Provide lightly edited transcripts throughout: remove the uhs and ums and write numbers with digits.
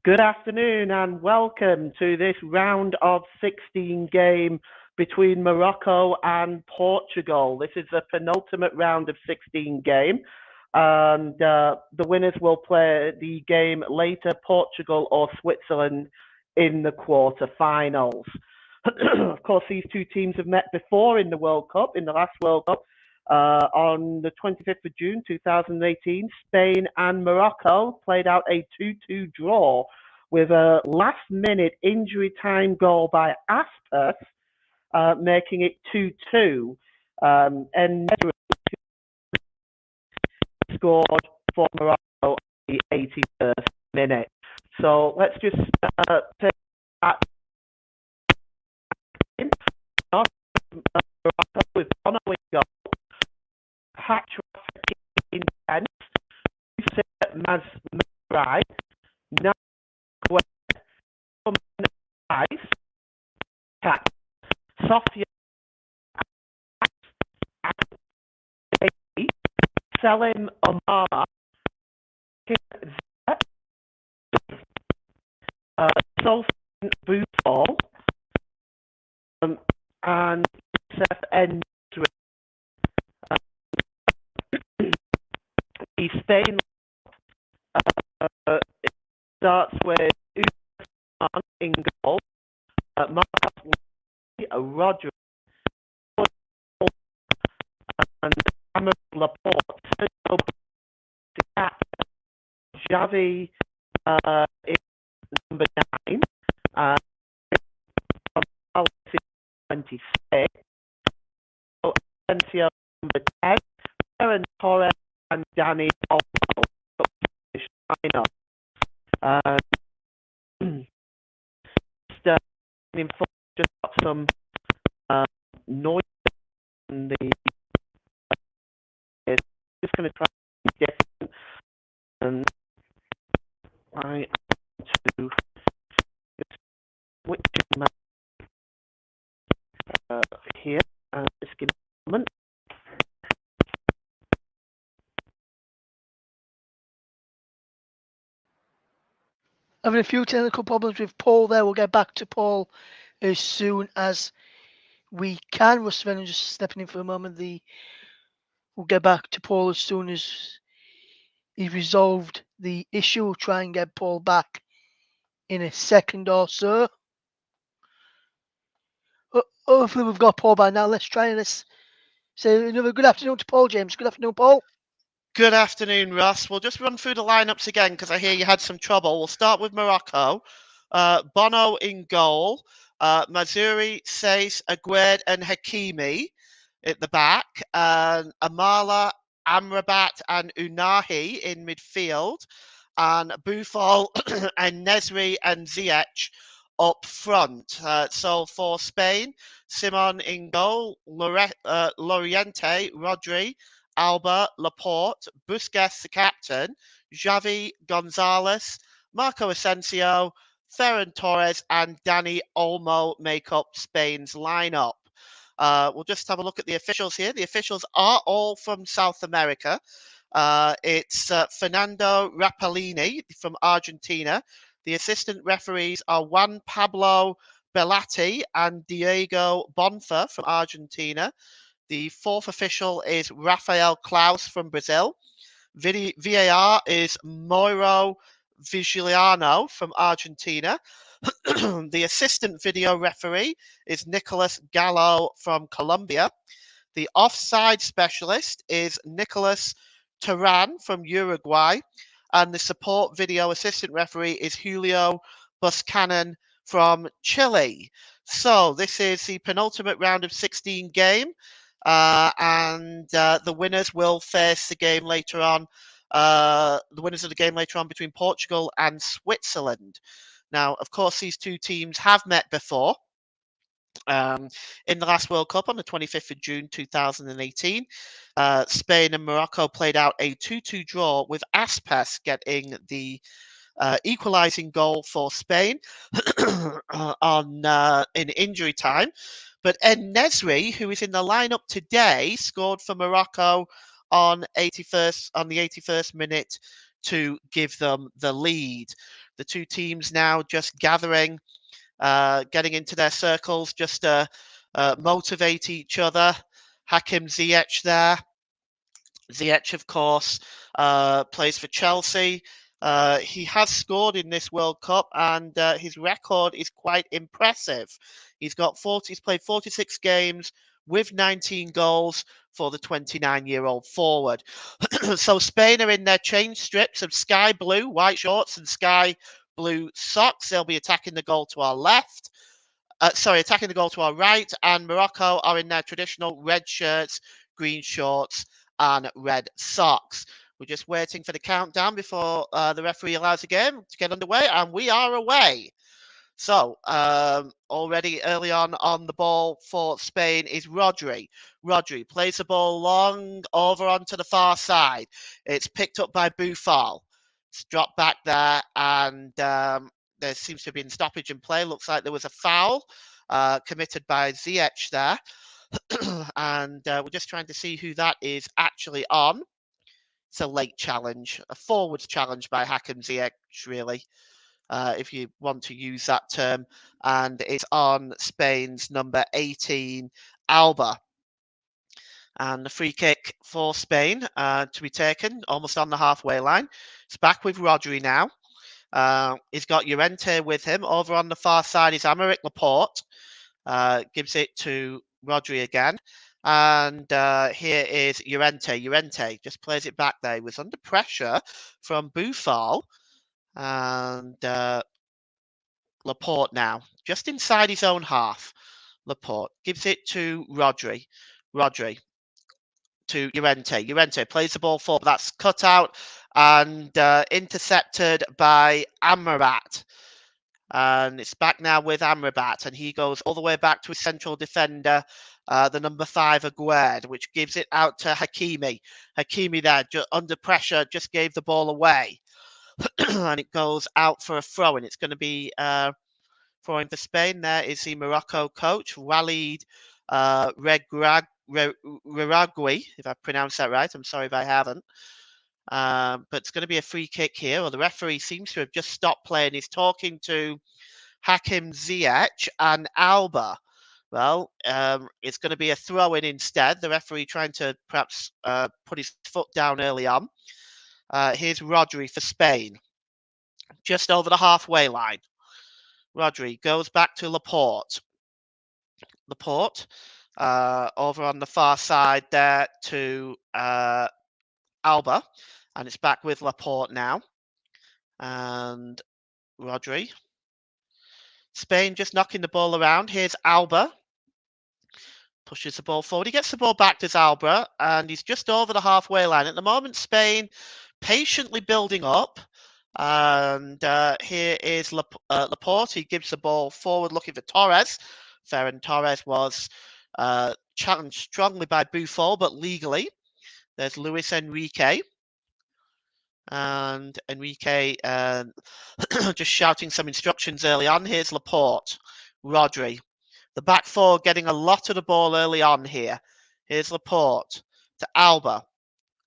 Good afternoon and welcome to this round of 16 game between Morocco and Portugal. This is the penultimate round of 16 game, and the winners will play the game later, Portugal or Switzerland in the quarter-finals. Of course, these two teams have met before in the World Cup, in the last World Cup, on the 25th of June 2018. Spain and Morocco played out a 2-2 draw with a last-minute injury time goal by Aspas, making it 2-2. And scored for Morocco in the 81st minute. So let's just take that in. Morocco with Bono in goal. Patrick intense. Mazraoui. Sofia Selim Omar Sultan Boufal and Youssef N'Dour. Spain it starts with Usman in goal, Marcos Rodri and Amr Laporte. Xavi is number 9. Gonzalez is 26. Asensio number 10. Ferran Torres and Dani Olmo. Just got some noise in the. Just going to try to be different, and I am to just switching my here. Just give me a moment. Having a few technical problems with Paul there. We'll get back to Paul as soon as we can. We're just stepping in for a moment. We'll get back to Paul as soon as he's resolved the issue. We'll try and get Paul back in a second or so. Hopefully we've got Paul by now. Let's say another good afternoon to Paul, James. Good afternoon, Paul. Good afternoon, Russ. We'll just run through the lineups again because I hear you had some trouble. We'll start with Morocco. Bono in goal. Mazraoui, Saiss, Aguerd and Hakimi at the back. Amala, Amrabat and Unahi in midfield. And Boufal and Nesri and Ziyech up front. So for Spain, Simon in goal. Loriente, Rodri, Alba, Laporte, Busquets the captain, Xavi, Gonzalez, Marco Asensio, Ferran Torres and Dani Olmo make up Spain's lineup. We'll just have a look at the officials here. The officials are all from South America. It's Fernando Rapellini from Argentina. The assistant referees are Juan Pablo Belatti and Diego Bonfa from Argentina. The fourth official is Rafael Klaus from Brazil. VAR is Mauro Vigiliano from Argentina. The assistant video referee is Nicolas Gallo from Colombia. The offside specialist is Nicolas Turan from Uruguay. And the support video assistant referee is Julio Buscanon from Chile. So this is the penultimate round of 16 game. And the winners will face the game later on. The winners of the game later on between Portugal and Switzerland. Now, of course, these two teams have met before in the last World Cup on the 25th of June 2018. Spain and Morocco played out a 2-2 draw with Aspas getting the equalising goal for Spain in injury time. But En-Nesyri, who is in the lineup today, scored for Morocco on the 81st minute to give them the lead. The two teams now just gathering, getting into their circles just to motivate each other. Hakim Ziyech there. Ziyech, of course, plays for Chelsea. He has scored in this World Cup, and his record is quite impressive. He's played 46 games with 19 goals for the 29-year-old forward. So Spain are in their change strips of sky blue, white shorts, and sky blue socks. They'll be attacking the goal to our left. Attacking the goal to our right, and Morocco are in their traditional red shirts, green shorts, and red socks. We're just waiting for the countdown before the referee allows the game to get underway, and we are away. So, already early on the ball for Spain is Rodri. Rodri plays the ball long over onto the far side. It's picked up by Boufal. It's dropped back there, and there seems to have been stoppage in play. Looks like there was a foul committed by Ziyech there. And we're just trying to see who that is actually on. It's a late challenge, a forwards challenge by Hakim Ziyech, really, if you want to use that term. And it's on Spain's number 18, Alba. And the free kick for Spain to be taken almost on the halfway line. It's back with Rodri now. He's got Llorente with him. Over on the far side is Aymeric Laporte. Gives it to Rodri again. And here is Llorente. Llorente just plays it back there. He was under pressure from Boufal. And Laporte now, just inside his own half. Laporte gives it to Rodri. Rodri to Llorente. Llorente plays the ball forward. That's cut out and intercepted by Amrabat. And it's back now with Amrabat, and he goes all the way back to his central defender, the number 5, Aguerd, which gives it out to Hakimi. Hakimi there, under pressure, just gave the ball away. And it goes out for a throw, and it's going to be throwing for Spain. There is the Morocco coach, Walid Regragui, if I pronounced that right. I'm sorry if I haven't. But it's going to be a free kick here. Well, the referee seems to have just stopped playing. He's talking to Hakim Ziyech and Alba. Well, it's going to be a throw-in instead. The referee trying to perhaps put his foot down early on. Here's Rodri for Spain. Just over the halfway line. Rodri goes back to Laporte. Laporte over on the far side there to Alba. And it's back with Laporte now. And Rodri. Spain just knocking the ball around. Here's Alba. Pushes the ball forward. He gets the ball back to Alba. And he's just over the halfway line. At the moment, Spain patiently building up. And here is Laporte. He gives the ball forward looking for Torres. Ferran Torres was challenged strongly by Boufal, but legally. There's Luis Enrique. And Enrique just shouting some instructions early on. Here's Laporte. Rodri. The back four getting a lot of the ball early on here. Here's Laporte to Alba.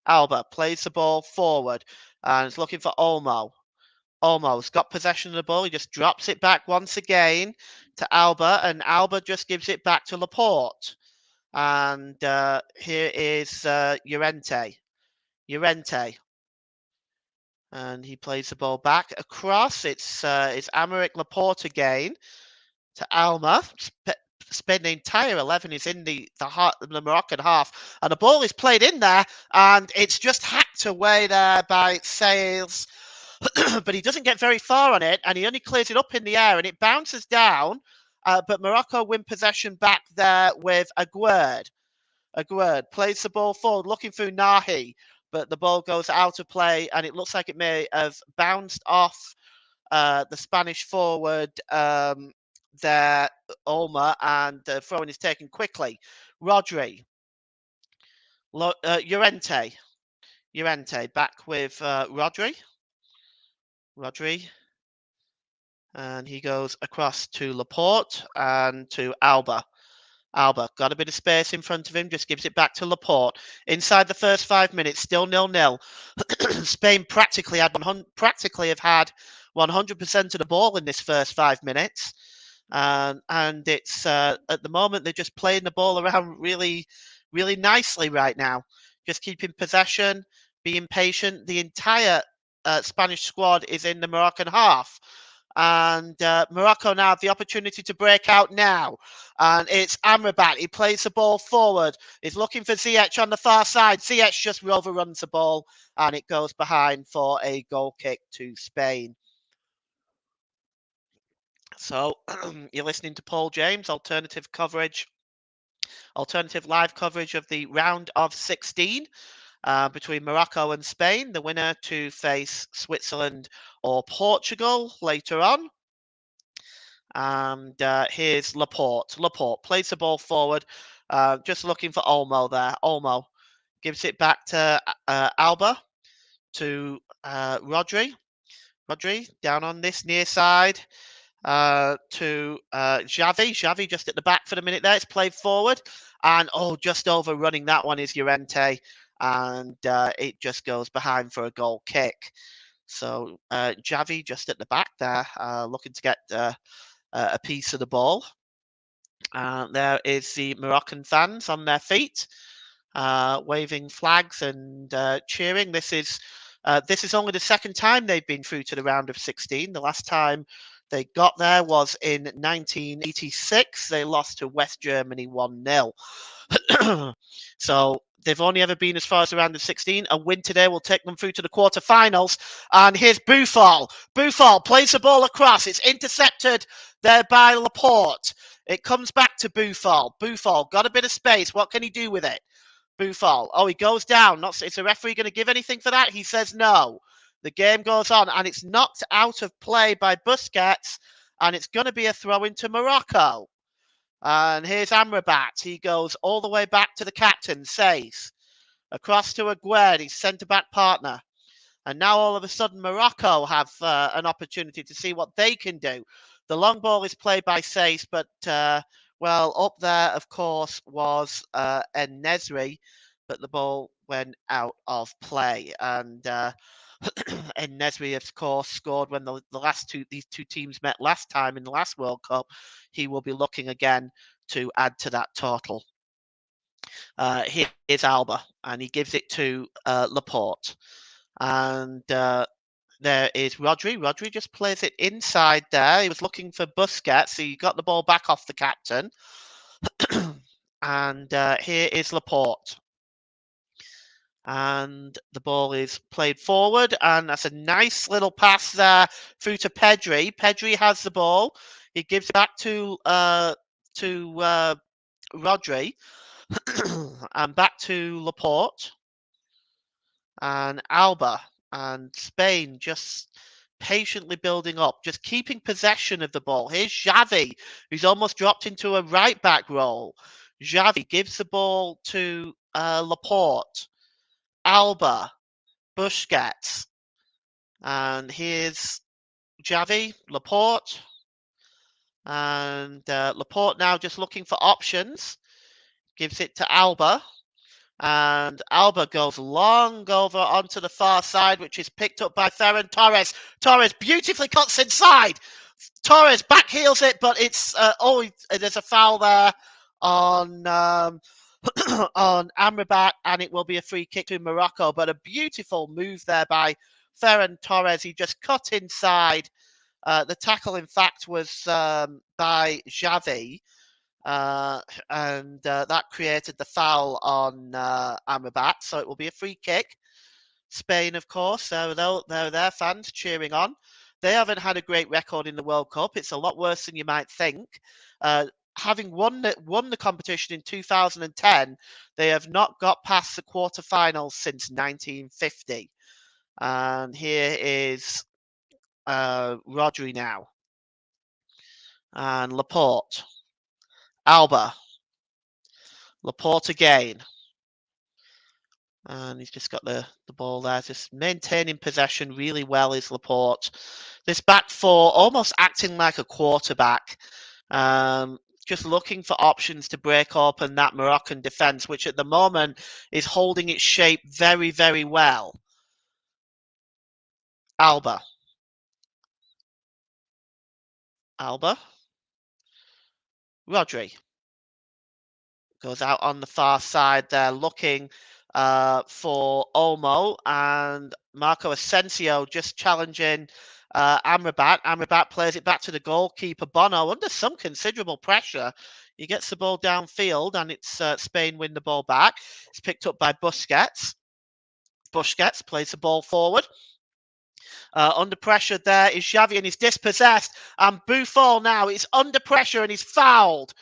Alba plays the ball forward and is looking for Olmo. Olmo's got possession of the ball. He just drops it back once again to Alba, and Alba just gives it back to Laporte. And here is Llorente. Llorente. And he plays the ball back across. It's Aymeric Laporte again to Alma. Spain, the entire 11 is in the Moroccan half. And the ball is played in there, and it's just hacked away there by Sales. But he doesn't get very far on it, and he only clears it up in the air, and it bounces down. But Morocco win possession back there with Aguerd. Aguerd plays the ball forward, looking through Nahi, but the ball goes out of play, and it looks like it may have bounced off the Spanish forward there, Olma, and the throw-in is taken quickly. Rodri. Llorente. Llorente back with Rodri. Rodri. And he goes across to Laporte and to Alba. Alba got a bit of space in front of him, just gives it back to Laporte. Inside the first 5 minutes, still 0-0. Spain practically have had 100% of the ball in this first 5 minutes. And it's at the moment they're just playing the ball around really, really nicely right now. Just keeping possession, being patient. The entire Spanish squad is in the Moroccan half. And Morocco now have the opportunity to break out now. And it's Amrabat. He plays the ball forward. He's looking for Ziyech on the far side. Ziyech just overruns the ball and it goes behind for a goal kick to Spain. So you're listening to Paul James, alternative live coverage of the round of 16 between Morocco and Spain. The winner to face Switzerland or Portugal later on. And here's Laporte. Laporte plays the ball forward, just looking for Olmo there. Olmo gives it back to Alba, to Rodri. Rodri down on this near side to Xavi. Xavi just at the back for the minute there. It's played forward. And, just overrunning that one is Llorente. And it just goes behind for a goal kick. So Xavi just at the back there, looking to get a piece of the ball. There is the Moroccan fans on their feet, waving flags and cheering. This is only the second time they've been through to the round of 16. The last time they got there was in 1986. They lost to West Germany 1-0. So they've only ever been as far as the round of 16. A win today will take them through to the quarterfinals. And here's Boufal. Boufal plays the ball across. It's intercepted there by Laporte. It comes back to Boufal. Boufal got a bit of space. What can he do with it? Boufal. He goes down. Is the referee going to give anything for that? He says no. The game goes on, and it's knocked out of play by Busquets, and it's going to be a throw into Morocco. And here's Amrabat. He goes all the way back to the captain, Says. Across to Aguerd, his centre-back partner. And now all of a sudden Morocco have an opportunity to see what they can do. The long ball is played by Says, but, up there, of course, was En-Nesyri, but the ball went out of play. And En-Nesyri, of course, scored when these two teams met last time in the last World Cup. He will be looking again to add to that total. Here is Alba, and he gives it to Laporte. And there is Rodri. Rodri just plays it inside there. He was looking for Busquets, so he got the ball back off the captain. And here is Laporte. And the ball is played forward, and that's a nice little pass there through to Pedri. Pedri has the ball. He gives it back to Rodri, and back to Laporte. And Alba and Spain just patiently building up, just keeping possession of the ball. Here's Xavi, who's almost dropped into a right-back role. Xavi gives the ball to Laporte. Alba, Busquets, and here's Xavi, Laporte, and Laporte now just looking for options, gives it to Alba, and Alba goes long over onto the far side, which is picked up by Ferran Torres. Torres beautifully cuts inside. Torres backheels it, but it's there's a foul there on on Amrabat, and it will be a free kick to Morocco. But a beautiful move there by Ferran Torres. He just cut inside. The tackle, in fact, was by Xavi, and that created the foul on Amrabat. So it will be a free kick. Spain, of course, so they're their fans cheering on. They haven't had a great record in the World Cup. It's a lot worse than you might think. Having won the competition in 2010, they have not got past the quarterfinals since 1950. And here is Rodri now. And Laporte. Alba. Laporte again. And he's just got the ball there, just maintaining possession really well is Laporte. This back four almost acting like a quarterback. just looking for options to break open that Moroccan defence, which at the moment is holding its shape very, very well. Alba. Rodri goes out on the far side there, looking for Olmo, and Marco Asensio just challenging Amrabat. Amrabat plays it back to the goalkeeper, Bono, under some considerable pressure. He gets the ball downfield, and it's Spain win the ball back. It's picked up by Busquets. Busquets plays the ball forward. Under pressure there is Xavi, and he's dispossessed. And Buffon now is under pressure, and he's fouled.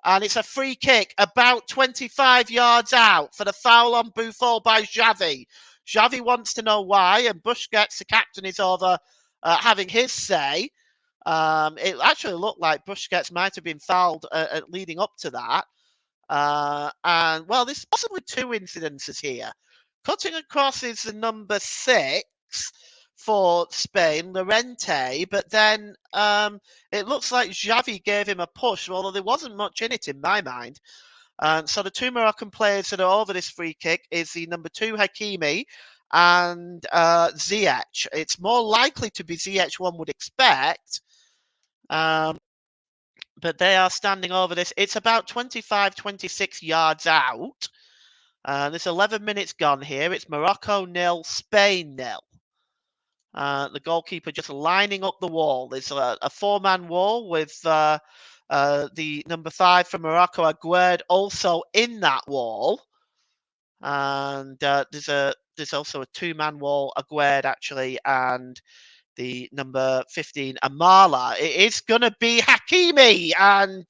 And it's a free kick about 25 yards out for the foul on Buffon by Xavi. Xavi wants to know why, and Busquets, the captain, is over having his say. It actually looked like Busquets might have been fouled leading up to that. And, well, there's possibly two incidences here. Cutting across is the number 6 for Spain, Llorente, but then it looks like Xavi gave him a push, although there wasn't much in it in my mind. So the two Moroccan players that are over this free kick is the number 2 Hakimi and Ziyech. It's more likely to be Ziyech, one would expect, but they are standing over this. It's about 25, 26 yards out. There's 11 minutes gone here. It's Morocco 0, Spain 0. The goalkeeper just lining up the wall. There's a 4-man wall with the number 5 from Morocco, Aguerd, also in that wall. And there's also a 2-man wall, Aguerd actually, and the number 15, Amala. It is going to be Hakimi, and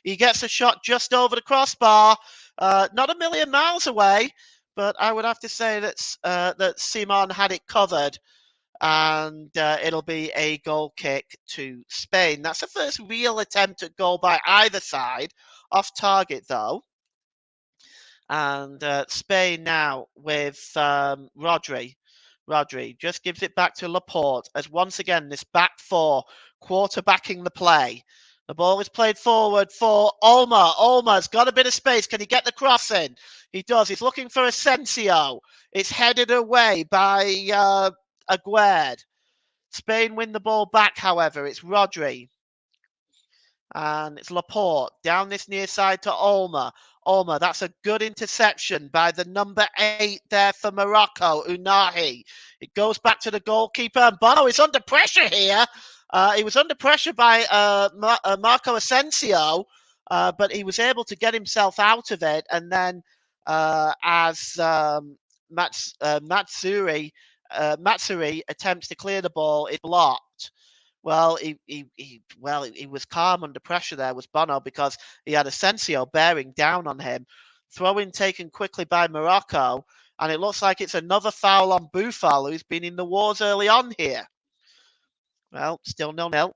he gets a shot just over the crossbar. Not a million miles away, but I would have to say that Simon had it covered. And it'll be a goal kick to Spain. That's the first real attempt at goal by either side. Off target, though. And Spain now with Rodri. Rodri just gives it back to Laporte as once again this back four quarterbacking the play. The ball is played forward for Olmo. Olmo's got a bit of space. Can he get the cross in? He does. He's looking for Asensio. It's headed away by Aguerd. Spain win the ball back, however. It's Rodri. And it's Laporte. Down this near side to Olmo. Olmo, that's a good interception by the number 8 there for Morocco, Unahi. It goes back to the goalkeeper. And Bono is under pressure here. He was under pressure by Marco Asensio, but he was able to get himself out of it. And then as Matsuri attempts to clear the ball, it's blocked. Well, he was calm under pressure there, was Bono, because he had Asensio bearing down on him. Throw-in taken quickly by Morocco, and it looks like it's another foul on Buffon, who's been in the wars early on here. Well, still 0-0.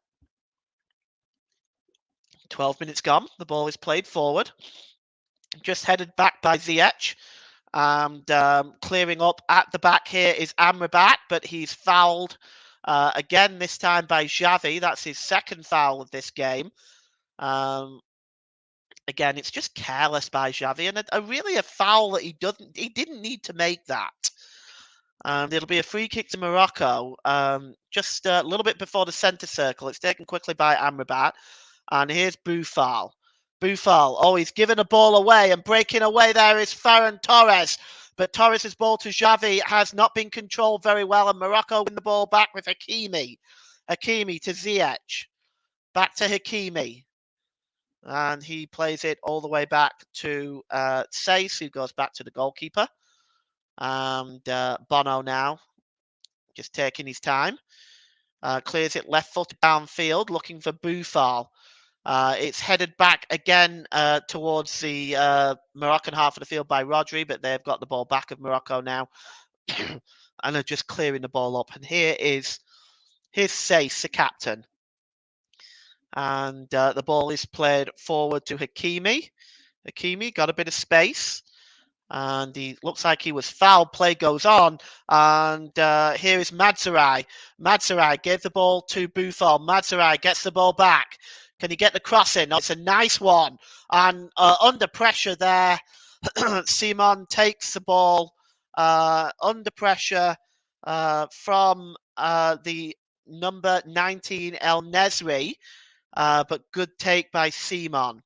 12 minutes gone. The ball is played forward. Just headed back by Ziyech. And clearing up at the back here is Amrabat, but he's fouled again, this time by Xavi. That's his second foul of this game. Again, it's just careless by Xavi, and really a foul that he didn't need to make that. It'll be a free kick to Morocco, just a little bit before the centre circle. It's taken quickly by Amrabat, and here's Buffon. Buffon, he's given a ball away, and breaking away there is Ferran Torres. But Torres' ball to Xavi has not been controlled very well, and Morocco win the ball back with Hakimi. Hakimi to Ziyech. Back to Hakimi. And he plays it all the way back to Sace, who goes back to the goalkeeper. And Bono now, just taking his time. Clears it left foot downfield, looking for Buffon. It's headed back again towards the Moroccan half of the field by Rodri, but they've got the ball back of Morocco now. And are just clearing the ball up. And here's Sace, the captain. And the ball is played forward to Hakimi. Hakimi got a bit of space. And he looks like he was fouled. Play goes on. And here is Matsuri. Matsuri gave the ball to Buffon. Matsuri gets the ball back. Can he get the cross in? Oh, it's a nice one. And under pressure there, Simon takes the ball under pressure from the number 19, El Nesri. But good take by Simon.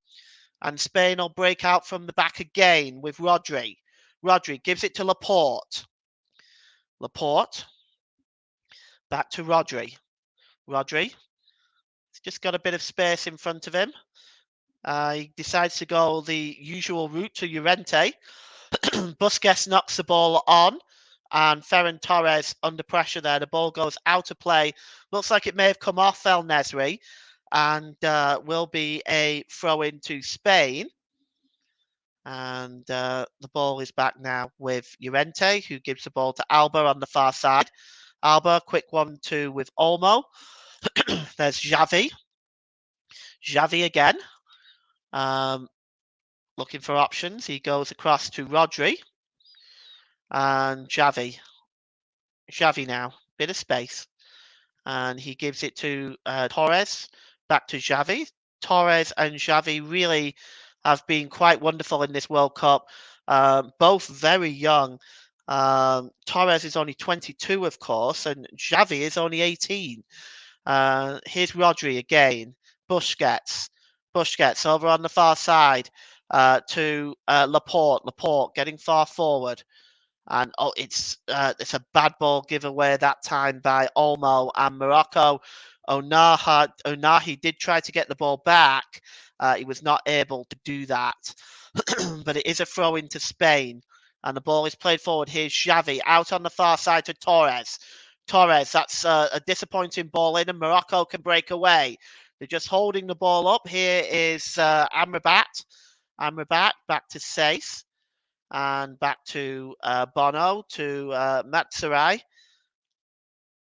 And Spain will break out from the back again with Rodri. Rodri gives it to Laporte. Laporte. Back to Rodri. Rodri. He's just got a bit of space in front of him. He decides to go the usual route to Llorente. Busquets knocks the ball on. And Ferran Torres under pressure there. The ball goes out of play. Looks like it may have come off El Nesri. And will be a throw in to Spain. And the ball is back now with Llorente, who gives the ball to Alba on the far side. Alba, quick 1-2 with Olmo. There's Xavi. Xavi again. Looking for options. He goes across to Rodri. And Xavi. Xavi now. Bit of space. And he gives it to Torres. Back to Xavi. Torres and Xavi really have been quite wonderful in this World Cup. Both very young. Torres is only 22, of course, and Xavi is only 18. Here's Rodri again. Busquets. Busquets over on the far side to Laporte. Laporte getting far forward. And it's a bad ball giveaway that time by Olmo and Morocco. Onahi did try to get the ball back. He was not able to do that. But it is a throw into Spain. And the ball is played forward. Here's Xavi out on the far side to Torres. Torres, that's a disappointing ball in, and Morocco can break away. They're just holding the ball up. Here is Amrabat. Amrabat back to Sace. And back to Bono, to Matsurai.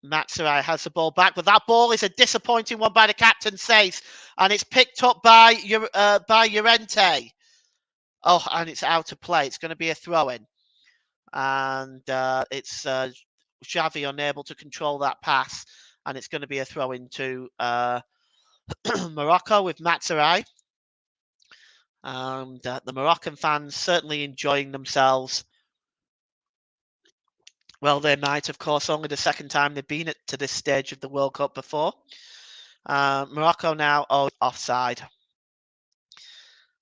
Matsurai has the ball back, but that ball is a disappointing one by the captain, Sace, and it's picked up by Llorente. Oh, and it's out of play. It's going to be a throw-in. And it's Xavi unable to control that pass, and it's going to be a throw-in to Morocco with Matsurai. And the Moroccan fans certainly enjoying themselves. Well, they might, of course, only the second time they've been to this stage of the World Cup before. Morocco now offside.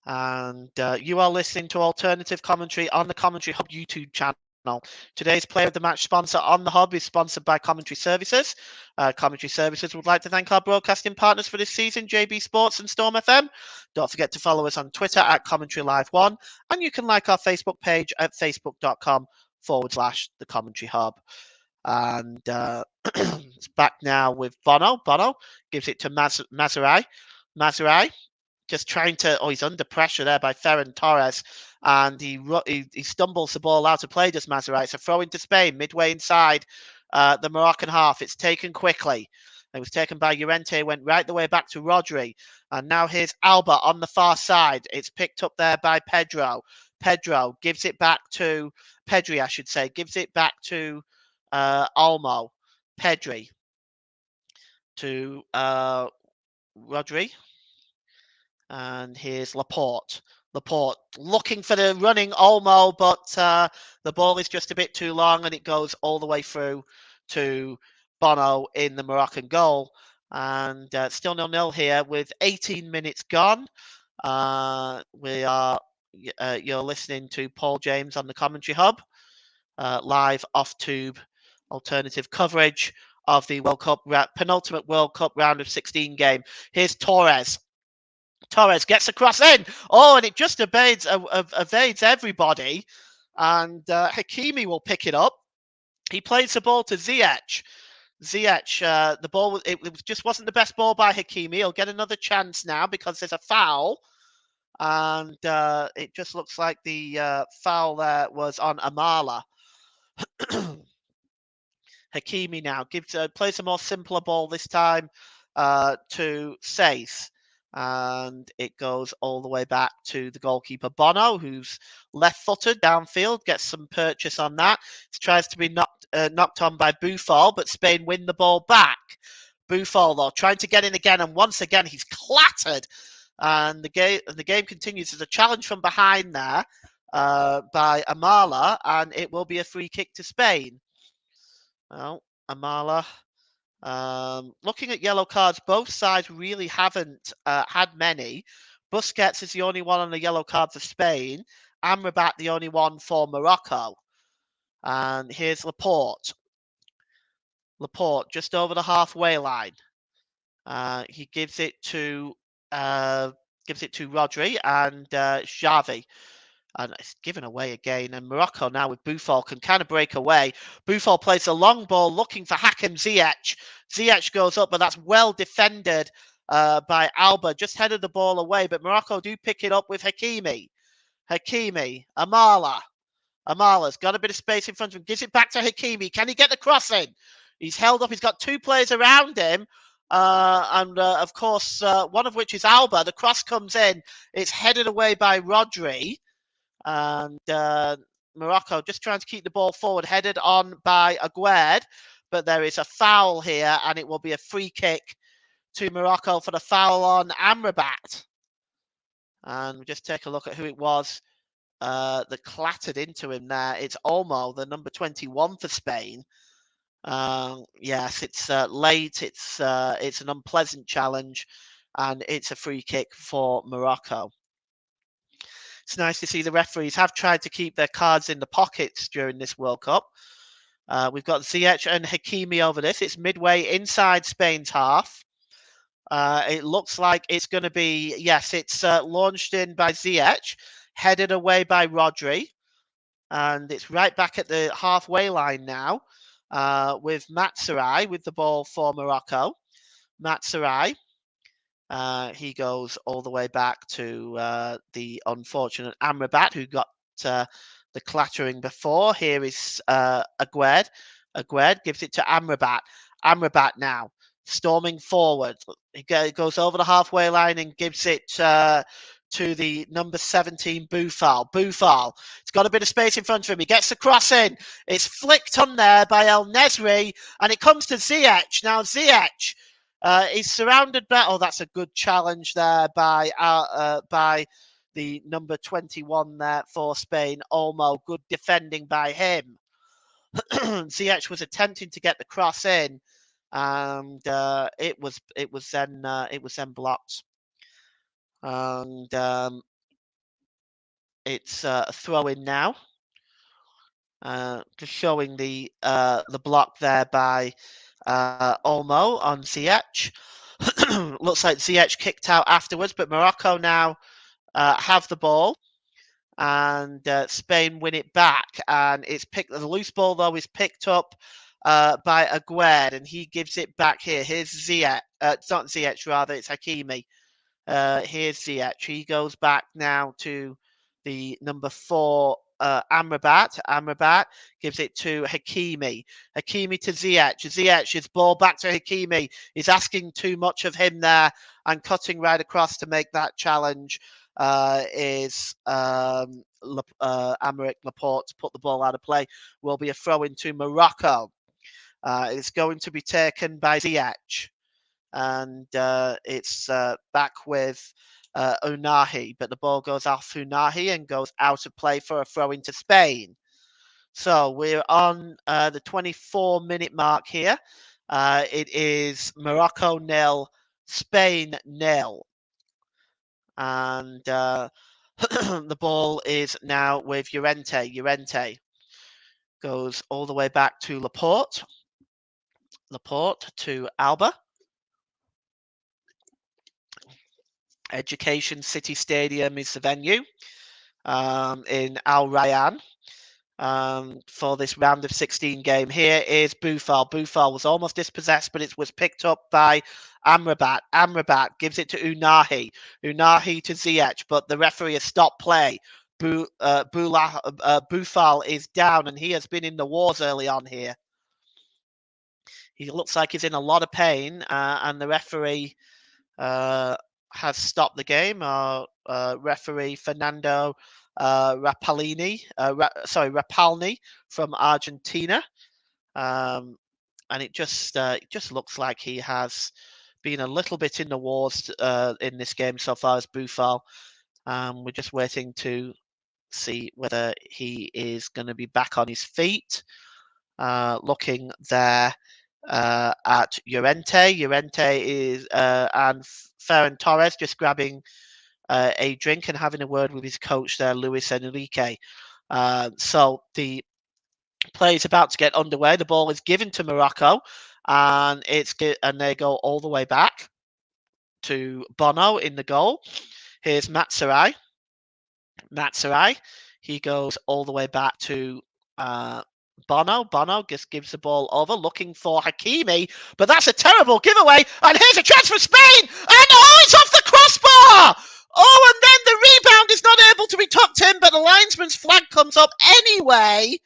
And you are listening to alternative commentary on the Commentary Hub YouTube channel. Today's Player of the Match sponsor on the Hub is sponsored by Commentary Services. Commentary Services would like to thank our broadcasting partners for this season, JB Sports and Storm FM. Don't forget to follow us on Twitter at Commentary Live 1, and you can like our Facebook page at facebook.com/The Commentary Hub. And it's back now with Bono. Bono gives it to Mazurai. Mazurai just trying to, he's under pressure there by Ferran Torres, and he stumbles the ball out of play, does Mazurai. It's a throw into Spain, midway inside the Moroccan half. It's taken quickly. It was taken by Llorente, went right the way back to Rodri. And now here's Alba on the far side. It's picked up there by Pedro. Pedro gives it back to, Pedri, I should say, gives it back to Olmo. Pedri to Rodri. And here's Laporte. Laporte looking for the running Olmo, but the ball is just a bit too long, and it goes all the way through to Bono in the Moroccan goal. And still 0-0 here with 18 minutes gone. You're listening to Paul James on the Commentary Hub, live off-tube alternative coverage of the World Cup penultimate World Cup round of 16 game. Here's Torres. Torres gets a cross in. Oh, and it just evades everybody. And Hakimi will pick it up. He plays the ball to Ziyech. Ziyech, the ball, it just wasn't the best ball by Hakimi. He'll get another chance now because there's a foul. And it just looks like the foul there was on Amala. Hakimi now plays a more simpler ball this time to Sace. And it goes all the way back to the goalkeeper Bono, who's left-footed downfield, gets some purchase on that. He tries to be knocked on by Buffon, but Spain win the ball back. Buffal, though, trying to get in again, and once again he's clattered. And the game continues. There's a challenge from behind there by Amala, and it will be a free kick to Spain. Well, Amala. Looking at yellow cards, both sides really haven't had many. Busquets is the only one on the yellow card for Spain. Amrabat the only one for Morocco. And here's Laporte. Laporte just over the halfway line. He gives it to Rodri and Xavi. And it's given away again. And Morocco now with Buffal can kind of break away. Buffal plays a long ball looking for Hakim Ziyech. Ziyech goes up, but that's well defended by Alba. Just headed the ball away, but Morocco do pick it up with Hakimi. Amala. Amala's got a bit of space in front of him. Gives it back to Hakimi. Can he get the cross in? He's held up. He's got two players around him. Of course, one of which is Alba. The cross comes in. It's headed away by Rodri. And Morocco just trying to keep the ball forward, headed on by Aguerd. But there is a foul here, and it will be a free kick to Morocco for the foul on Amrabat. And we'll just take a look at who it was that clattered into him there. It's Olmo, the number 21 for Spain. Yes, it's late. It's an unpleasant challenge, and it's a free kick for Morocco. It's nice to see the referees have tried to keep their cards in the pockets during this World Cup. We've got Ziyech and Hakimi over this. It's midway inside Spain's half. It looks like it's going to be, yes, it's launched in by Ziyech, headed away by Rodri. And it's right back at the halfway line now with Matsarai with the ball for Morocco. Matsarai. He goes all the way back to the unfortunate Amrabat, who got the clattering before. Here is Aguerd. Aguerd gives it to Amrabat. Amrabat now storming forward. He goes over the halfway line and gives it to the number 17, Buffal. Buffal. It's got a bit of space in front of him. He gets the cross in. It's flicked on there by El Nesri, and it comes to Ziyech. Now Ziyech. He's surrounded by. Oh, that's a good challenge there by the number 21 there for Spain. Olmo, good defending by him. Ziyech was attempting to get the cross in, and it was then blocked. And it's a throw in now. Just showing the block there by Olmo on Ziyech. Looks like Ziyech kicked out afterwards, but Morocco now have the ball, and Spain win it back. And it's picked. The loose ball though is picked up by Aguerd, and he gives it back here. Here's Ziyech. It's not Ziyech, rather. It's Hakimi. Here's Ziyech. He goes back now to the number 4. Amrabat. Amrabat gives it to Hakimi. Hakimi to Ziyech. Ziyech's ball back to Hakimi. He's asking too much of him there, and cutting right across to make that challenge is Aymeric Laporte to put the ball out of play. Will be a throw into Morocco. It's going to be taken by Ziyech, and it's back with Unahi, but the ball goes off Unahi and goes out of play for a throw into Spain. So we're on the 24-minute mark here. It is Morocco 0, Spain 0. And the ball is now with Llorente. Llorente goes all the way back to Laporte. Laporte to Alba. Education City Stadium is the venue in Al Rayyan for this round of 16 game. Here is Buffal. Buffal was almost dispossessed, but it was picked up by Amrabat. Amrabat gives it to Unahi. Unahi to Ziyech, but the referee has stopped play. Buffal is down, and he has been in the wars early on here. He looks like he's in a lot of pain, and the referee has stopped the game. Referee Fernando Rapalni from Argentina. And and it just looks like he has been a little bit in the wars in this game so far as Buffal. We're just waiting to see whether he is going to be back on his feet. Looking there at Llorente. Llorente is and Ferran Torres just grabbing a drink and having a word with his coach there, Luis Enrique. So the play is about to get underway. The ball is given to Morocco, and they go all the way back to Bono in the goal. Here's Matsurai. He goes all the way back to Bono. Bono just gives the ball over, looking for Hakimi, but that's a terrible giveaway. And here's a chance for Spain, and it's off the crossbar. Oh, and then the rebound is not able to be tucked in, but the linesman's flag comes up anyway.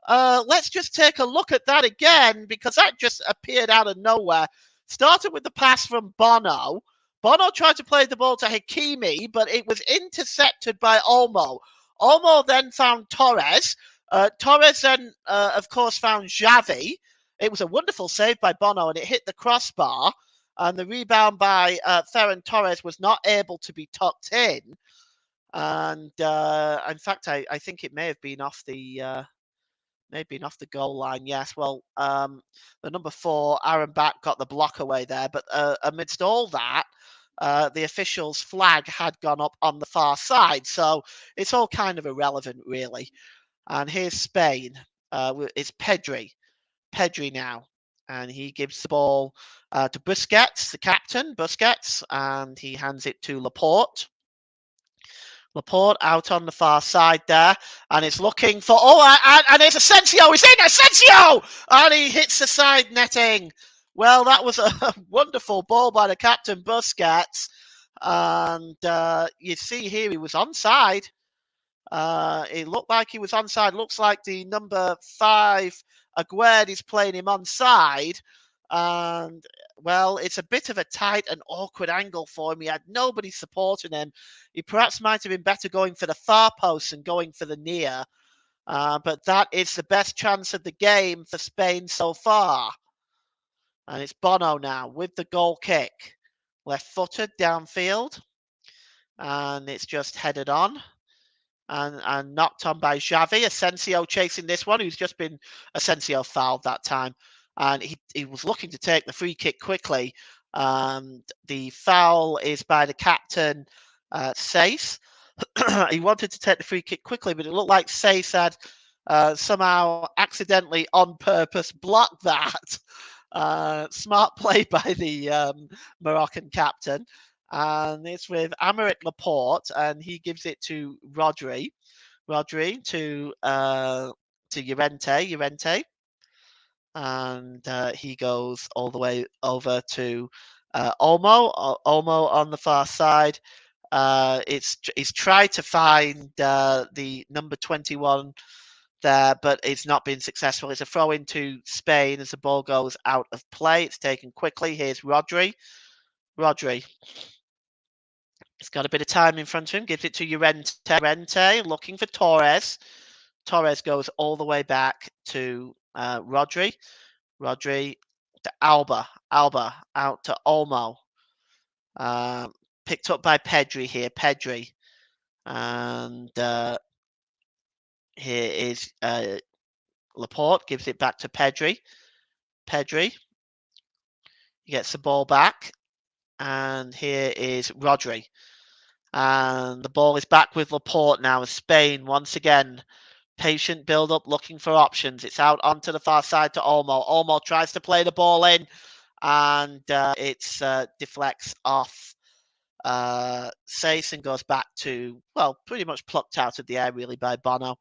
Let's just take a look at that again, because that just appeared out of nowhere. Started with the pass from Bono. Bono tried to play the ball to Hakimi, but it was intercepted by Olmo. Olmo then found Torres. Torres then, of course, found Xavi. It was a wonderful save by Bono, and it hit the crossbar. And the rebound by Ferran Torres was not able to be tucked in. And in fact, I think it may have been off the goal line. Yes, well, the number 4, Aaron Back, got the block away there. But amidst all that, the official's flag had gone up on the far side. So it's all kind of irrelevant, really. And here's Spain. It's Pedri now. And he gives the ball to Busquets, the captain, and he hands it to Laporte. Laporte out on the far side there, and it's looking for, and it's Asensio, he's in, Asensio! And he hits the side netting. Well, that was a wonderful ball by the captain, Busquets, and you see here he was onside. It looked like he was onside. Looks like the number 5, Aguerd, is playing him onside, and well, it's a bit of a tight and awkward angle for him. He had nobody supporting him. He perhaps might have been better going for the far post and going for the near. But that is the best chance of the game for Spain so far. And it's Bono now with the goal kick. Left-footed downfield. And it's just headed on. And knocked on by Xavi. Asensio chasing this one, who's just been Asensio fouled that time. And he was looking to take the free kick quickly. The foul is by the captain, Sace. He wanted to take the free kick quickly, but it looked like Sace had somehow accidentally on purpose blocked that. Smart play by the Moroccan captain. And it's with Aymeric Laporte, and he gives it to Rodri to Llorente. And he goes all the way over to Olmo on the far side. He's tried to find the number 21 there, but it's not been successful. It's a throw into Spain as the ball goes out of play. It's taken quickly. Here's Rodri. He's got a bit of time in front of him. Gives it to Llorente, looking for Torres. Torres goes all the way back to Rodri to Alba out to Olmo. Picked up by Pedri here. And here is Laporte, gives it back to Pedri. He gets the ball back. And here is Rodri. And the ball is back with Laporte now as Spain once again. Patient build-up, looking for options. It's out onto the far side to Olmo. Olmo tries to play the ball in, and it deflects off Sace and goes back to, well, pretty much plucked out of the air, really, by Bono.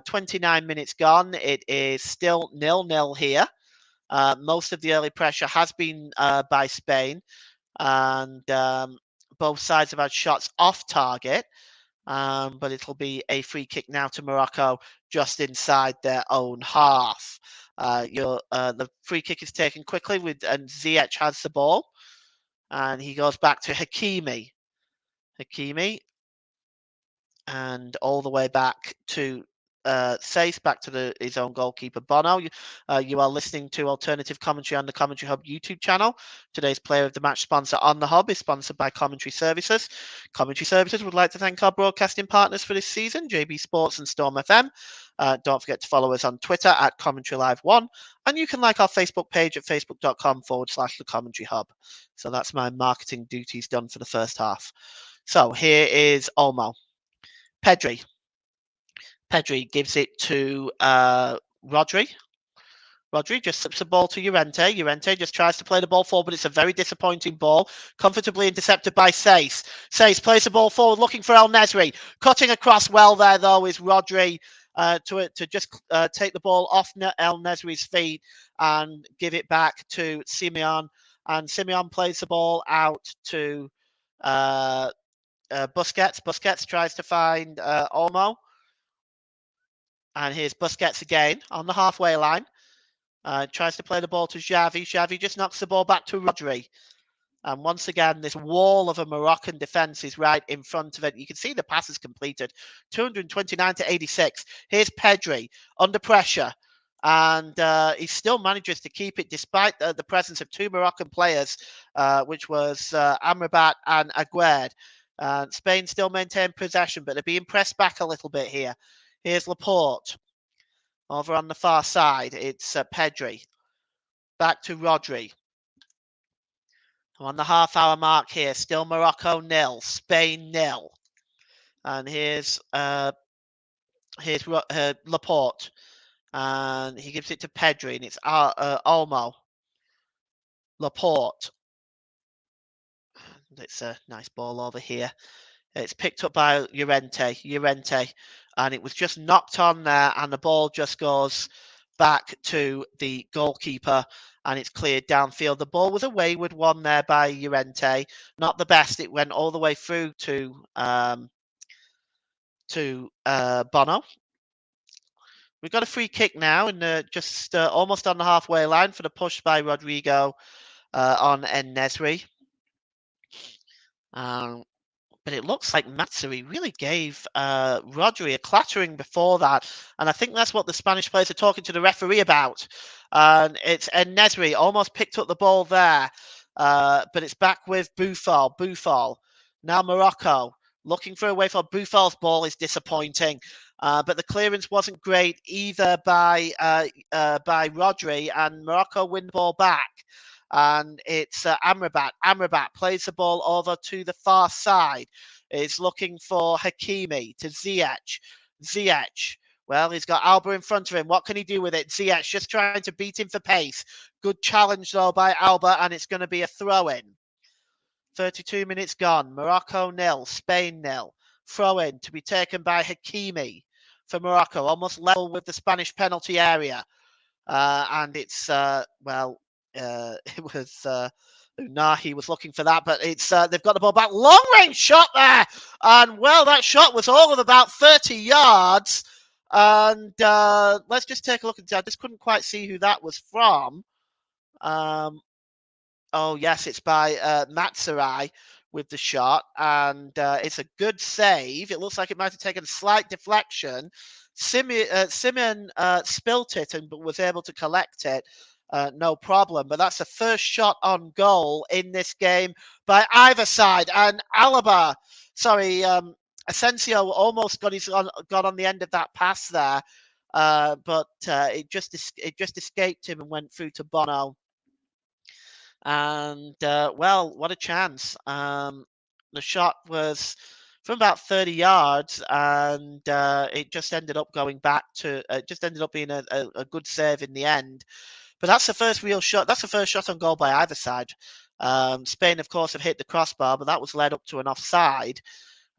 29 minutes gone. It is still 0-0 here. Most of the early pressure has been by Spain, and both sides have had shots off target. But it'll be a free kick now to Morocco just inside their own half. The free kick is taken quickly and Ziyech has the ball, and he goes back to Hakimi, and all the way back to Sace back to his own goalkeeper, Bono. You are listening to alternative commentary on the Commentary Hub YouTube channel. Today's player of the match sponsor on the Hub is sponsored by Commentary Services. Commentary Services would like to thank our broadcasting partners for this season, JB Sports and Storm FM. Don't forget to follow us on Twitter at Commentary Live 1. And you can like our Facebook page at facebook.com/the Commentary Hub. So that's my marketing duties done for the first half. So here is Olmo. Pedri gives it to Rodri. Rodri just slips the ball to Llorente. Llorente just tries to play the ball forward, but it's a very disappointing ball. Comfortably intercepted by Sace. Sace plays the ball forward, looking for El Nesri. Cutting across well there, though, is Rodri to just take the ball off El Nesri's feet and give it back to Simeon. And Simeon plays the ball out to Busquets. Busquets tries to find Olmo. And here's Busquets again on the halfway line. Tries to play the ball to Xavi. Xavi just knocks the ball back to Rodri. And once again, this wall of a Moroccan defence is right in front of it. You can see the pass is completed. 229 to 86. Here's Pedri under pressure. And he still manages to keep it despite the presence of two Moroccan players, which was Amrabat and Aguerd. Spain still maintain possession, but they're being pressed back a little bit here. Here's Laporte. Over on the far side, it's Pedri. Back to Rodri. On the half-hour mark here, still Morocco 0, Spain 0. And here's Laporte. And he gives it to Pedri, and it's Olmo. Laporte. It's a nice ball over here. It's picked up by Llorente, and it was just knocked on there, and the ball just goes back to the goalkeeper, and it's cleared downfield. The ball was a wayward one there by Llorente, not the best. It went all the way through to Bono. We've got a free kick now, and just almost on the halfway line for the push by Rodrigo on En-Nesyri. But it looks like Matsuri really gave Rodri a clattering before that. And I think that's what the Spanish players are talking to the referee about. And it's En-Nesyri almost picked up the ball there. But it's back with Boufal. Boufal. Now Morocco looking for a way for Boufal's ball is disappointing. But the clearance wasn't great either by Rodri. And Morocco win the ball back. And it's Amrabat. Amrabat plays the ball over to the far side. Is looking for Hakimi to Ziyech. Ziyech. Well, he's got Alba in front of him. What can he do with it? Ziyech just trying to beat him for pace. Good challenge, though, by Alba, and it's going to be a throw-in. 32 minutes gone. Morocco 0, Spain 0. Throw-in to be taken by Hakimi for Morocco, almost level with the Spanish penalty area. And it's, it was Unahi was looking for that, but it's they've got the ball back. Long range shot there, and well, that shot was all of about 30 yards. And let's just take a look at that. I just couldn't quite see who that was from. Oh yes, it's by Matsuri with the shot, and it's a good save. It looks like it might have taken a slight deflection. Simeon spilt it and was able to collect it. No problem, but that's the first shot on goal in this game by either side. And Asensio almost got on the end of that pass there, but it just escaped him and went through to Bono. And well, what a chance! The shot was from about 30 yards, and it just ended up going back to. It just ended up being a good save in the end. But that's the first real shot. That's the first shot on goal by either side. Spain, of course, have hit the crossbar, but that was led up to an offside.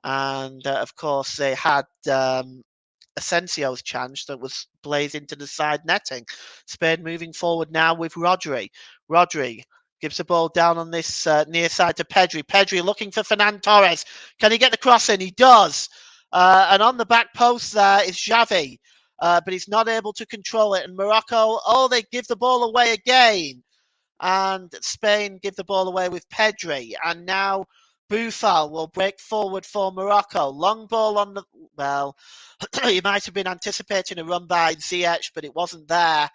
And, of course, they had Asensio's chance that was blazed into the side netting. Spain moving forward now with Rodri. Rodri gives the ball down on this near side to Pedri. Pedri looking for Fernan Torres. Can he get the cross in? He does. And on the back post there is Xavi. But he's not able to control it. And Morocco, they give the ball away again. And Spain give the ball away with Pedri. And now Boufal will break forward for Morocco. Long ball on the, well, he might have been anticipating a run by Ziyech, but it wasn't there.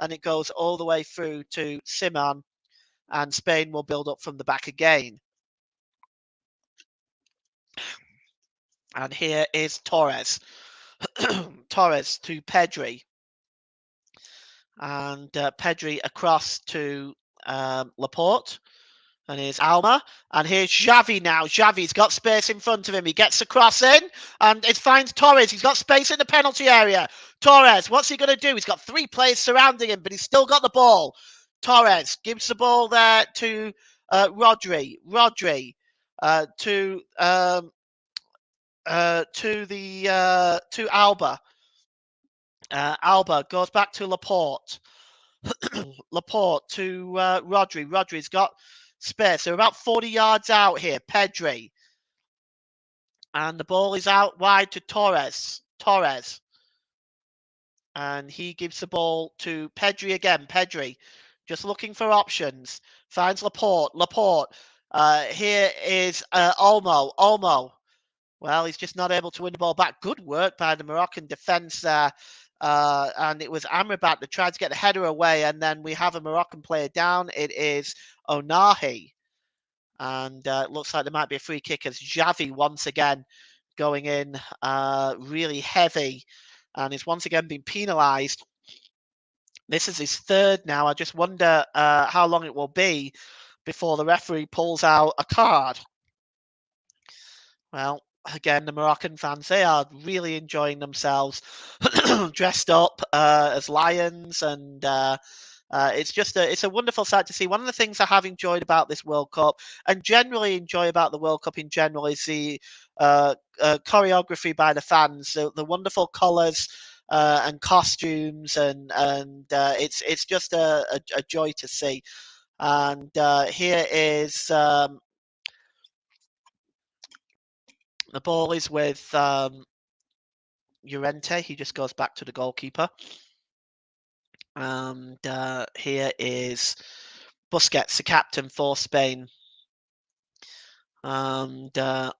And it goes all the way through to Simon. And Spain will build up from the back again. And here is Torres. Torres to Pedri. And Pedri across to Laporte. And here's Alma. And here's Xavi now. Xavi's got space in front of him. He gets the cross in. And it finds Torres. He's got space in the penalty area. Torres, what's he going to do? He's got 3 players surrounding him, but he's still got the ball. Torres gives the ball there to Rodri. Rodri to Alba. Alba goes back to Laporte. Laporte to Rodri. Rodri's got space. They're about 40 yards out here. Pedri. And the ball is out wide to Torres. Torres. And he gives the ball to Pedri again. Pedri just looking for options. Finds Laporte. Laporte. Here is Olmo. Olmo. Well, he's just not able to win the ball back. Good work by the Moroccan defence there. And it was Amrabat that tried to get the header away. And then we have a Moroccan player down. It is Onahi. And it looks like there might be a free kick as Xavi once again going in really heavy. And he's once again been penalised. This is his 3rd now. I just wonder how long it will be before the referee pulls out a card. Well, again, the Moroccan fans, they are really enjoying themselves, dressed up as lions, and it's a wonderful sight to see. One of the things I have enjoyed about this World Cup, and generally enjoy about the World Cup in general, is the choreography by the fans, the wonderful colours and costumes, and it's just a joy to see. And here is. The ball is with Llorente. He just goes back to the goalkeeper. And here is Busquets, the captain for Spain. And the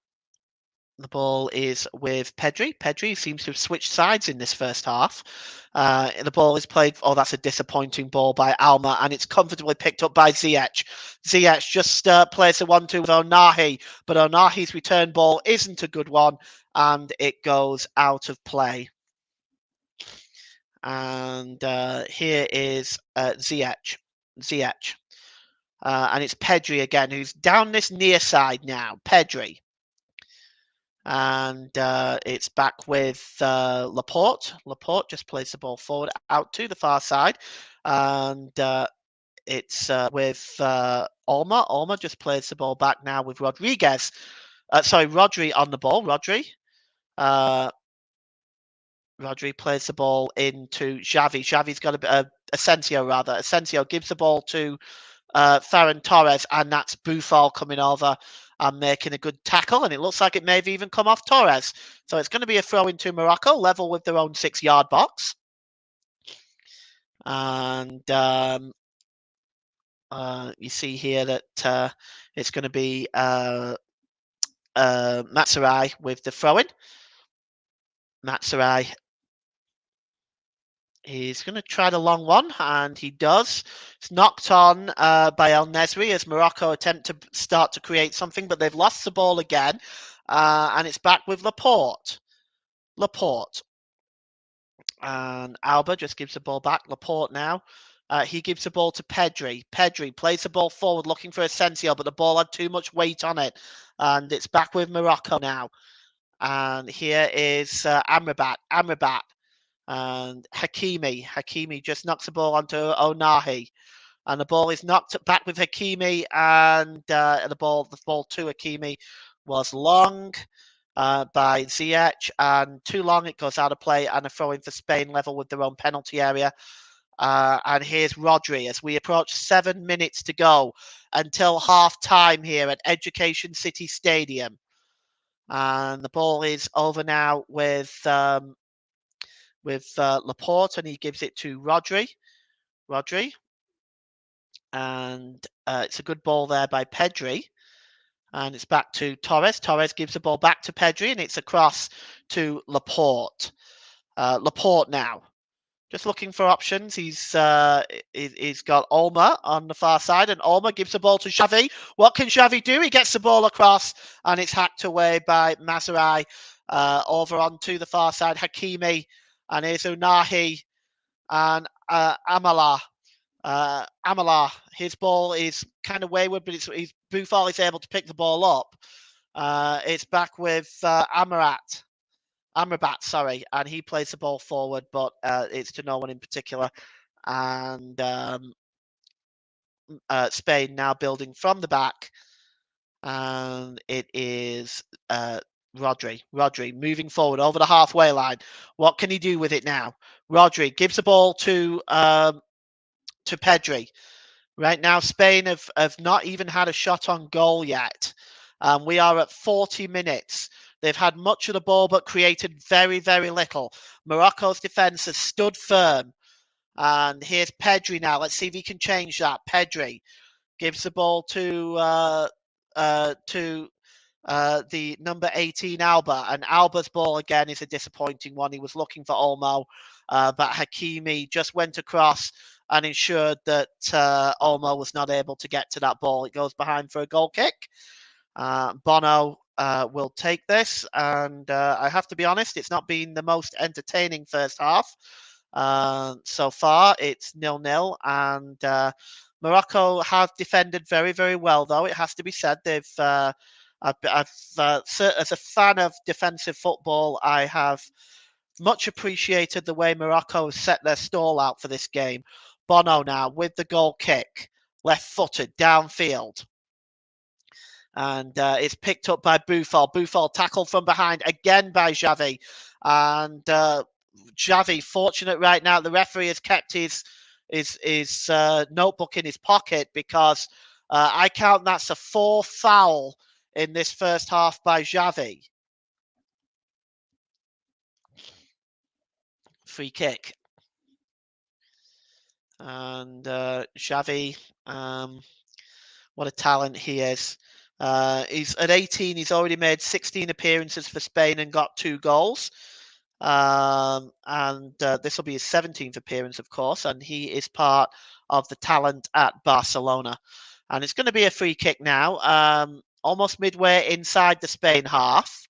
ball is with Pedri. Pedri seems to have switched sides in this first half. The ball is played. Oh, that's a disappointing ball by Alma, and it's comfortably picked up by Ziyech. Ziyech just plays a 1-2 with Onahi, but Onahi's return ball isn't a good one, and it goes out of play. And here is Ziyech. Ziyech. And it's Pedri again, who's down this near side now. Pedri. And it's back with Laporte. Laporte just plays the ball forward out to the far side. And it's with Olma. Olma just plays the ball back now with Rodriguez. Rodri on the ball. Rodri. Rodri plays the ball into Xavi. Xavi's got Asensio, rather. Asensio gives the ball to Ferran Torres, and that's Boufal coming over and making a good tackle, and it looks like it may have even come off Torres. So it's going to be a throw into Morocco, level with their own 6-yard box. And you see here that it's going to be Matsurai with the throw-in. Matsurai. He's going to try the long one, and he does. It's knocked on by El Nesri as Morocco attempt to start to create something, but they've lost the ball again, and it's back with Laporte. Laporte. And Alba just gives the ball back. Laporte now. He gives the ball to Pedri. Pedri plays the ball forward looking for Asensio, but the ball had too much weight on it, and it's back with Morocco now. And here is Amrabat. Amrabat. And Hakimi just knocks the ball onto Onahi, and the ball is knocked back with Hakimi, and the ball to Hakimi was long by Ziyech, and too long. It goes out of play, and a throw in for Spain, level with their own penalty area. And here's Rodri as we approach 7 minutes to go until half time here at Education City Stadium, and the ball is over now with Laporte, and he gives it to Rodri. And it's a good ball there by Pedri. And it's back to Torres. Torres gives the ball back to Pedri, and it's across to Laporte. Laporte now. Just looking for options. He's got Olmo on the far side, and Olmo gives the ball to Xavi. What can Xavi do? He gets the ball across, and it's hacked away by Mazurai. Over onto the far side, Hakimi, and here's Unahi and Amala. Amala, his ball is kind of wayward, but Buffal is able to pick the ball up. It's back with Amrabat, sorry, and he plays the ball forward, but it's to no one in particular. And Spain now building from the back, and it is Rodri. Rodri moving forward over the halfway line. What can he do with it now? Rodri gives the ball to Pedri. Right now, Spain have not even had a shot on goal yet. We are at 40 minutes. They've had much of the ball, but created very, very little. Morocco's defence has stood firm. And here's Pedri now. Let's see if he can change that. Pedri gives the ball to the number 18, Alba. And Alba's ball, again, is a disappointing one. He was looking for Olmo, but Hakimi just went across and ensured that Olmo was not able to get to that ball. It goes behind for a goal kick. Bono will take this, and I have to be honest, it's not been the most entertaining first half. So far, it's 0-0, and Morocco have defended very, very well, though, it has to be said. They've as a fan of defensive football, I have much appreciated the way Morocco set their stall out for this game. Bono now with the goal kick, left-footed, downfield. And it's picked up by Buffal. Buffal tackled from behind again by Xavi. And Xavi, fortunate right now, the referee has kept his notebook in his pocket because I count that's a 4th foul in this first half by Xavi. Free kick. And Xavi, what a talent he is. He's at 18. He's already made 16 appearances for Spain and got 2 goals. And this will be his 17th appearance, of course. And he is part of the talent at Barcelona. And it's going to be a free kick now, almost midway inside the Spain half.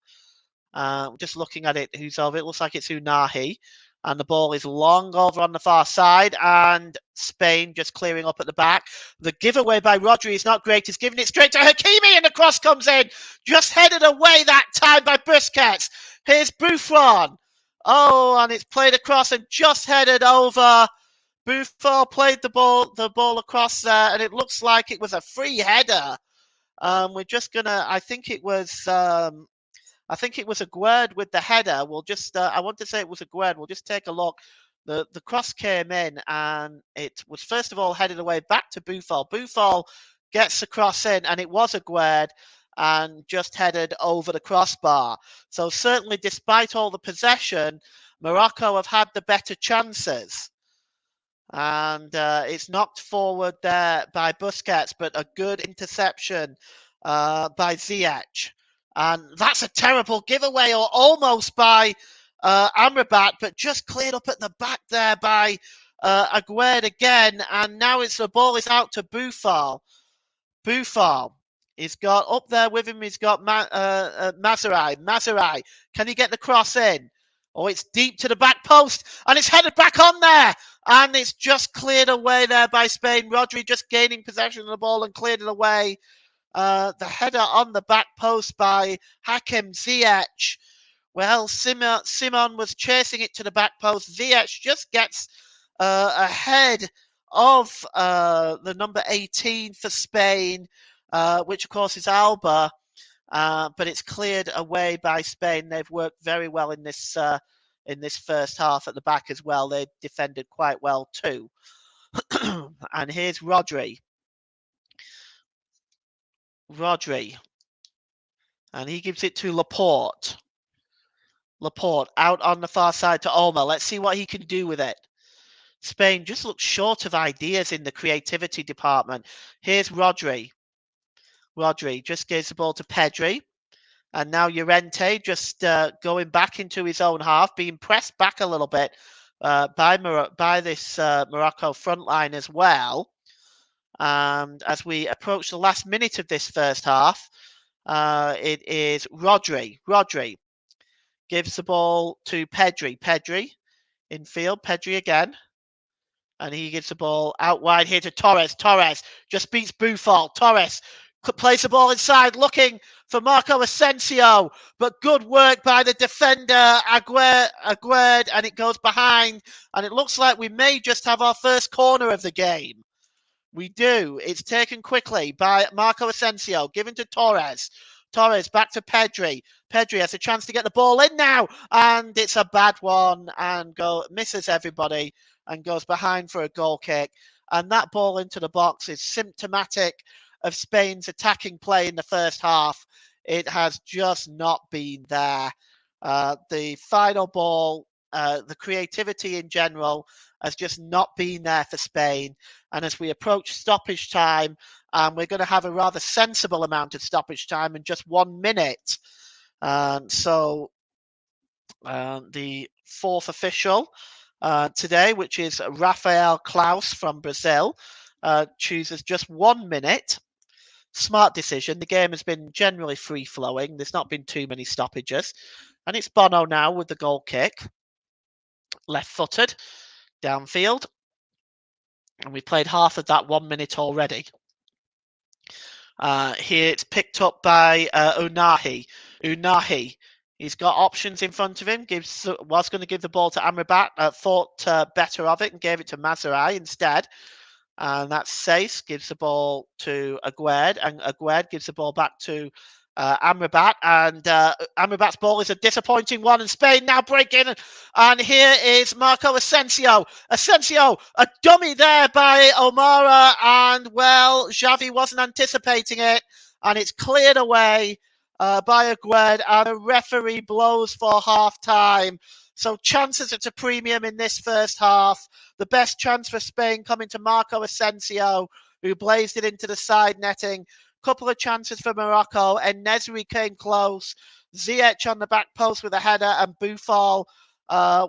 Just looking at it, who's over? It looks like it's Unahi. And the ball is long over on the far side, and Spain just clearing up at the back. The giveaway by Rodri is not great. He's giving it straight to Hakimi, and the cross comes in. Just headed away that time by Busquets. Here's Buffon. Oh, and it's played across and just headed over. Buffon played the ball across there, and it looks like it was a free header. We're just gonna. I think it was Aguerd with the header. We'll just, I want to say it was Aguerd. We'll just take a look. The cross came in, and it was first of all headed away back to Buffal. Buffal gets the cross in, and it was Aguerd, and just headed over the crossbar. So certainly, despite all the possession, Morocco have had the better chances. And it's knocked forward there by Busquets, but a good interception by Ziyech. And that's a terrible giveaway, or almost by Amrabat, but just cleared up at the back there by Aguerd again. And now the ball is out to Buffal. Buffal, he's got up there with him, he's got Mazurai. Mazurai, can he get the cross in? Oh, it's deep to the back post, and it's headed back on there. And it's just cleared away there by Spain. Rodri just gaining possession of the ball and cleared it away. The header on the back post by Hakim Ziyech. Well, Simon was chasing it to the back post. Ziyech just gets ahead of the number 18 for Spain, which of course is Alba, but it's cleared away by Spain. They've worked very well in this first half at the back as well. They defended quite well too. And here's Rodri. And he gives it to Laporte. Laporte out on the far side to Olmo. Let's see what he can do with it. Spain just looks short of ideas in the creativity department. Here's Rodri. Rodri just gives the ball to Pedri. And now Llorente just going back into his own half, being pressed back a little bit by this Morocco front line as well. And as we approach the last minute of this first half, it is Rodri. Rodri gives the ball to Pedri. Pedri in field. Pedri again. And he gives the ball out wide here to Torres. Torres just beats Buffon. Torres plays the ball inside, looking for Marco Asensio. But good work by the defender, Aguerd, and it goes behind. And it looks like we may just have our first corner of the game. We do. It's taken quickly by Marco Asensio, given to Torres. Torres back to Pedri. Pedri has a chance to get the ball in now, and it's a bad one, and misses everybody and goes behind for a goal kick. And that ball into the box is symptomatic of Spain's attacking play in the first half. It has just not been there. The final ball, the creativity in general, has just not been there for Spain. And as we approach stoppage time, we're going to have a rather sensible amount of stoppage time in just 1 minute. So the fourth official today, which is Rafael Klaus from Brazil, chooses just 1 minute. Smart decision. The game has been generally free-flowing. There's not been too many stoppages. And it's Bono now with the goal kick. Left-footed, downfield. And we played half of that 1 minute already. Here it's picked up by Unahi. Unahi, he's got options in front of him. Was going to give the ball to Amrabat. Thought better of it and gave it to Mazurai instead. And that's Sace, gives the ball to Aguerd. And Aguerd gives the ball back to Amrabat. And Amrabat's ball is a disappointing one. And Spain now break in. And here is Marco Asensio. Asensio, a dummy there by O'Mara. And, well, Xavi wasn't anticipating it. And it's cleared away by Aguerd. And the referee blows for half-time. So chances at a premium in this first half. The best chance for Spain coming to Marco Asensio, who blazed it into the side netting. Couple of chances for Morocco. And Nesri came close. Ziyech on the back post with a header, and Buffon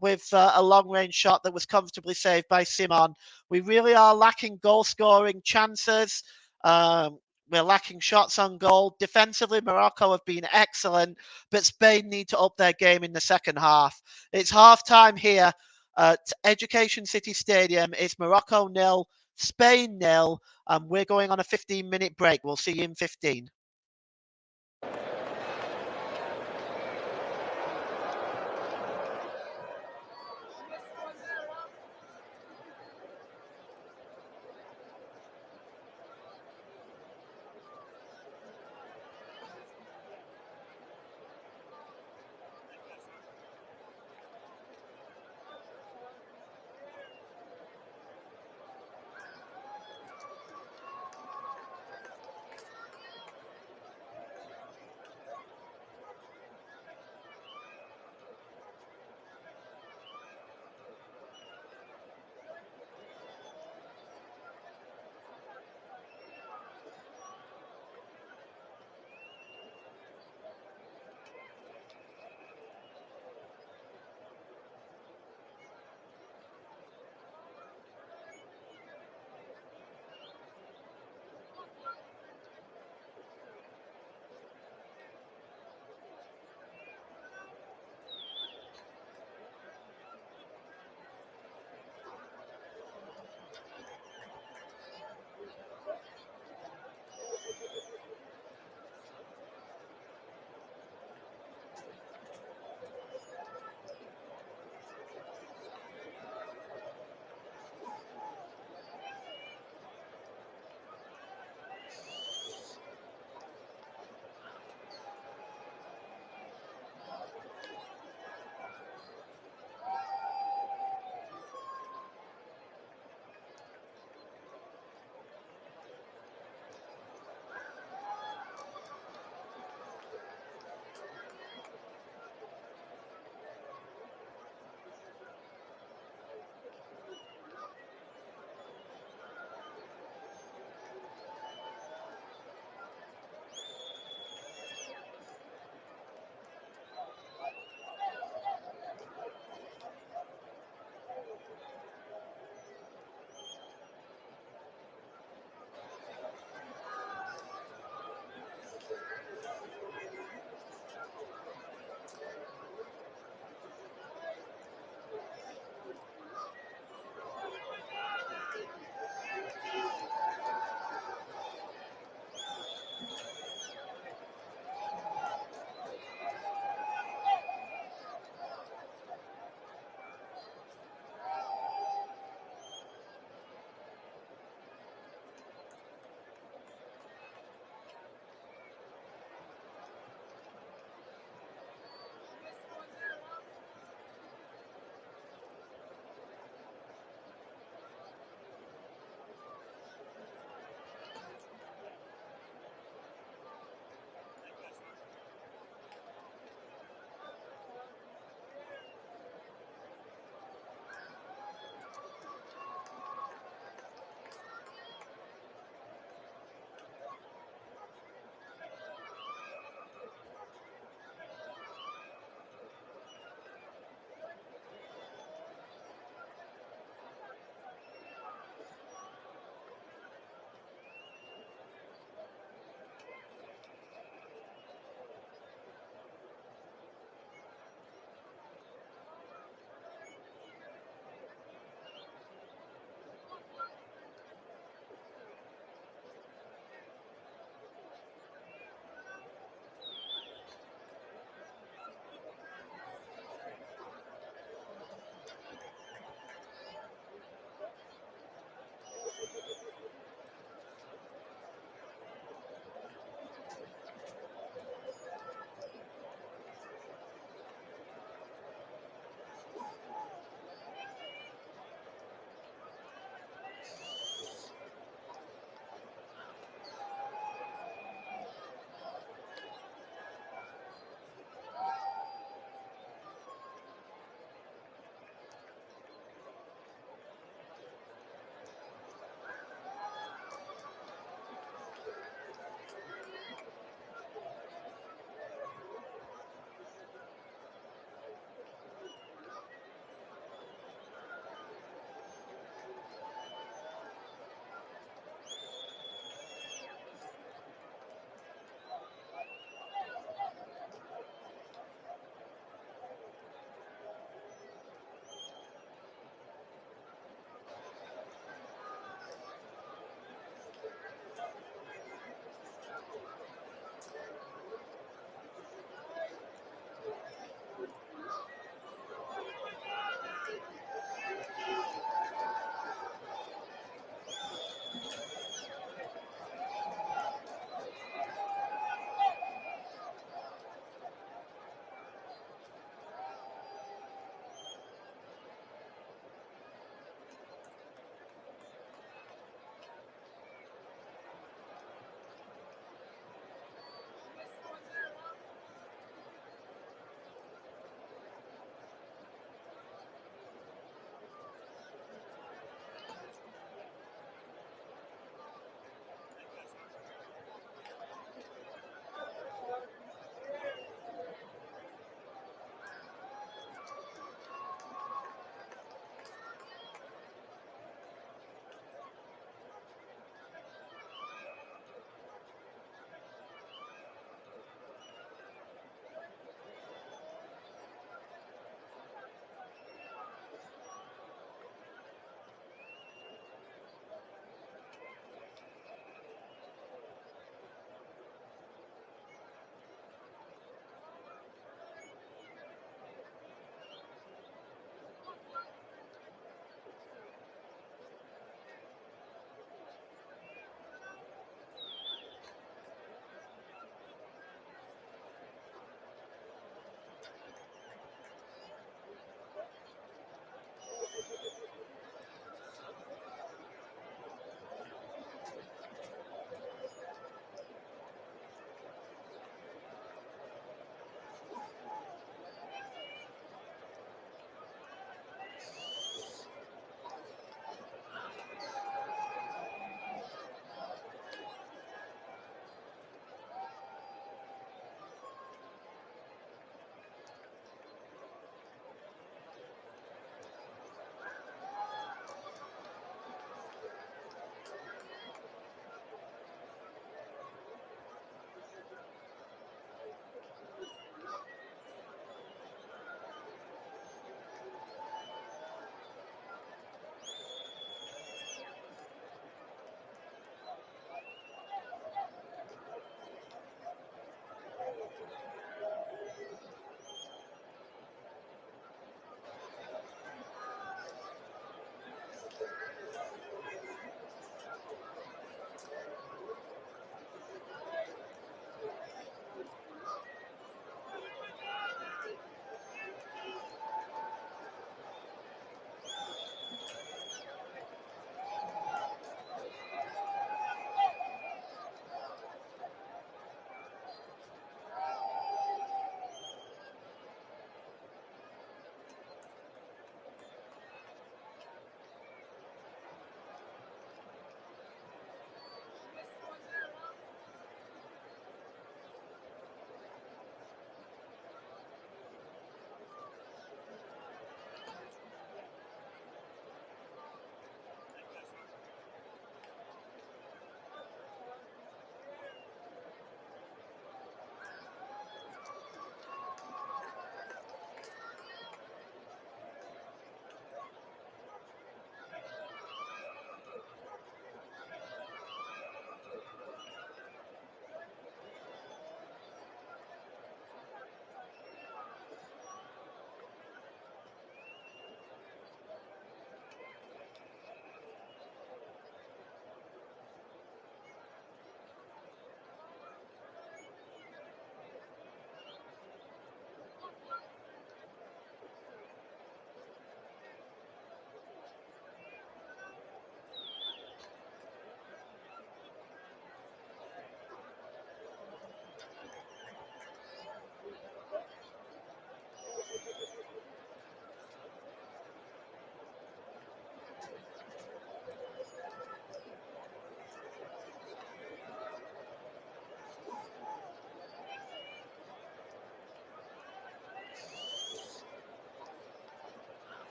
with a long-range shot that was comfortably saved by Simon. We really are lacking goal-scoring chances. We're lacking shots on goal. Defensively, Morocco have been excellent, but Spain need to up their game in the second half. It's half-time here at Education City Stadium. It's Morocco 0, Spain 0, and we're going on a 15-minute break. We'll see you in 15.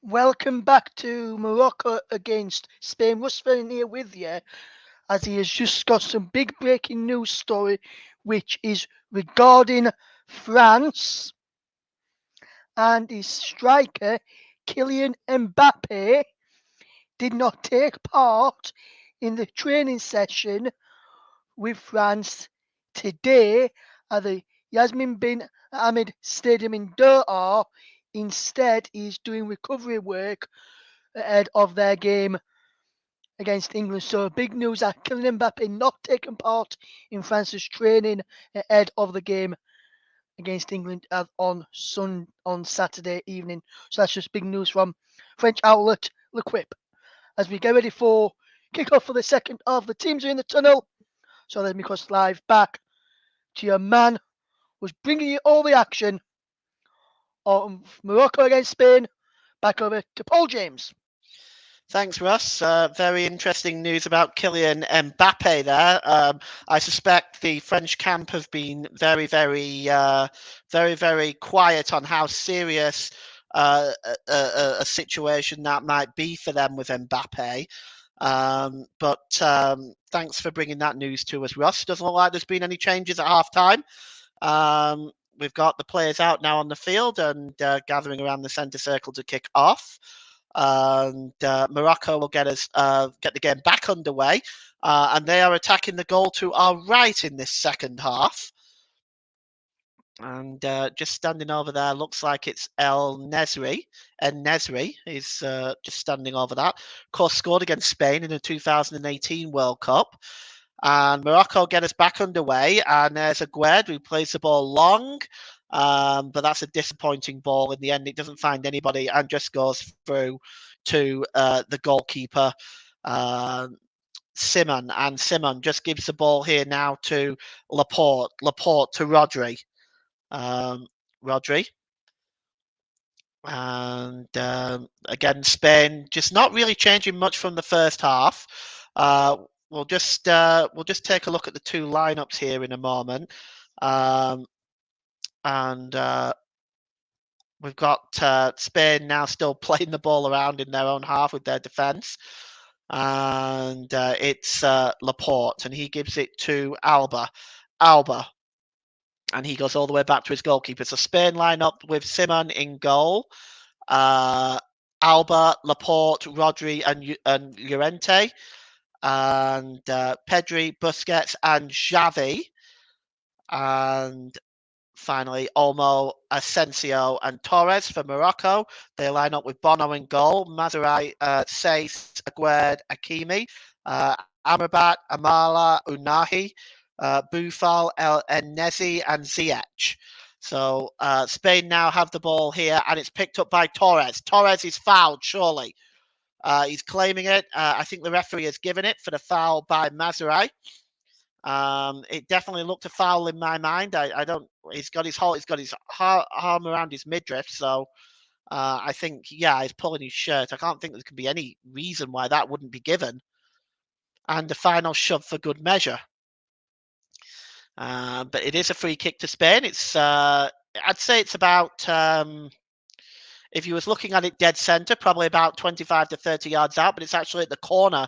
Welcome back to Morocco against Spain. Russ Fenn here with you, as he has just got some big breaking news story, which is regarding France and his striker, Kylian Mbappe, did not take part in the training session with France today at the Yasmin bin Ahmed Stadium in Doha. Instead, he's doing recovery work ahead of their game against England. So big news that Kylian Mbappe not taking part in France's training ahead of the game against England on Saturday evening. So that's just big news from French outlet L'Equipe. As we get ready for kick-off for the second half, the teams are in the tunnel. So let me cross live back to your man who's bringing you all the action on Morocco against Spain. Back over to Paul James. Thanks, Russ. Very interesting news about Kylian Mbappe there. I suspect the French camp have been very, very quiet on how serious a situation that might be for them with Mbappe. But thanks for bringing that news to us, Russ. Doesn't look like there's been any changes at half-time. We've got the players out now on the field and gathering around the centre circle to kick off. And Morocco will get the game back underway, and they are attacking the goal to our right in this second half. And just standing over there, looks like it's El Nesri. En Nesri is just standing over that. Of course, scored against Spain in the 2018 World Cup. And Morocco get us back underway, and there's Aguerd who plays the ball long. But that's a disappointing ball. In the end, it doesn't find anybody and just goes through to the goalkeeper, Simon. And Simon just gives the ball here now to Laporte. Laporte to Rodri. Rodri. And again, Spain just not really changing much from the first half. We'll just take a look at the two lineups here in a moment. And we've got Spain now still playing the ball around in their own half with their defence. And it's Laporte, and he gives it to Alba. And he goes all the way back to his goalkeeper. So Spain line up with Simon in goal. Alba, Laporte, Rodri, and Llorente. And Pedri, Busquets, and Xavi. And finally, Olmo, Asensio, and Torres for Morocco. They line up with Bono in goal, Mazraoui, Saiss, Aguerd, Hakimi, Amrabat, Amala, Unahi, Boufal, El Ennezi, and Ziyech. So Spain now have the ball here, and it's picked up by Torres. Torres is fouled, surely. He's claiming it. I think the referee has given it for the foul by Mazraoui. It definitely looked a foul in my mind. I don't. He's got his arm around his midriff, so I think he's pulling his shirt. I can't think there could be any reason why that wouldn't be given. And the final shove for good measure. But it is a free kick to Spain. It's I'd say it's about if you was looking at it dead centre, probably about 25 to 30 yards out, but it's actually at the corner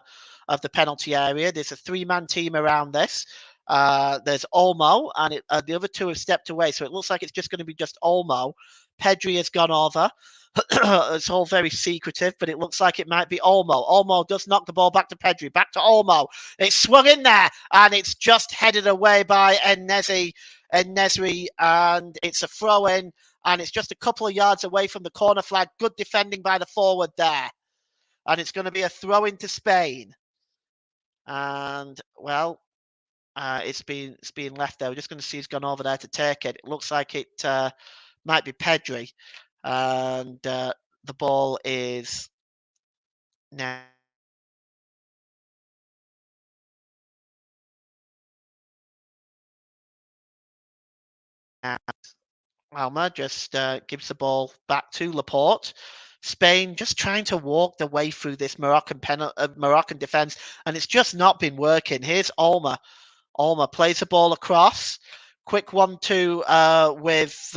of the penalty area. There's a three-man team around this. There's Olmo, and the other two have stepped away, so it looks like it's just going to be just Olmo. Pedri has gone over. It's all very secretive, but it looks like it might be Olmo. Olmo does knock the ball back to Pedri, back to Olmo. It's swung in there, and it's just headed away by En-Nesyri, and it's a throw-in, and it's just a couple of yards away from the corner flag. Good defending by the forward there. And it's going to be a throw-in to Spain. And, well, it's been left there. We're just going to see who's gone over there to take it. It looks like it might be Pedri. And the ball is now Alma just gives the ball back to Laporte. Spain just trying to walk their way through this Moroccan defence, and it's just not been working. Here's Olma. Olma plays the ball across. Quick 1-2 with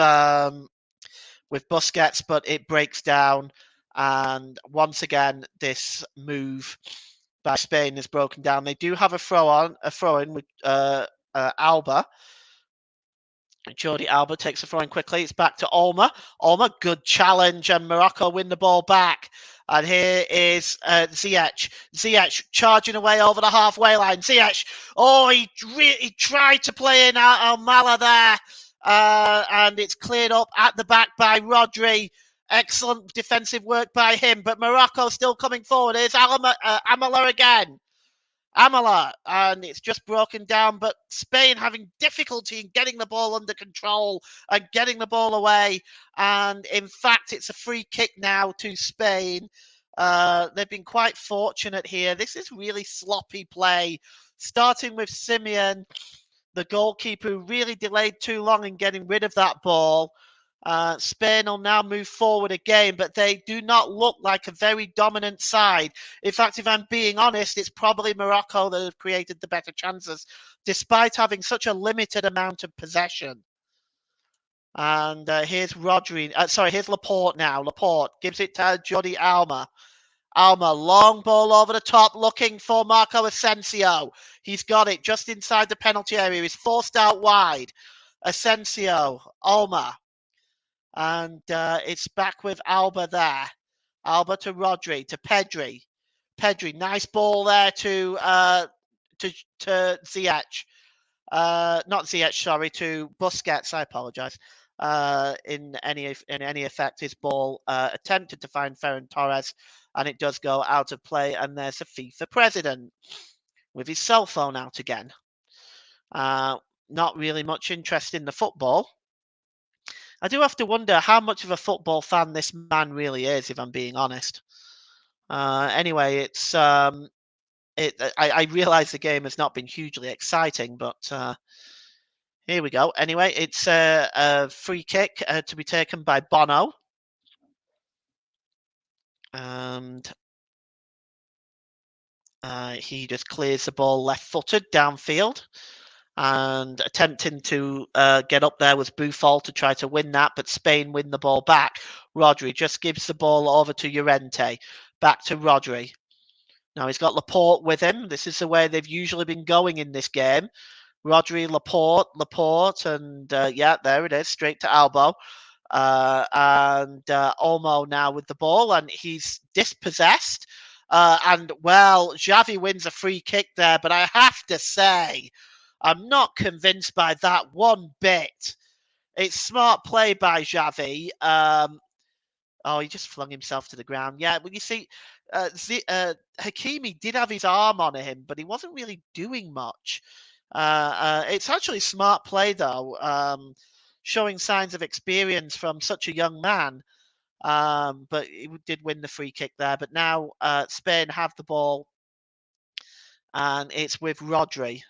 Busquets, but it breaks down. And once again, this move by Spain is broken down. They do have a throw-in with Alba. Jordi Alba takes the throw in quickly. It's back to Olma. Olma, good challenge, and Morocco win the ball back. And here is Ziyech. Ziyech charging away over the halfway line. Ziyech, he tried to play in Almala there. And it's cleared up at the back by Rodri. Excellent defensive work by him. But Morocco still coming forward. Here's Amala again. Amala, and it's just broken down, but Spain having difficulty in getting the ball under control and getting the ball away. And in fact, it's a free kick now to Spain. They've been quite fortunate here. This is really sloppy play, starting with Simeon, the goalkeeper, who really delayed too long in getting rid of that ball. Spain will now move forward again, but they do not look like a very dominant side. In fact, if I'm being honest, it's probably Morocco that have created the better chances, despite having such a limited amount of possession. And here's here's Laporte now. Laporte gives it to Jordi Alba. Alma, long ball over the top, looking for Marco Asensio. He's got it just inside the penalty area. He's forced out wide. Asensio, Alma. And it's back with Alba there. Alba to Rodri, to Pedri. Pedri, nice ball there to Ziyech. Not Ziyech, sorry, to Busquets. I apologise. In any effect, his ball attempted to find Ferran Torres, and it does go out of play. And there's a FIFA president with his cell phone out again. Not really much interest in the football. I do have to wonder how much of a football fan this man really is, if I'm being honest. Anyway, it's I realise the game has not been hugely exciting, but here we go. Anyway, it's a free kick to be taken by Bono. And he just clears the ball left-footed downfield. And attempting to get up there was Buffon to try to win that, but Spain win the ball back. Rodri just gives the ball over to Llorente. Back to Rodri. Now he's got Laporte with him. This is the way they've usually been going in this game. Rodri, Laporte, and yeah, there it is, straight to Alba. And Olmo now with the ball, and he's dispossessed. And, well, Xavi wins a free kick there, but I have to say, I'm not convinced by that one bit. It's smart play by Xavi. He just flung himself to the ground. Yeah, well, you see, Hakimi did have his arm on him, but he wasn't really doing much. It's actually smart play, though, showing signs of experience from such a young man. But he did win the free kick there. But now Spain have the ball, and it's with Rodri.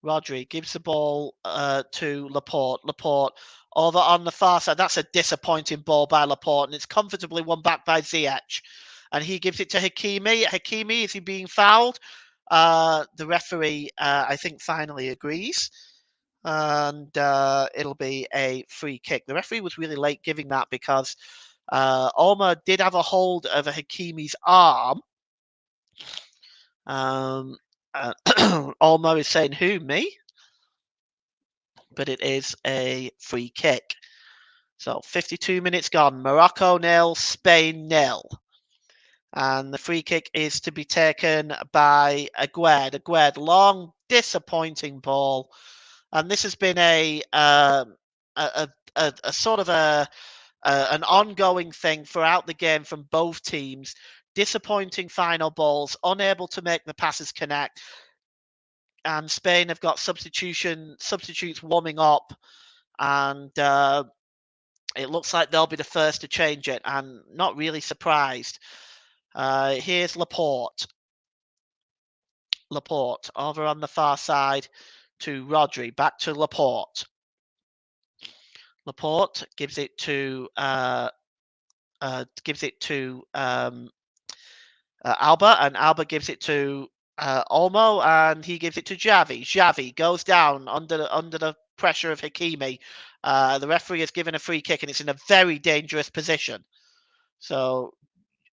Rodri gives the ball to Laporte. Laporte over on the far side. That's a disappointing ball by Laporte, and it's comfortably won back by Ziyech. And he gives it to Hakimi. Hakimi, is he being fouled? The referee, I think, finally agrees. And it'll be a free kick. The referee was really late giving that because Olmo did have a hold of Hakimi's arm. Olmo is saying, who, me? But it is a free kick. So 52 minutes gone. Morocco 0, Spain 0. And the free kick is to be taken by Aguerd. Aguerd, long, disappointing ball. And this has been a sort of an ongoing thing throughout the game from both teams. Disappointing final balls, unable to make the passes connect. And Spain have got substitutes warming up, and it looks like they'll be the first to change it. And not really surprised. Here's Laporte. Laporte over on the far side to Rodri. Back to Laporte. Laporte gives it to Alba, and Alba gives it to Olmo, and he gives it to Xavi. Xavi goes down under the pressure of Hakimi. The referee has given a free kick, and it's in a very dangerous position. So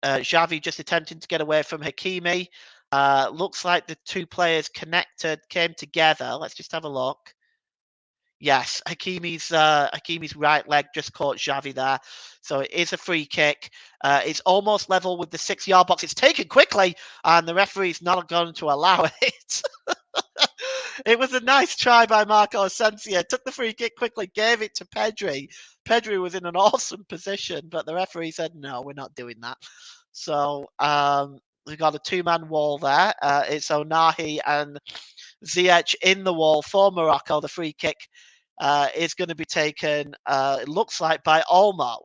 Xavi just attempting to get away from Hakimi. Looks like the two players came together. Let's just have a look. Yes, Hakimi's right leg just caught Xavi there. So it is a free kick. It's almost level with the 6-yard box. It's taken quickly, and the referee's not going to allow it. It was a nice try by Marco Asensio. Took the free kick quickly, gave it to Pedri. Pedri was in an awesome position, but the referee said, no, we're not doing that. So we've got a 2-man wall there. It's Onahi and Ziyech in the wall for Morocco. The free kick is going to be taken, it looks like, by Olmo.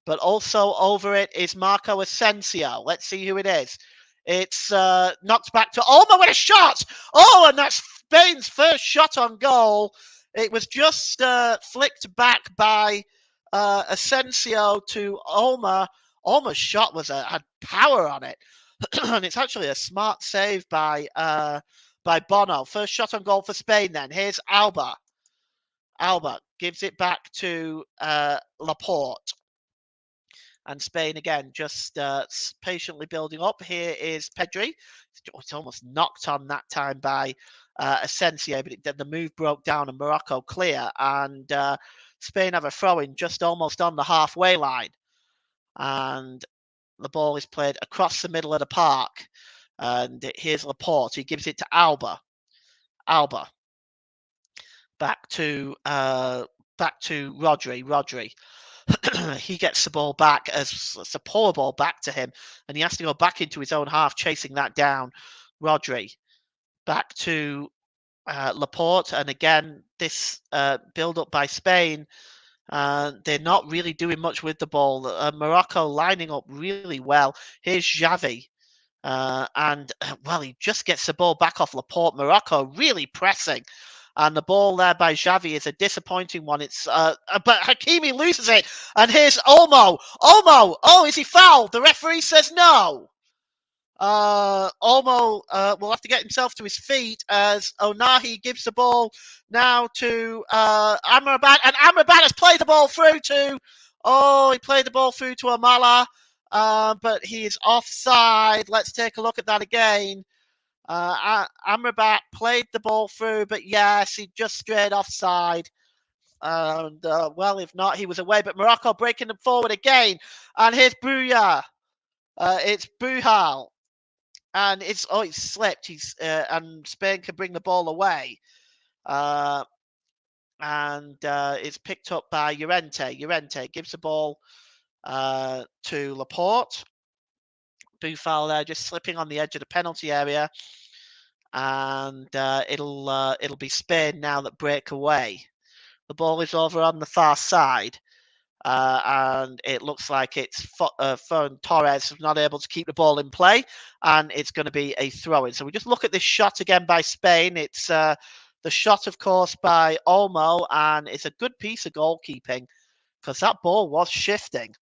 But also over it is Marco Asensio. Let's see who it is. It's knocked back to Olmo with a shot. Oh, and that's Spain's first shot on goal. It was just flicked back by Asensio to Olmo. Olmo's shot had power on it. And it's actually a smart save by Bono. First shot on goal for Spain then. Here's Alba. Alba gives it back to Laporte. And Spain again, just patiently building up. Here is Pedri. It's almost knocked on that time by Asensio, but the move broke down and Morocco clear. And Spain have a throw-in just almost on the halfway line. And the ball is played across the middle of the park. And here's Laporte. He gives it to Alba. Alba. Back to Rodri. Rodri. He gets the ball back as it's a poor ball back to him, and he has to go back into his own half, chasing that down. Rodri back to Laporte, and again this build up by Spain. They're not really doing much with the ball. Morocco lining up really well. Here's Xavi. And he just gets the ball back off Laporte. Morocco really pressing. And the ball there by Xavi is a disappointing one. It's but Hakimi loses it. And here's Olmo. Olmo. Oh, is he fouled? The referee says no. Olmo will have to get himself to his feet as Onahi gives the ball now to Amrabat. And Amrabat has played the ball through to... Oh, he played the ball through to Amala. But he is offside. Let's take a look at that again. Amrabat played the ball through, but yes, he just strayed offside. And if not, he was away. But Morocco breaking them forward again. And here's Bouya. It's Buhal. And it's slipped. And Spain can bring the ball away. It's picked up by Llorente. Llorente gives the ball to Laporte. Buffal there just slipping on the edge of the penalty area. And it'll be Spain now that break away. The ball is over on the far side. And it looks like it's Ferran Torres not able to keep the ball in play. And it's going to be a throw-in. So we just look at this shot again by Spain. It's the shot, of course, by Olmo. And it's a good piece of goalkeeping because that ball was shifting.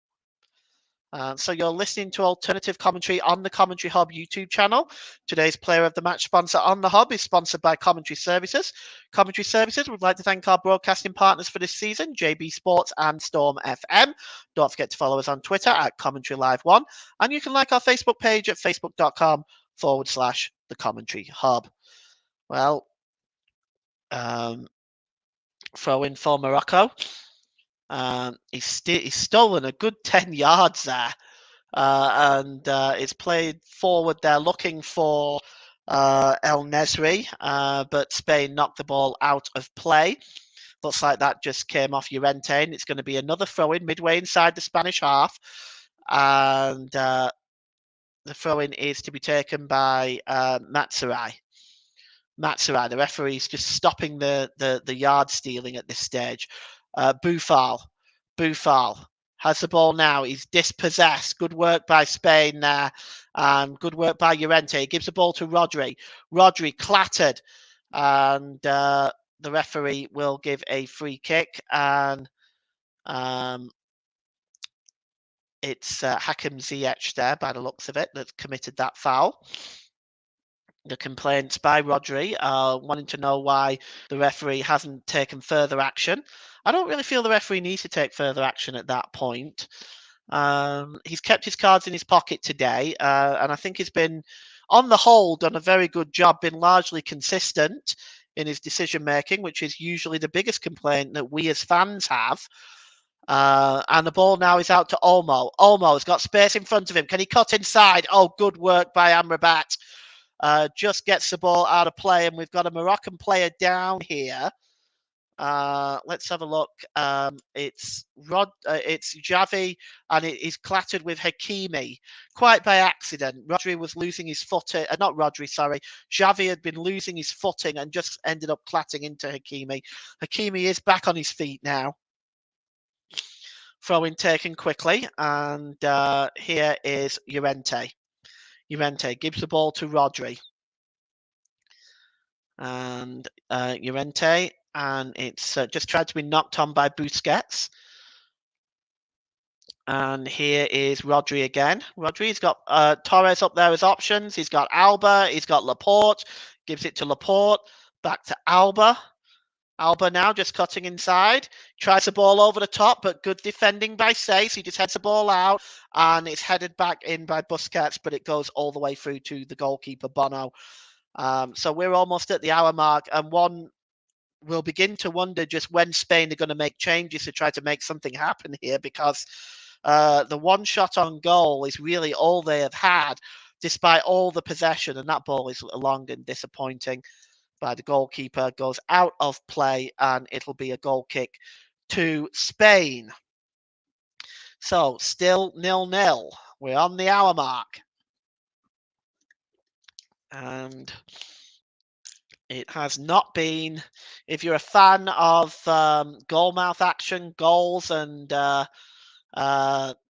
So you're listening to alternative commentary on the Commentary Hub YouTube channel. Today's Player of the Match sponsor on the Hub is sponsored by Commentary Services. Commentary Services would like to thank our broadcasting partners for this season, JB Sports and Storm FM. Don't forget to follow us on Twitter at Commentary Live 1. And you can like our Facebook page at facebook.com/the Commentary Hub. Well, throw in for Morocco. He's stolen a good 10 yards there. And it's played forward there looking for El Nesri, but Spain knocked the ball out of play. Looks like that just came off Llorente, and it's going to be another throw-in midway inside the Spanish half. And the throw-in is to be taken by Matsurai. Matsurai, the referee's just stopping the yard stealing at this stage. Buffal has the ball now. He's dispossessed. Good work by Spain there. And good work by Llorente. He gives the ball to Rodri. Rodri clattered. And the referee will give a free kick. And it's Hakim Ziyech there, by the looks of it, that's committed that foul. The complaints by Rodri wanting to know why the referee hasn't taken further action. I don't really feel the referee needs to take further action at that point. He's kept his cards in his pocket today, and I think he's been, on the whole, done a very good job, been largely consistent in his decision making, which is usually the biggest complaint that we as fans have. And the ball now is out to Olmo. Olmo has got space in front of him. Can he cut inside? Oh, good work by Amrabat. Just gets the ball out of play, and we've got a Moroccan player down here. Let's have a look. It's Xavi, and it is clattered with Hakimi, quite by accident. Rodri was losing his footing. Not Rodri, sorry. Xavi had been losing his footing and just ended up clatting into Hakimi. Hakimi is back on his feet now. Throw in taken quickly, and here is Llorente. Llorente gives the ball to Rodri. And Llorente, and it's just tried to be knocked on by Busquets. And here is Rodri again. Rodri's got Torres up there as options. He's got Alba. He's got Laporte. Gives it to Laporte. Back to Alba. Alba now just cutting inside. Tries the ball over the top, but good defending by Sace. He just heads the ball out, and it's headed back in by Busquets, but it goes all the way through to the goalkeeper, Bono. So we're almost at the hour mark, and one will begin to wonder just when Spain are going to make changes to try to make something happen here, because the one shot on goal is really all they have had, despite all the possession, and that ball is long and disappointing by the goalkeeper, goes out of play, and it'll be a goal kick to Spain. So still 0-0. We're on the hour mark. And it has not been, if you're a fan of goal mouth action, goals and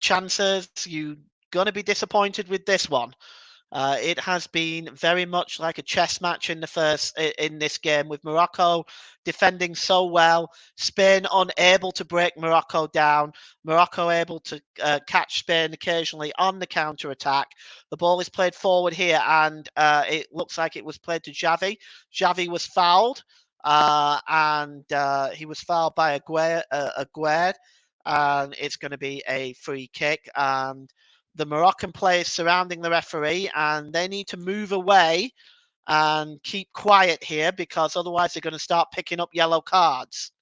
chances, you're going to be disappointed with this one. It has been very much like a chess match in this game, with Morocco defending so well, Spain unable to break Morocco down, Morocco able to catch Spain occasionally on the counter attack. The ball is played forward here, and it looks like it was played to Xavi. Xavi was fouled, and he was fouled by Aguerd, and it's going to be a free kick. And the Moroccan players surrounding the referee, and they need to move away and keep quiet here, because otherwise they're going to start picking up yellow cards.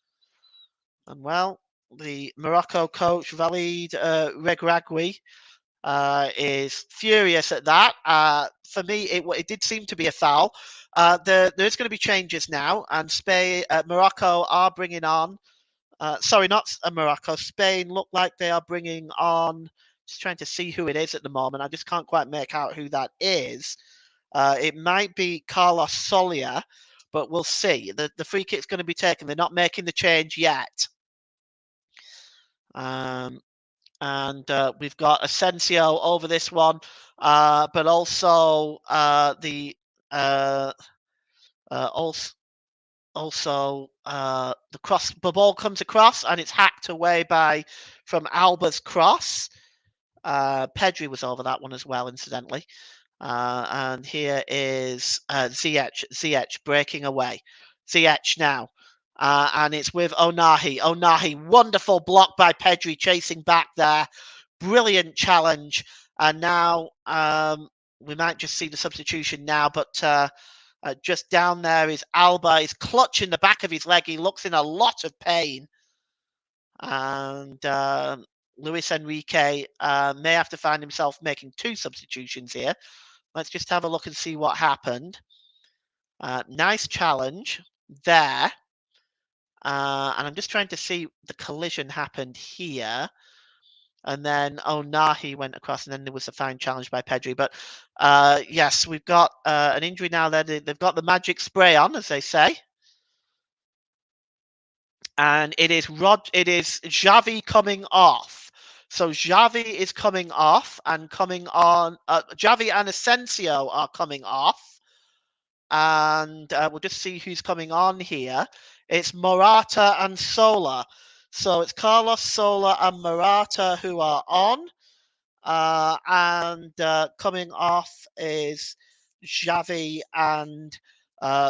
And well, the Morocco coach, Walid Regragui, is furious at that. For me, it did seem to be a foul. There's going to be changes now, and Morocco are bringing on, sorry, not Morocco, Spain look like they are bringing on, just trying to see who it is at the moment. I just can't quite make out who that is. It might be Carlos Solia, but we'll see. The free kick's going to be taken. They're not making the change yet. And we've got Asensio over this one, but also the ball comes across, and it's hacked away from Alba's cross. Pedri was over that one as well, incidentally. And here is Ziyech breaking away. Ziyech now. And it's with Onahi. Onahi, wonderful block by Pedri, chasing back there. Brilliant challenge. And now we might just see the substitution now, but just down there is Alba. He's clutching the back of his leg. He looks in a lot of pain. And Luis Enrique may have to find himself making two substitutions here. Let's just have a look and see what happened. Nice challenge there. And I'm just trying to see, the collision happened here. And then Onahi went across, and then there was a fine challenge by Pedri. But yes, we've got an injury now there. They've got the magic spray on, as they say. And it is Xavi coming off. So Xavi is coming off, and coming on. Xavi and Asensio are coming off. And we'll just see who's coming on here. It's Morata and Sola. So it's Carlos Sola and Morata who are on. And coming off is Xavi and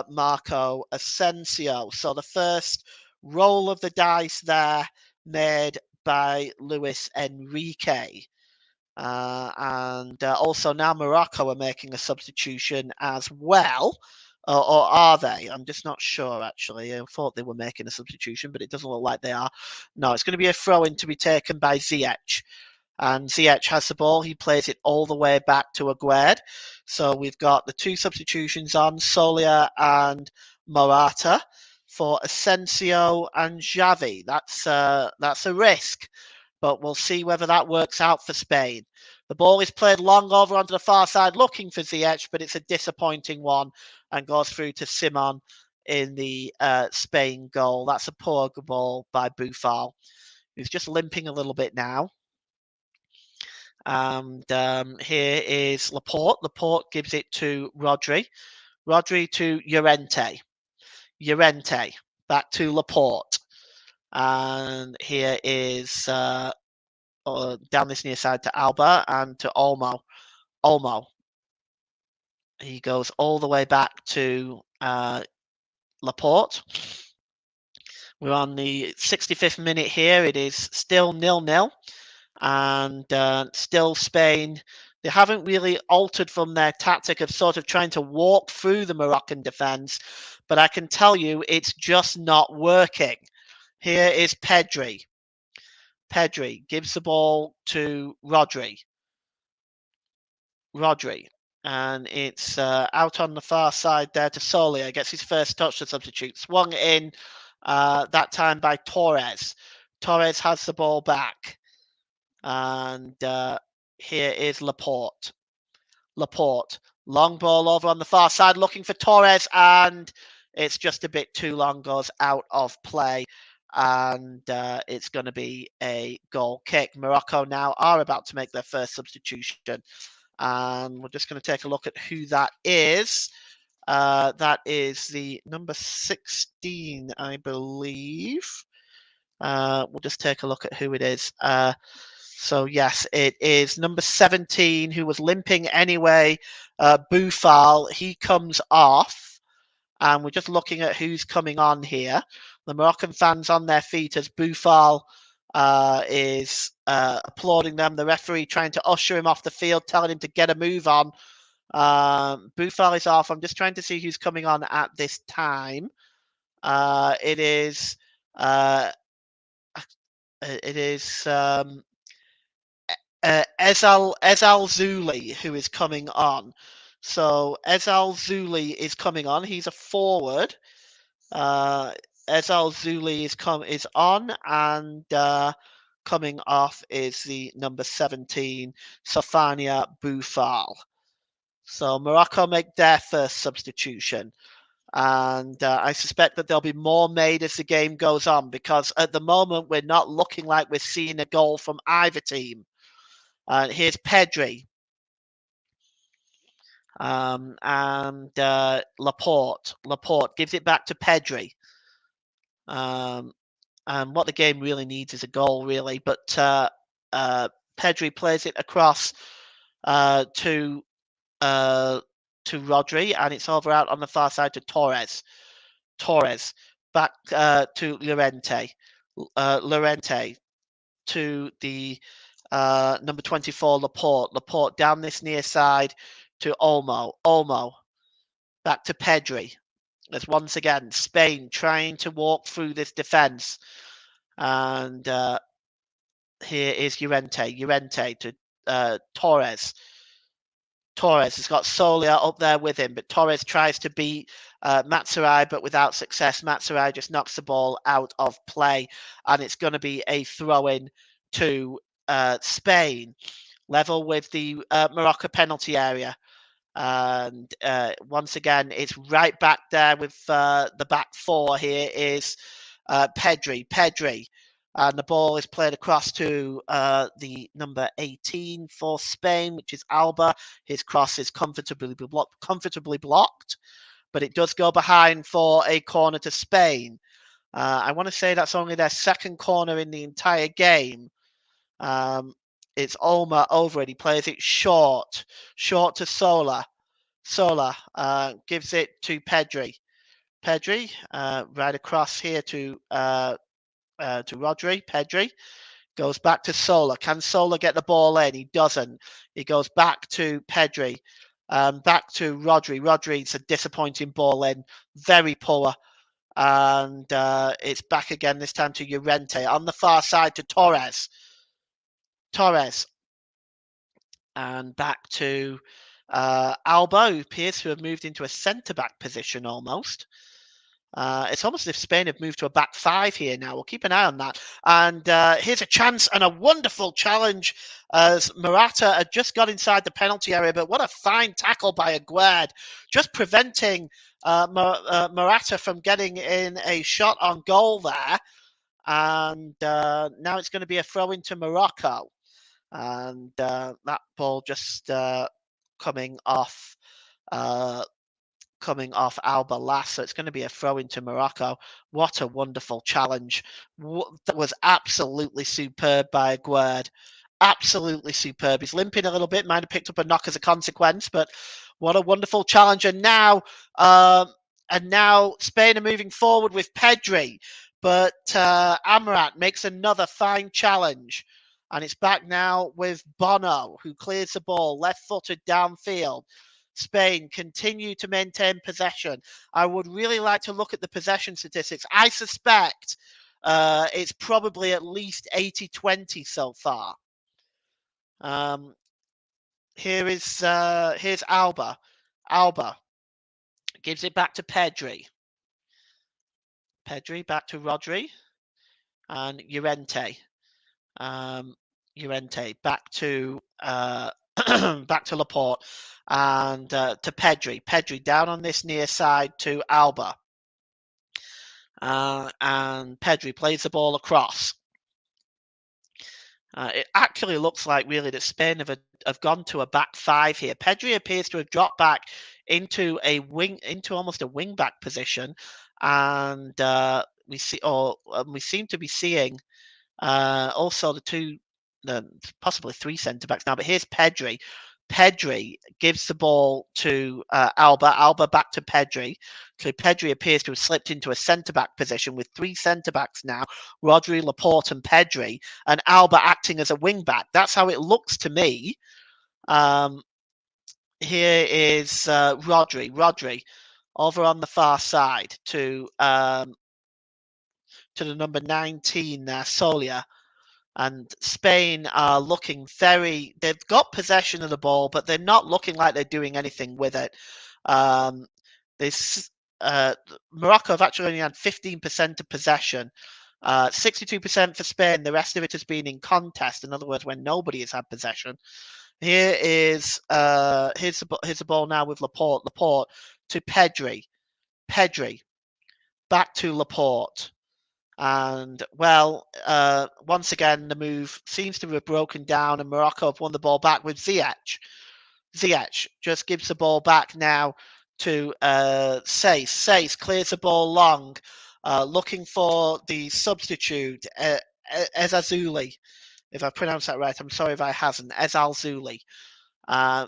Marco Asensio. So the first roll of the dice there made by Luis Enrique. And also now Morocco are making a substitution as well. Or are they? I'm just not sure, actually. I thought they were making a substitution, but it doesn't look like they are. No, it's going to be a throw-in to be taken by Ziyech. And Ziyech has the ball. He plays it all the way back to Aguerd. So we've got the two substitutions on, Solia and Morata, for Asensio and Xavi. That's a risk, but we'll see whether that works out for Spain. The ball is played long over onto the far side looking for Ziyech, but it's a disappointing one and goes through to Simon in the Spain goal. That's a poor ball by Boufal, who's just limping a little bit now. And here is Laporte. Laporte gives it to Rodri. Rodri to Llorente. Llorente back to Laporte. And here is down this near side to Alba and to Olmo. Olmo. He goes all the way back to Laporte. We're on the 65th minute here. It is still 0-0. And still Spain, they haven't really altered from their tactic of sort of trying to walk through the Moroccan defence. But I can tell you it's just not working. Here is Pedri. Pedri gives the ball to Rodri. Rodri. And it's out on the far side there to Solia. Gets his first touch to substitute. Swung in that time by Torres. Torres has the ball back. And here is Laporte. Laporte. Long ball over on the far side looking for Torres. And it's just a bit too long. Goes out of play. And it's going to be a goal kick. Morocco now are about to make their first substitution. And we're just going to take a look at who that is. That is the number 16, I believe. We'll just take a look at who it is. So, yes, it is number 17 who was limping anyway. Boufal, he comes off. And we're just looking at who's coming on here. The Moroccan fans on their feet as Boufal is applauding them. The referee trying to usher him off the field, telling him to get a move on. Boufal is off. I'm just trying to see who's coming on at this time. It is Ezal Zuli who is coming on. So Ezal Zuli is coming on. He's a forward. Ezal Zuli is on, and coming off is the number 17, Sofania Boufal. So Morocco make their first substitution. And I suspect that there'll be more made as the game goes on, because at the moment we're not looking like we're seeing a goal from either team. Here's Pedri. And Laporte. Laporte gives it back to Pedri. And what the game really needs is a goal, really. But Pedri plays it across to Rodri, and it's over out on the far side to Torres. Torres back to Llorente. Llorente to the number 24, Laporte. Laporte down this near side to Olmo. Olmo back to Pedri. As once again, Spain trying to walk through this defence. And here is Llorente. Llorente to Torres. Torres has got Solia up there with him, but Torres tries to beat Matsurai, but without success. Matsurai just knocks the ball out of play, and it's going to be a throw-in to Spain, level with the Morocco penalty area. And once again, it's right back there with the back four. Here is Pedri. Pedri. And the ball is played across to the number 18 for Spain, which is Alba. His cross is comfortably blocked, but it does go behind for a corner to Spain. I want to say that's only their second corner in the entire game. It's Olmo over it. He plays it short to Sola. Sola gives it to Pedri. Pedri right across here to Rodri. Pedri Goes back to Sola. Can Sola get the ball in? He doesn't. He goes back to Pedri. Back to Rodri. Rodri's a disappointing ball in. Very poor. And it's back again, this time to Llorente. On the far side to Torres. Torres. And back to Alba, who appears to have moved into a centre-back position almost. It's almost as if Spain have moved to a back five here now. We'll keep an eye on that. And here's a chance and a wonderful challenge as Morata had just got inside the penalty area. But what a fine tackle by Aguerd, just preventing Morata from getting in a shot on goal there. And now it's going to be a throw into Morocco. And that ball just coming off Alba last, so it's going to be a throw into Morocco. What a wonderful challenge. That was absolutely superb by Aguerd. Absolutely superb. He's limping a little bit, might have picked up a knock as a consequence, but what a wonderful challenge. And now Spain are moving forward with Pedri, but Amrabat makes another fine challenge. And it's back now with Bono, who clears the ball, left-footed downfield. Spain continue to maintain possession. I would really like to look at the possession statistics. I suspect it's probably at least 80-20 so far. Here's Alba. Alba gives it back to Pedri. Pedri back to Rodri. And Llorente. Llorente back to back to Laporte and to Pedri. Pedri down on this near side to Alba. And Pedri plays the ball across. It actually looks like really that Spain have gone to a back five here. Pedri appears to have dropped back into almost a wing back position, and we seem to be seeing also possibly three centre backs now. But here's Pedri. Pedri gives the ball to Alba. Alba back to Pedri. So Pedri appears to have slipped into a centre-back position with three centre-backs now. Rodri, Laporte and Pedri. And Alba acting as a wing-back. That's how it looks to me. Here is Rodri. Rodri over on the far side to the number 19 there, Solia. And Spain are looking they've got possession of the ball, but they're not looking like they're doing anything with it. Morocco have actually only had 15% of possession, 62% for Spain. The rest of it has been in contest. In other words, when nobody has had possession. Here's the ball now with Laporte. Laporte to Pedri. Pedri back to Laporte. And, well, once again, the move seems to have broken down and Morocco have won the ball back with Ziyech. Ziyech just gives the ball back now to Saiss. Saiss clears the ball long, looking for the substitute, Ezazuli. If I pronounce that right, I'm sorry if I hasn't. Ezazuli.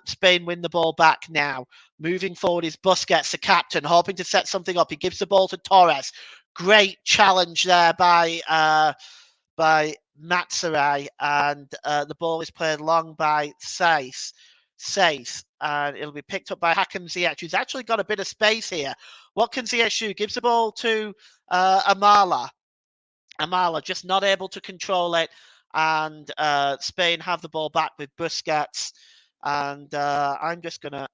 Spain win the ball back now. Moving forward is Busquets, the captain, hoping to set something up. He gives the ball to Torres. Great challenge there by Matsurai, and the ball is played long by Saiss, and it'll be picked up by Hakim Ziyech, who's actually got a bit of space here. What can Ziyech do? Gives the ball to Amala. Amala just not able to control it, and Spain have the ball back with Busquets, and I'm just going to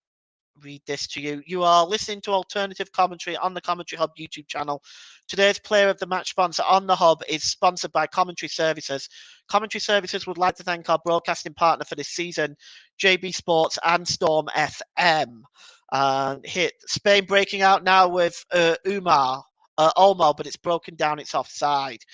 read this to you. You are listening to alternative commentary on the Commentary Hub YouTube channel. Today's player of the match sponsor on the Hub is sponsored by Commentary Services. Commentary Services would like to thank our broadcasting partner for this season, JB Sports and Storm FM. Spain breaking out now with Olmo, but it's broken down. It's offside.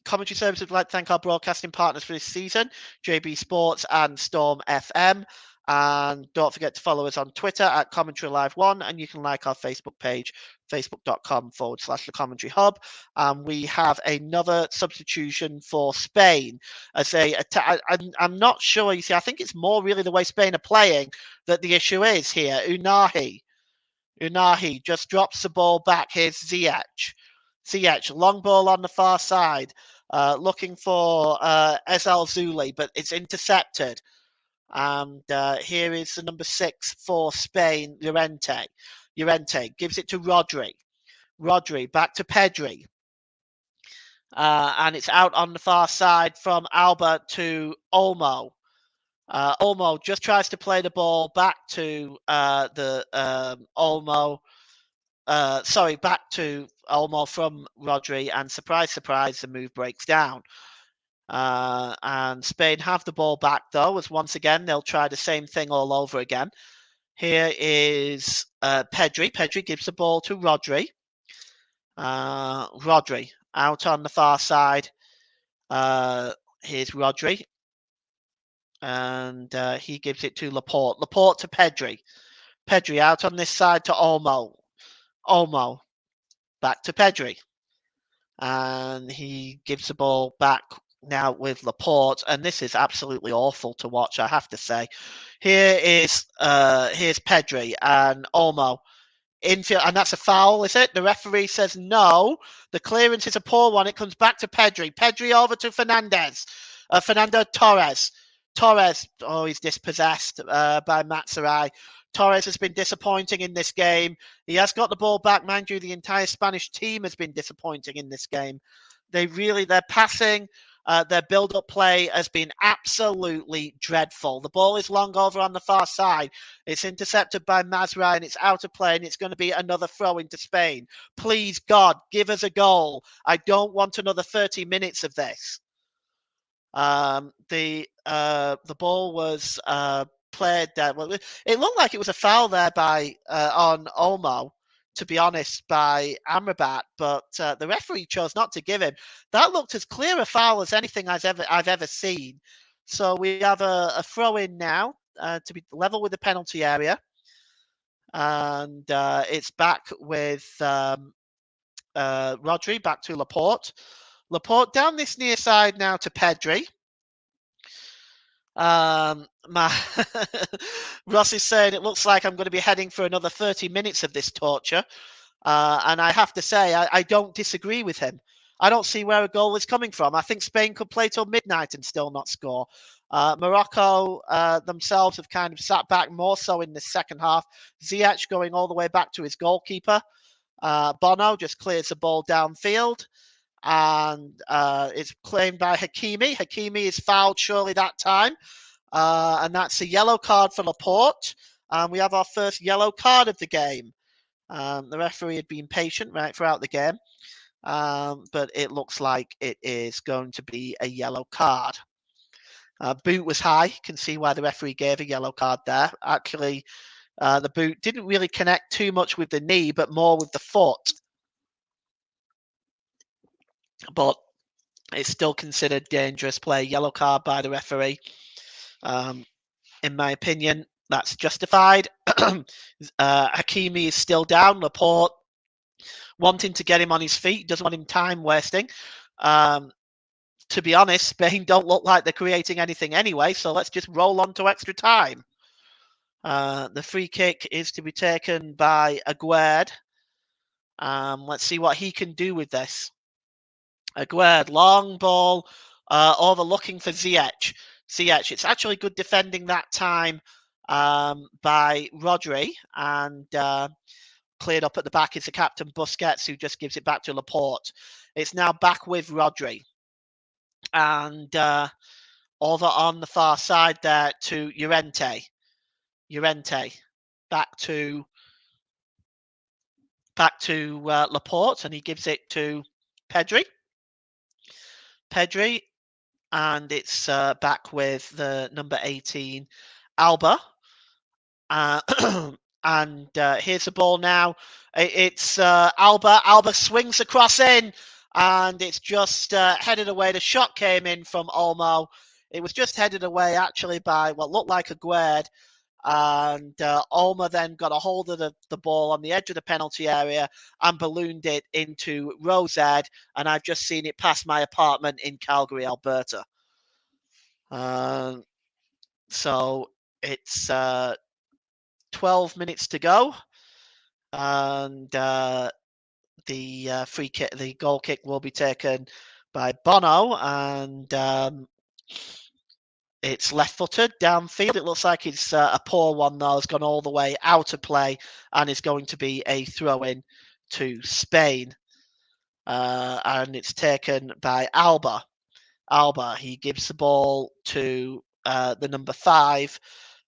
Commentary Services would like to thank our broadcasting partners for this season, JB Sports and Storm FM. And don't forget to follow us on Twitter at Commentary Live 1, and you can like our Facebook page, facebook.com/The Commentary Hub. We have another substitution for Spain. I'm not sure. You see, I think it's more really the way Spain are playing that the issue is here. Unahi just drops the ball back. Here's Ziyech. Ziyech, long ball on the far side, looking for Ezal Zuli, but it's intercepted. And here is the number 6 for Spain, Llorente. Llorente gives it to Rodri. Rodri back to Pedri. And it's out on the far side from Alba to Olmo. Olmo just tries to play the ball back to Olmo. Back to Olmo from Rodri, and surprise, surprise, the move breaks down. And Spain have the ball back, though, as once again they'll try the same thing all over again. Here is Pedri. Pedri gives the ball to Rodri. Rodri out on the far side. Here's Rodri. And he gives it to Laporte. Laporte to Pedri. Pedri out on this side to Olmo. Olmo back to Pedri. And he gives the ball back now with Laporte. And this is absolutely awful to watch, I have to say. Here's Pedri and Olmo. Infield, and that's a foul, is it? The referee says no. The clearance is a poor one. It comes back to Pedri. Pedri over to Fernandez. Fernando Torres. Torres, oh, he's dispossessed by Matsurai. Torres has been disappointing in this game. He has got the ball back. Mind you, the entire Spanish team has been disappointing in this game. Their passing, their build-up play has been absolutely dreadful. The ball is long over on the far side. It's intercepted by Mazraoui, and it's out of play, and it's going to be another throw into Spain. Please, God, give us a goal. I don't want another 30 minutes of this. The ball was played there. Well, it looked like it was a foul there by on Olmo, to be honest, by Amrabat, but the referee chose not to give him. That looked as clear a foul as anything I've ever seen. So we have a throw in now to be level with the penalty area, and it's back with Rodri, back to Laporte. Laporte down this near side now to Pedri. Ross is saying it looks like I'm going to be heading for another 30 minutes of this torture. And I have to say, I don't disagree with him. I don't see where a goal is coming from. I think Spain could play till midnight and still not score. Morocco themselves have kind of sat back more so in the second half. Ziyech going all the way back to his goalkeeper. Bono just clears the ball downfield. And it's claimed by Hakimi. Hakimi is fouled surely that time. And that's a yellow card for Laporte. And we have our first yellow card of the game. The referee had been patient right throughout the game. But it looks like it is going to be a yellow card. Boot was high. You can see why the referee gave a yellow card there. Actually, the boot didn't really connect too much with the knee, but more with the foot. But it's still considered dangerous play. Yellow card by the referee. In my opinion, that's justified. Hakimi is still down. Laporte wanting to get him on his feet. Doesn't want him time wasting. To be honest, Spain don't look like they're creating anything anyway, so let's just roll on to extra time. The free kick is to be taken by Aguerd. Let's see what he can do with this. Aguerd, long ball, overlooking for Ziyech. Ziyech, it's actually good defending that time by Rodri, and cleared up at the back is the captain Busquets, who just gives it back to Laporte. It's now back with Rodri, and over on the far side there to Llorente. Llorente back to Laporte, and he gives it to Pedri. Pedri, and it's back with the number 18, Alba. And here's the ball now. It's Alba. Alba swings across in, and it's just headed away. The shot came in from Olmo. It was just headed away, actually, by what looked like Aguerd. And Olmo then got a hold of the ball on the edge of the penalty area and ballooned it into Rosed, and I've just seen it pass my apartment in Calgary, Alberta. So it's 12 minutes to go, and the free kick, the goal kick will be taken by Bono, and it's left-footed downfield. It looks like it's a poor one though. It's gone all the way out of play, and is going to be a throw-in to Spain. And it's taken by Alba. He gives the ball to the number 5,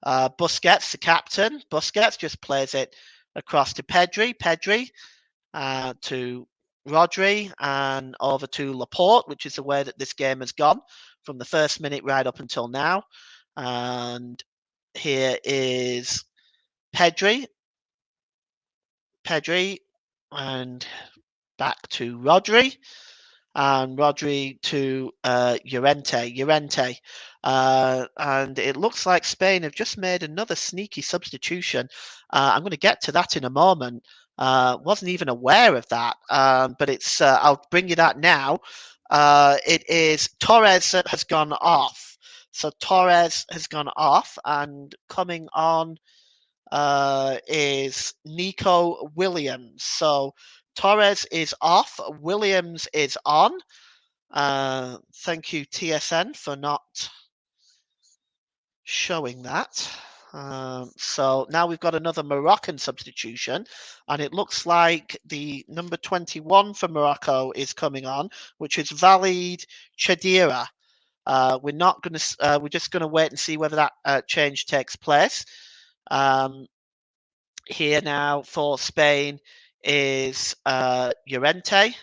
Busquets, the captain. Busquets just plays it across to Pedri. To Rodri, and over to Laporte, which is the way that this game has gone from the first minute right up until now. And here is Pedri, and back to Rodri, and Rodri to Llorente. And it looks like Spain have just made another sneaky substitution. I'm going to get to that in a moment. Wasn't even aware of that, but it's. I'll bring you that now. It is Torres that has gone off. So Torres has gone off, and coming on is Nico Williams. So Torres is off, Williams is on. Thank you, TSN, for not showing that. So now we've got another Moroccan substitution, and it looks like the number 21 for Morocco is coming on, which is Walid Chadira. We're not going to. We're just going to wait and see whether that change takes place. Here now for Spain is Llorente.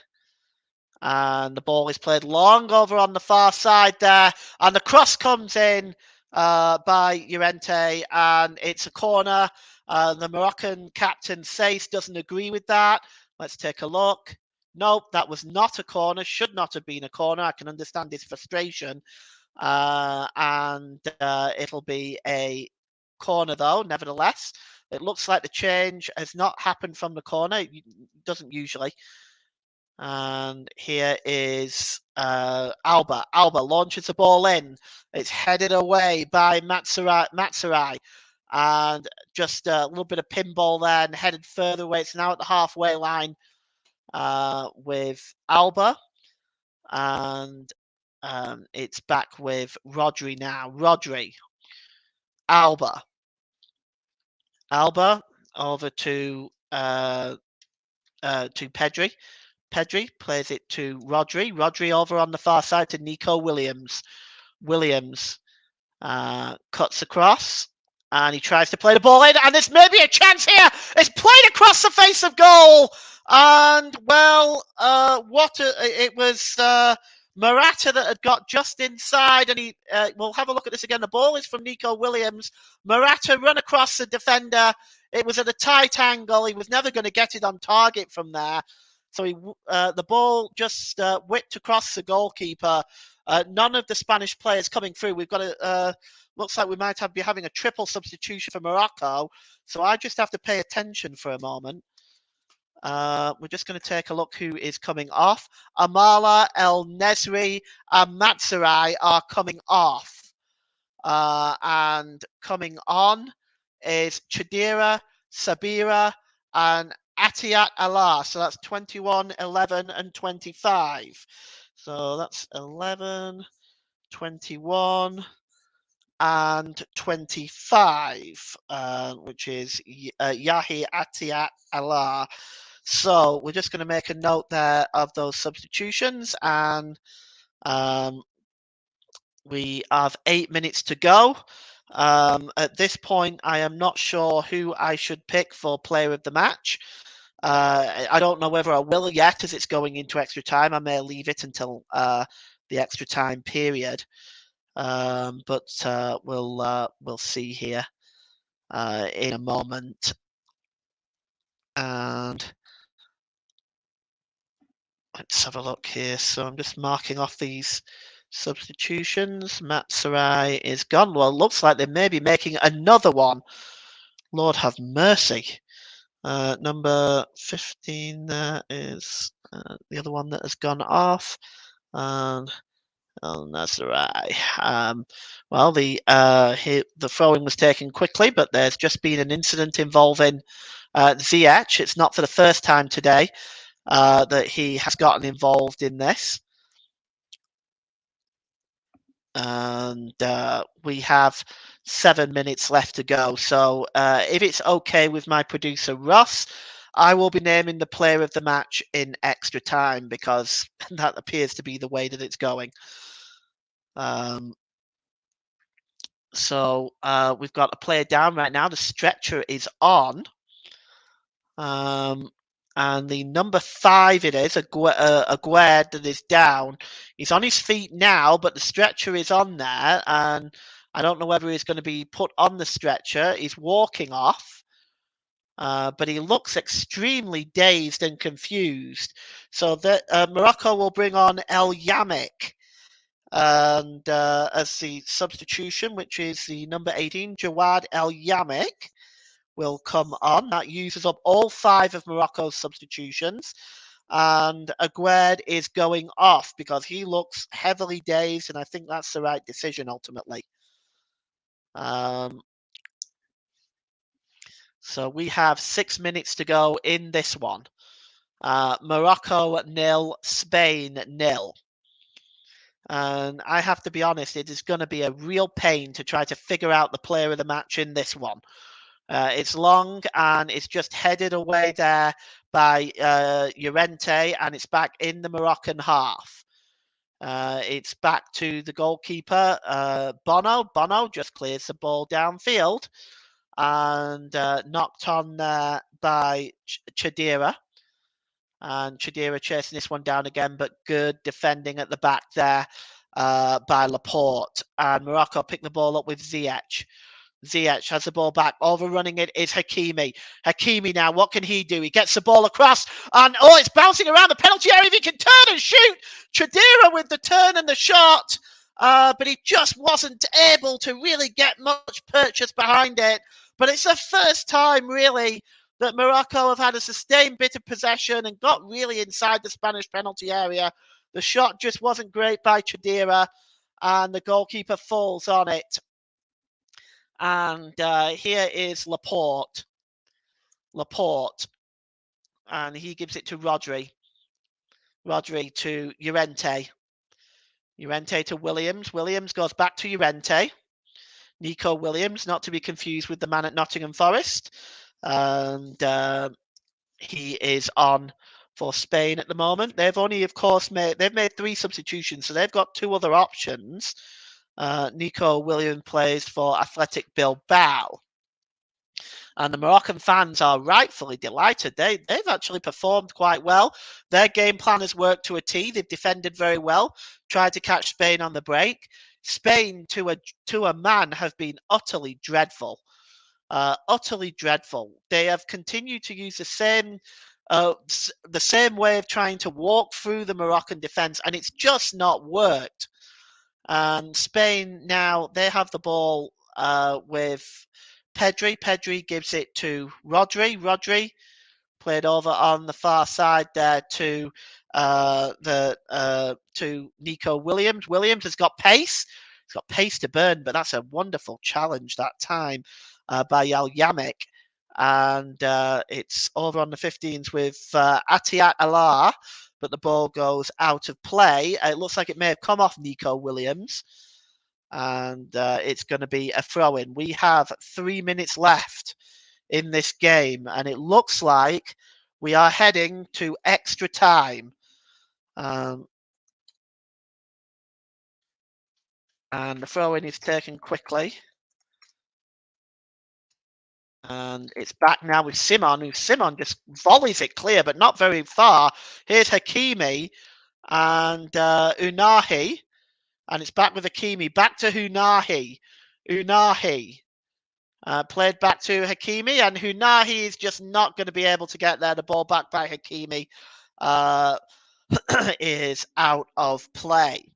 And the ball is played long over on the far side there. And the cross comes in by Llorente, and it's a corner. The Moroccan captain Saïs doesn't agree with that. Let's take a look. Nope, that was not a corner. Should not have been a corner. I can understand his frustration. And it'll be a corner, though, nevertheless. It looks like the change has not happened from the corner. It doesn't usually. And here is Alba. Alba launches the ball in. It's headed away by Matsurai. And just a little bit of pinball there and headed further away. It's now at the halfway line with Alba. And it's back with Rodri now. Rodri. Alba over to Pedri. Pedri plays it to Rodri. Rodri over on the far side to Nico Williams. Williams cuts across, and he tries to play the ball in, and there's maybe a chance here. It's played across the face of goal, and well, it was Morata that had got just inside, and we'll have a look at this again. The ball is from Nico Williams. Morata run across the defender. It was at a tight angle. He was never going to get it on target from there. So the ball just whipped across the goalkeeper. None of the Spanish players coming through. We've got looks like we might be having a triple substitution for Morocco. So I just have to pay attention for a moment. We're just going to take a look who is coming off. Amala, El Nesri, and Matsurai are coming off. And coming on is Chadira, Sabira, and Atiat Allah. So that's 21, 11, and 25. So that's 11, 21, and 25, which is Yahi Atiat Allah. So we're just going to make a note there of those substitutions, and we have 8 minutes to go. At this point, I am not sure who I should pick for player of the match. I don't know whether I will yet, as it's going into extra time. I may leave it until the extra time period, but we'll see here in a moment. And let's have a look here. So I'm just marking off these substitutions. Matsurai is gone. Well, it looks like they may be making another one. Lord have mercy. Number 15 there is the other one that has gone off. And El Nasrai. Well, the throwing was taken quickly, but there's just been an incident involving Ziyech. It's not for the first time today. that he has gotten involved in this. And we have 7 minutes left to go. So if it's okay with my producer, Ross, I will be naming the player of the match in extra time, because that appears to be the way that it's going. So we've got a player down right now. The stretcher is on. And the number 5 it is, Aguerd, that is down. He's on his feet now, but the stretcher is on there. And I don't know whether he's going to be put on the stretcher. He's walking off. But he looks extremely dazed and confused. So that Morocco will bring on El Yamek and as the substitution, which is the number 18, Jawad El Yamek, will come on. That uses up all 5 of Morocco's substitutions. And Aguerd is going off because he looks heavily dazed, and I think that's the right decision ultimately. So we have 6 minutes to go in this one. Morocco 0, Spain 0. And I have to be honest, it is going to be a real pain to try to figure out the player of the match in this one. It's long and it's just headed away there by Llorente, and it's back in the Moroccan half. It's back to the goalkeeper, Bono. Bono just clears the ball downfield and knocked on there by Chadira. And Chadira chasing this one down again, but good defending at the back there by Laporte. And Morocco picked the ball up with Ziyech. Ziyech has the ball back. Overrunning it is Hakimi. Hakimi now, what can he do? He gets the ball across, and it's bouncing around the penalty area. If he can turn and shoot, Chadira with the turn and the shot, but he just wasn't able to really get much purchase behind it. But it's the first time, really, that Morocco have had a sustained bit of possession and got really inside the Spanish penalty area. The shot just wasn't great by Chadira, and the goalkeeper falls on it. And here is Laporte. And he gives it to Rodri. Rodri to Llorente. Llorente to Williams. Williams goes back to Llorente. Nico Williams, not to be confused with the man at Nottingham Forest. And he is on for Spain at the moment. They've only, of course, made 3 substitutions, so they've got 2 other options. Nico Williams plays for Athletic Bilbao. And the Moroccan fans are rightfully delighted. They've actually performed quite well. Their game plan has worked to a T. They've defended very well, tried to catch Spain on the break. Spain, to a man, have been utterly dreadful. Utterly dreadful. They have continued to use the same way of trying to walk through the Moroccan defence, and it's just not worked. And Spain now, they have the ball with Pedri. Pedri gives it to Rodri. Rodri played over on the far side there to Nico Williams. Williams has got pace. He's got pace to burn, but that's a wonderful challenge that time by El Yamek. And it's over on the 15s with Atiat Allah, but the ball goes out of play. It looks like it may have come off Nico Williams, and it's going to be a throw-in. We have 3 minutes left in this game, and it looks like we are heading to extra time. And the throw-in is taken quickly. And it's back now with Simon. Simon just volleys it clear, but not very far. Here's Hakimi and Unahi. And it's back with Hakimi. Back to Unahi. Unahi. Played back to Hakimi. And Unahi is just not going to be able to get there. The ball back by Hakimi is out of play.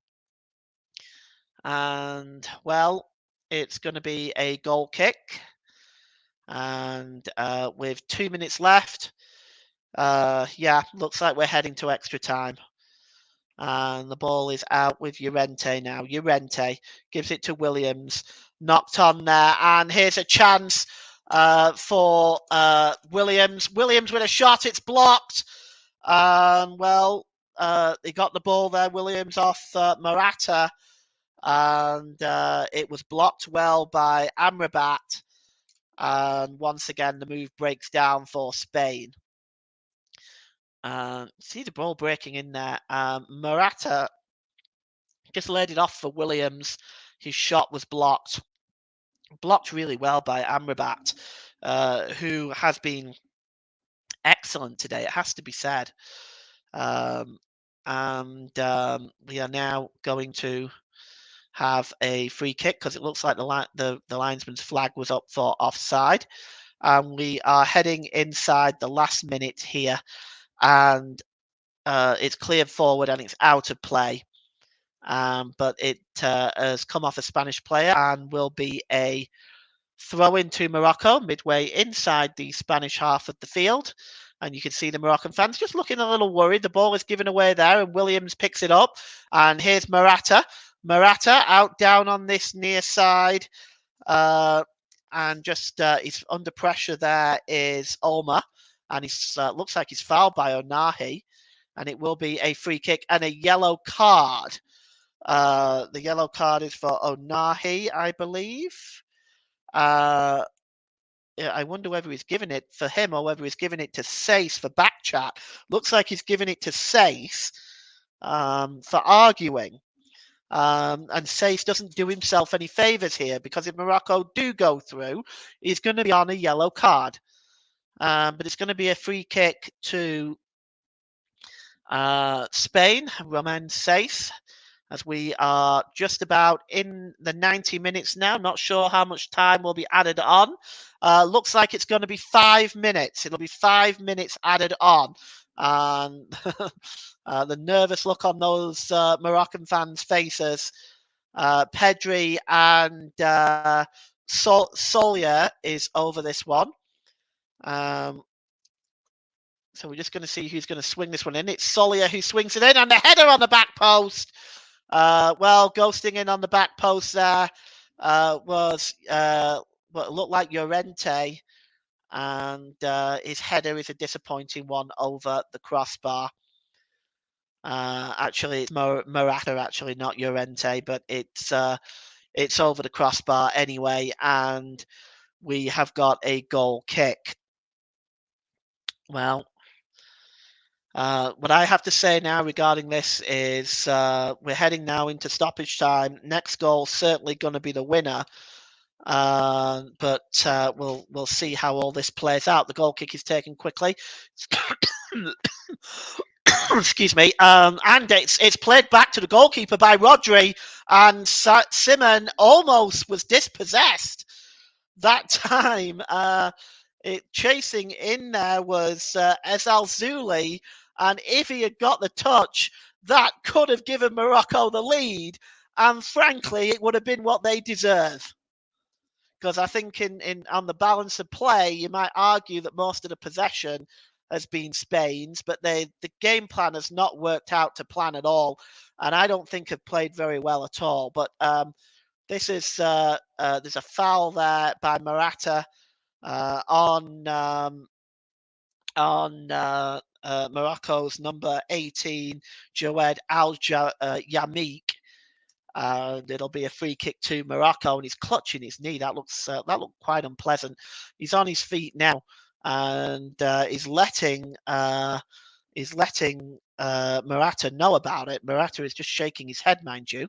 And, well, it's going to be a goal kick. And with 2 minutes left, looks like we're heading to extra time. And the ball is out with Llorente now. Llorente gives it to Williams. Knocked on there. And here's a chance for Williams. Williams with a shot. It's blocked. Well, he got the ball there, Williams, off Morata, and it was blocked well by Amrabat. And once again, the move breaks down for Spain. See the ball breaking in there. Morata just laid it off for Williams. His shot was blocked really well by Amrabat, who has been excellent today, it has to be said. We are now going to have a free kick because it looks like the linesman's flag was up for offside. And we are heading inside the last minute here, and it's cleared forward and it's out of play. But it has come off a Spanish player and will be a throw into Morocco midway inside the Spanish half of the field. And you can see the Moroccan fans just looking a little worried. The ball is given away there, and Williams picks it up. And here's Morata. Morata out down on this near side. And just he's under pressure there is Olma. And he looks like he's fouled by Onahi. And it will be a free kick and a yellow card. The yellow card is for Onahi, I believe. I wonder whether he's given it for him or whether he's given it to Sace for back chat. Looks like he's given it to Sace for arguing. And Sace doesn't do himself any favours here, because if Morocco do go through, he's going to be on a yellow card. But it's going to be a free kick to Spain, Romain Sace, as we are just about in the 90 minutes now. Not sure how much time will be added on. Looks like it's going to be 5 minutes. It'll be 5 minutes added on. And the nervous look on those Moroccan fans' faces. Pedri and Solia is over this one. So we're just going to see who's going to swing this one in. It's Solia who swings it in, and the header on the back post. Ghosting in on the back post there was what looked like Llorente, and his header is a disappointing one over the crossbar. Actually, it's Morata, actually, not Llorente, but it's over the crossbar anyway, and we have got a goal kick. Well, what I have to say now regarding this is we're heading now into stoppage time. Next goal certainly going to be the winner, but we'll see how all this plays out. The goal kick is taken quickly. Excuse me, and it's played back to the goalkeeper by Rodri, and Simon almost was dispossessed that time. Chasing in there was Ezal Zuli, and if he had got the touch, that could have given Morocco the lead, and frankly, it would have been what they deserve. Because I think on the balance of play, you might argue that most of the possession has been Spain's, but the game plan has not worked out to plan at all, and I don't think have played very well at all. But this is there's a foul there by Morata on Morocco's number 18, Jawed Al-Yamik. It'll be a free kick to Morocco, and he's clutching his knee. That looked quite unpleasant. He's on his feet now, and he's letting Morata know about it. Morata is just shaking his head, mind you.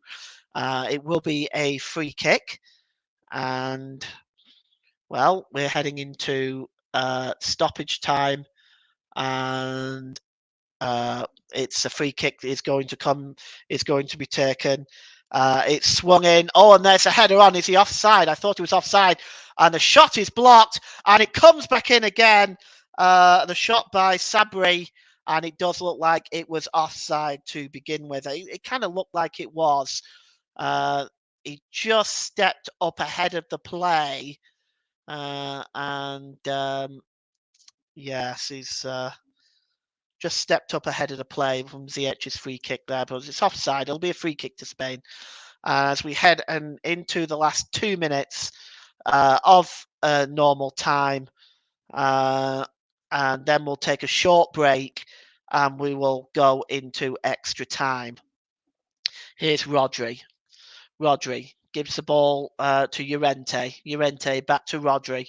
It will be a free kick, and well, we're heading into stoppage time, and it's a free kick that is going to be taken. It's swung in. Oh, and there's a header on. Is he offside? I thought he was offside. And the shot is blocked, and it comes back in again. The shot by Sabri, and it does look like it was offside to begin with. It kind of looked like it was. He just stepped up ahead of the play. Yes, he's just stepped up ahead of the play from Ziyech's free kick there, but it's offside. It'll be a free kick to Spain as we head into the last 2 minutes of normal time, and then we'll take a short break, and we will go into extra time. Here's Rodri. Rodri gives the ball to Llorente. Llorente back to Rodri.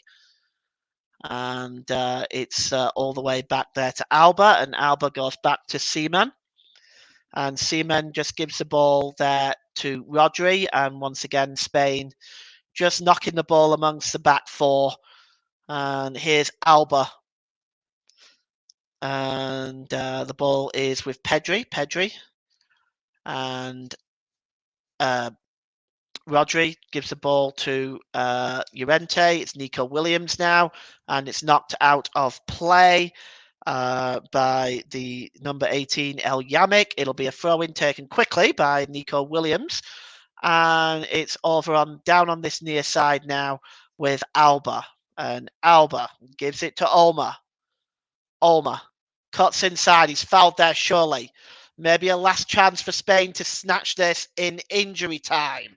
And it's all the way back there to Alba, and Alba goes back to Seaman. And Seaman just gives the ball there to Rodri, and once again, Spain just knocking the ball amongst the back four. And here's Alba. And the ball is with Pedri. And Rodri gives the ball to Llorente. It's Nico Williams now, and it's knocked out of play by the number 18, El Yamik. It'll be a throw-in taken quickly by Nico Williams, and it's down on this near side now with Alba, and Alba gives it to Olma. Olma cuts inside. He's fouled there, surely. Maybe a last chance for Spain to snatch this in injury time.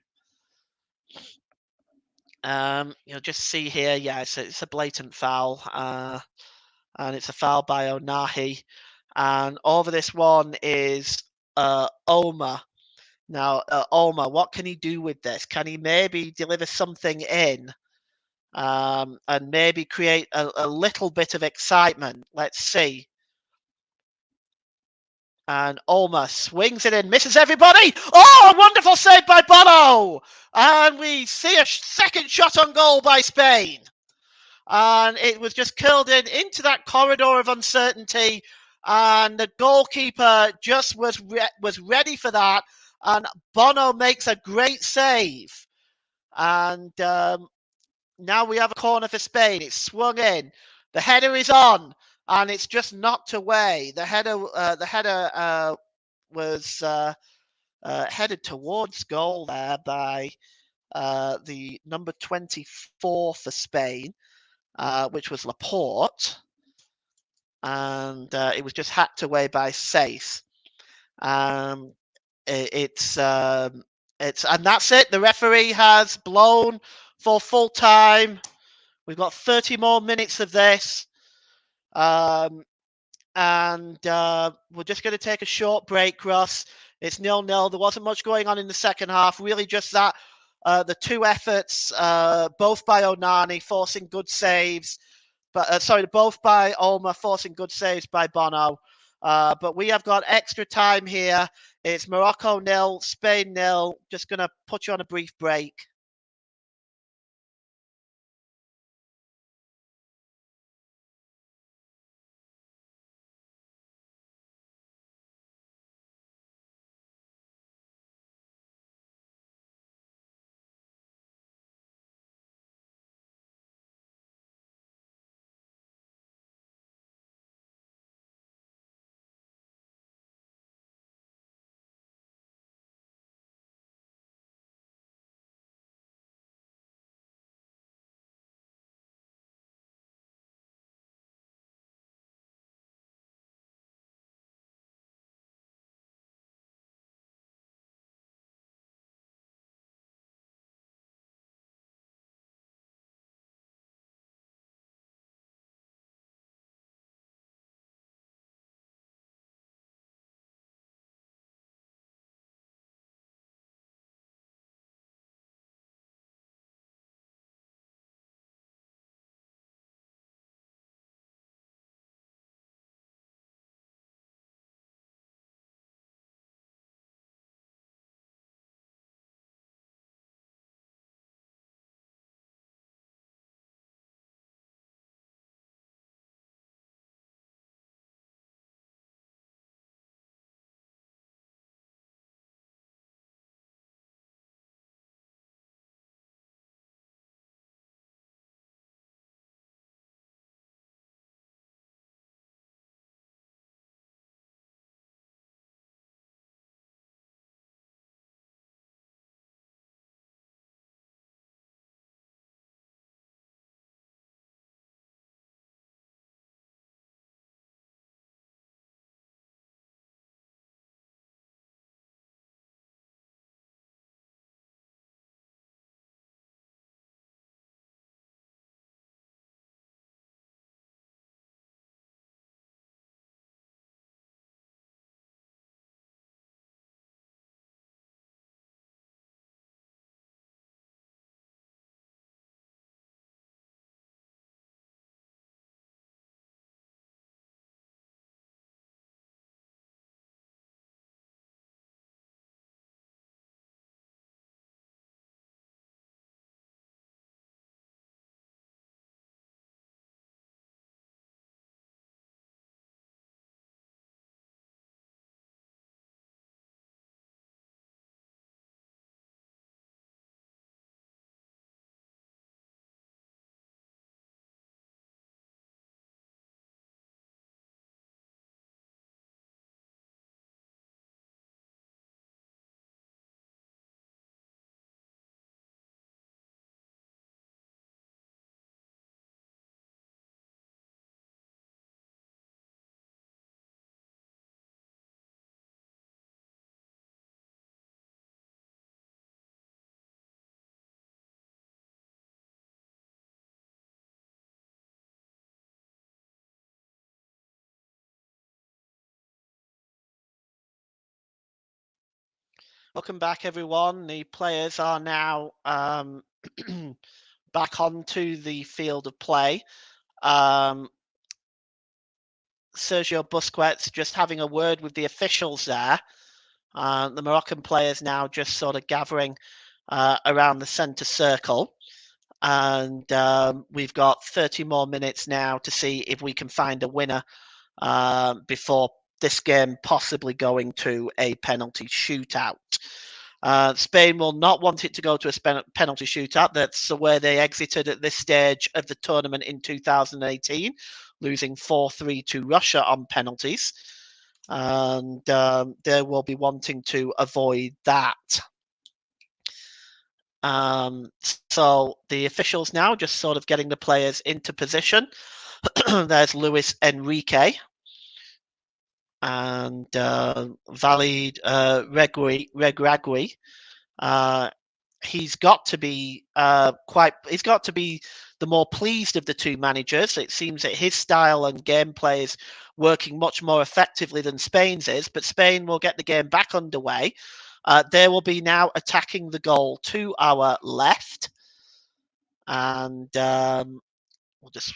You'll just see here, yeah, it's a blatant foul, and it's a foul by Onahi. And over this one is Olma. Now, Olma, what can he do with this? Can he maybe deliver something in and maybe create a little bit of excitement? Let's see. And Olma swings it in, misses everybody. Oh, a wonderful save by Bono. And we see a second shot on goal by Spain. And it was just curled into that corridor of uncertainty. And the goalkeeper just was ready for that. And Bono makes a great save. And now we have a corner for Spain. It's swung in. The header is on. And it's just knocked away. The header was headed towards goal there by the number 24 for Spain, which was Laporte. And it was just hacked away by Sace. And that's it. The referee has blown for full time. We've got 30 more minutes of this. And we're just going to take a short break, Ross. It's 0-0. There wasn't much going on in the second half. Really just that, the two efforts, both by Onani, forcing good saves. Both by Olma, forcing good saves by Bono. But we have got extra time here. It's Morocco 0, Spain 0. Just going to put you on a brief break. Welcome back, everyone. The players are now back onto the field of play. Sergio Busquets just having a word with the officials there. The Moroccan players now just sort of gathering around the centre circle. And we've got 30 more minutes now to see if we can find a winner before this game possibly going to a penalty shootout. Spain will not want it to go to a penalty shootout. That's where they exited at this stage of the tournament in 2018, losing 4-3 to Russia on penalties. And they will be wanting to avoid that. So the officials now just sort of getting the players into position. There's Luis Enrique and Valid Regragui. He's got to be he's got to be the more pleased of the two managers. It seems that his style and gameplay is working much more effectively than Spain's is, but Spain will get the game back underway. They will be now attacking the goal to our left. And we'll just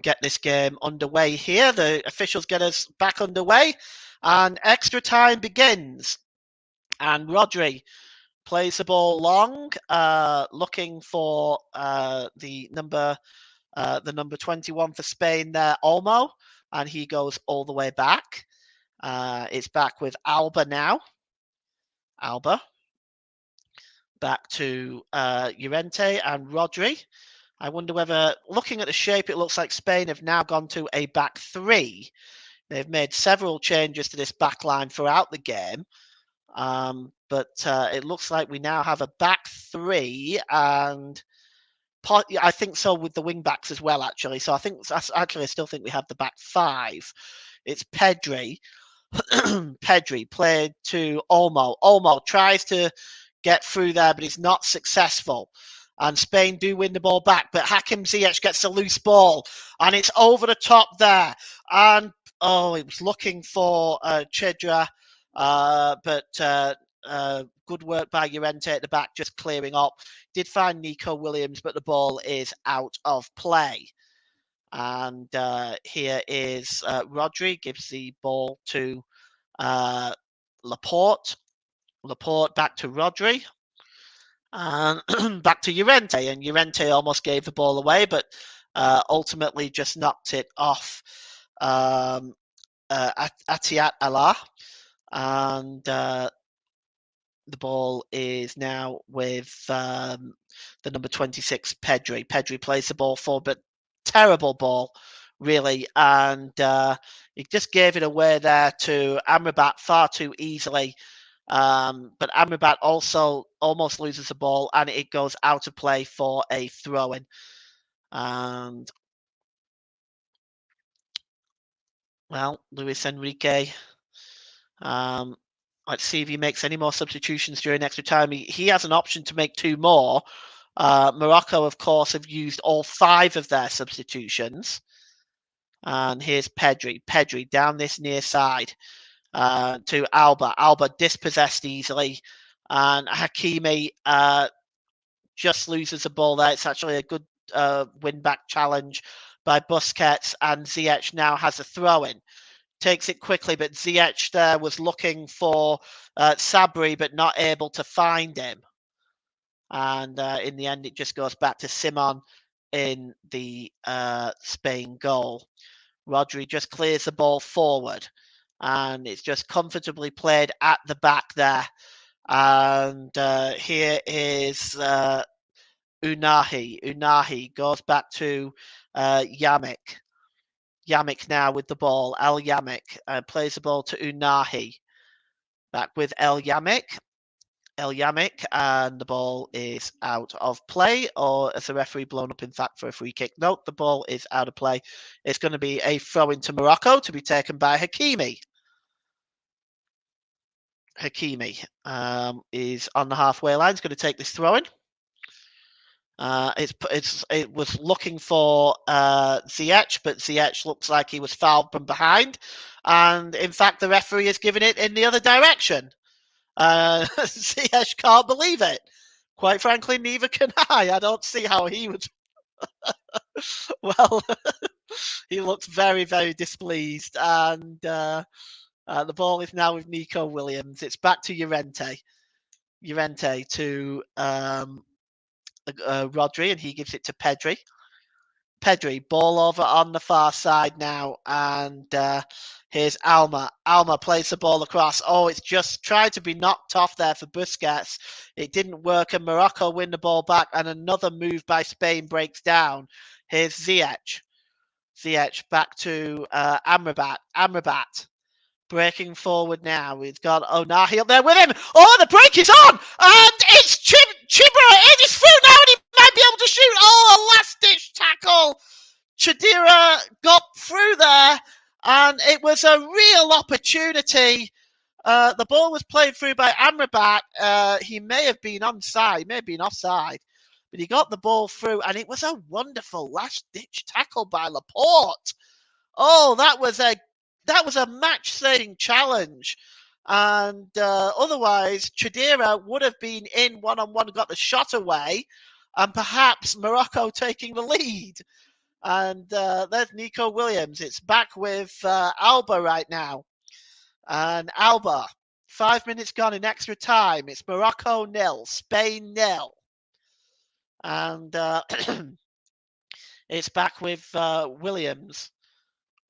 get this game underway here. The officials get us back underway. And extra time begins. And Rodri plays the ball long, looking for the number 21 for Spain there, Olmo. And he goes all the way back. It's back with Alba now. Alba. Back to Llorente and Rodri. I wonder whether, looking at the shape, it looks like Spain have now gone to a back three. They've made several changes to this back line throughout the game. But it looks like we now have a back three, and I think so with the wing backs as well, actually. So I still think we have the back five. It's Pedri. Pedri played to Olmo. Olmo tries to get through there, but he's not successful. And Spain do win the ball back, but Hakim Ziyech gets a loose ball, and it's over the top there. And it was looking for Chedra, but good work by Llorente at the back, just clearing up. Did find Nico Williams, but the ball is out of play. And here is Rodri, gives the ball to Laporte. Laporte back to Rodri. And back to Llorente. And Llorente almost gave the ball away, but ultimately just knocked it off Atiat Allah. And the ball is now with the number 26, Pedri. Pedri plays the ball forward, but terrible ball, really. And he just gave it away there to Amrabat far too easily. But Amrabat also almost loses the ball, and it goes out of play for a throw-in. And, well, Luis Enrique, let's see if he makes any more substitutions during extra time. He has an option to make two more. Morocco, of course, have used all 5 of their substitutions. And here's Pedri. Pedri down this near side to Alba. Alba dispossessed easily. And Hakimi just loses the ball there. It's actually a good win-back challenge by Busquets. And Ziyech now has a throw-in. Takes it quickly, but Ziyech there was looking for Sabri, but not able to find him. And in the end, it just goes back to Simon in the Spain goal. Rodri just clears the ball forward, and it's just comfortably played at the back there. And here is Unahi. Unahi goes back to Yamik. Yamik now with the ball. El Yamik plays the ball to Unahi. Back with El Yamik. El Yamik, and the ball is out of play, or as the referee blown up, in fact, for a free kick. Note, the ball is out of play. It's going to be a throw into Morocco to be taken by Hakimi. Hakimi is on the halfway line. He's going to take this throw in. It was looking for Ziyech, but Ziyech looks like he was fouled from behind. And in fact, the referee has given it in the other direction. Ziyech can't believe it. Quite frankly, neither can I. I don't see how he would. Well, he looks very, very displeased. And the ball is now with Nico Williams. It's back to Llorente. Llorente to Rodri, and he gives it to Pedri. Pedri, ball over on the far side now, and here's Alma. Alma plays the ball across. Oh, it's just tried to be knocked off there for Busquets. It didn't work, and Morocco win the ball back, and another move by Spain breaks down. Here's Ziyech. Ziyech back to Amrabat. Amrabat breaking forward now. He's got Onahi up there with him. Oh, the break is on, and it's Chibra. It is through now, and he might be able to shoot. Oh, a last-ditch tackle. Chidira got through there, and it was a real opportunity. The ball was played through by Amrabat. He may have been onside, may have been offside, but he got the ball through, and it was a wonderful last-ditch tackle by Laporte. Oh, that was a match-saving challenge. And otherwise, Chidira would have been in one-on-one, got the shot away, and perhaps Morocco taking the lead. And there's Nico Williams. It's back with Alba right now. And Alba, 5 minutes gone in extra time. It's Morocco 0, Spain 0. And it's back with Williams.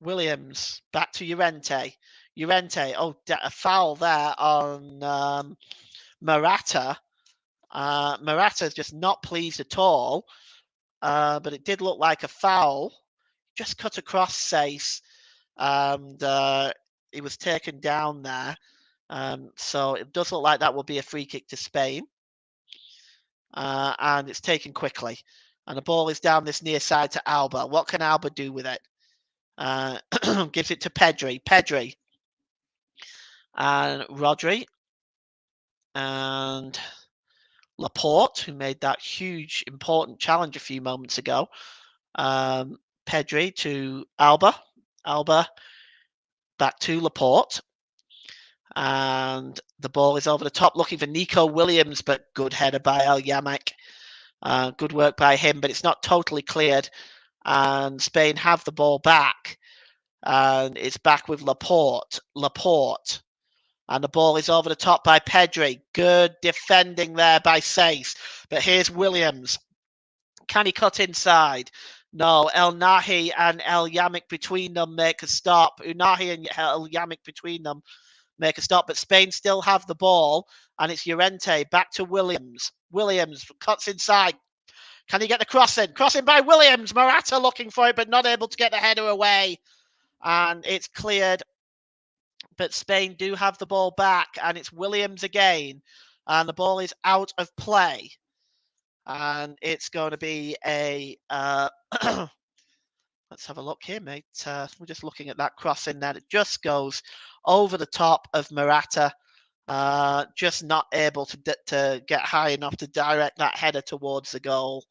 Williams back to Llorente. Llorente, a foul there on Morata. Morata's just not pleased at all, but it did look like a foul. Just cut across Sace, and he was taken down there. So it does look like that will be a free kick to Spain. And it's taken quickly. And the ball is down this near side to Alba. What can Alba do with it? Gives it to Pedri. Pedri. And Rodri. And Laporte, who made that huge, important challenge a few moments ago. Pedri to Alba. Alba back to Laporte. And the ball is over the top, looking for Nico Williams, but good header by El Yamek. Good work by him, but it's not totally cleared. And Spain have the ball back. And it's back with Laporte. Laporte. And the ball is over the top by Pedri. Good defending there by Sace. But here's Williams. Can he cut inside? No. El Nahi and El Yamek between them make a stop. Unahi and El Yamek between them make a stop. But Spain still have the ball. And it's Llorente back to Williams. Williams cuts inside. Can he get the crossing? Crossing by Williams. Morata looking for it, but not able to get the header away. And it's cleared. But Spain do have the ball back, and it's Williams again. And the ball is out of play. And it's going to be a... let's have a look here, mate. We're just looking at that crossing there. It just goes over the top of Morata. Just not able to get high enough to direct that header towards the goal.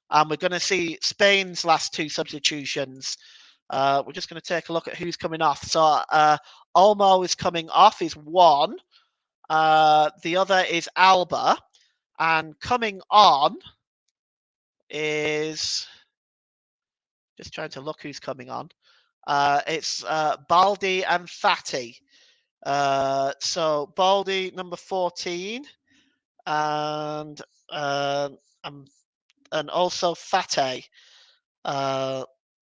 And we're going to see Spain's last two substitutions. We're just going to take a look at who's coming off. So Olmo is coming off, is one. The other is Alba. And coming on is... Just trying to look who's coming on. It's Baldi and Fati. So Baldi, number 14. And also Fati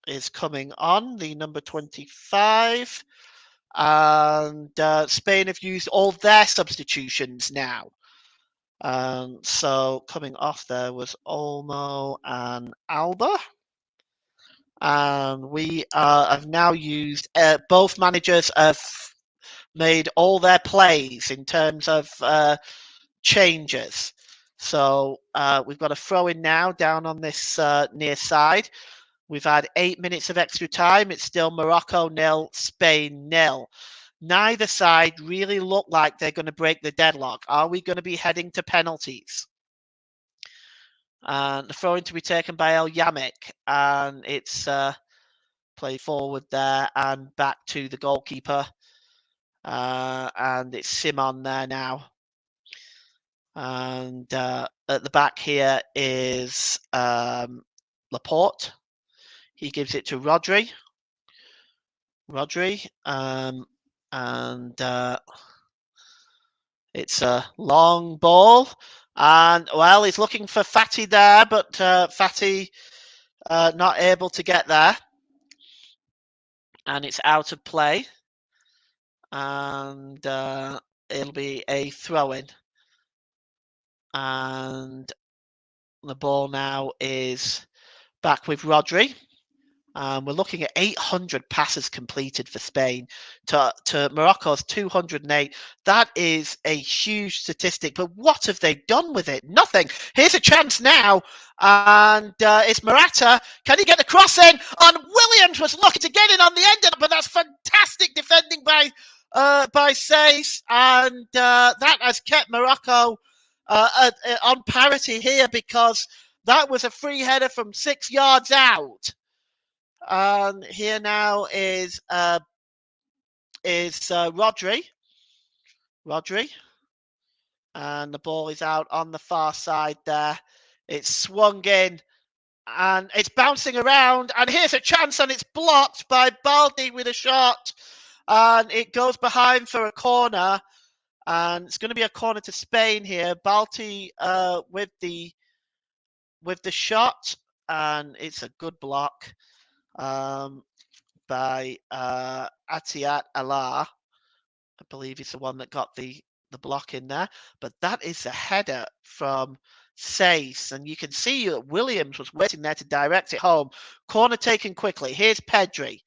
is coming on, the number 25. And Spain have used all their substitutions now. So coming off there was Olmo and Alba. And we have now used, both managers have made all their plays in terms of changes. So we've got a throw in now down on this near side. We've had 8 minutes of extra time. It's still Morocco 0, Spain 0. Neither side really look like they're going to break the deadlock. Are we going to be heading to penalties? And the throw in to be taken by El Yamek. And it's played forward there and back to the goalkeeper. And it's Simon there now. And at the back here is Laporte. He gives it to Rodri. And it's a long ball. And, well, he's looking for Fatty there, but Fatty not able to get there. And it's out of play. And it'll be a throw-in. And the ball now is back with Rodri. We're looking at 800 passes completed for Spain to Morocco's 208. That is a huge statistic, but what have they done with it? Nothing. Here's a chance now, and it's Morata. Can he get the cross in? And Williams was lucky to get in on the end of it, but that's fantastic defending by Saïs, and that has kept Morocco on parity here, because that was a free header from 6 yards out. And here now is Rodri. And the ball is out on the far side there. It's swung in and it's bouncing around. And here's a chance, and it's blocked by Baldi with a shot. And it goes behind for a corner. And it's going to be a corner to Spain here. Balti with the shot, and it's a good block. By Atiat Allah. I believe he's the one that got the block in there. But that is a header from Saïs. And you can see that Williams was waiting there to direct it home. Corner taken quickly. Here's Pedri.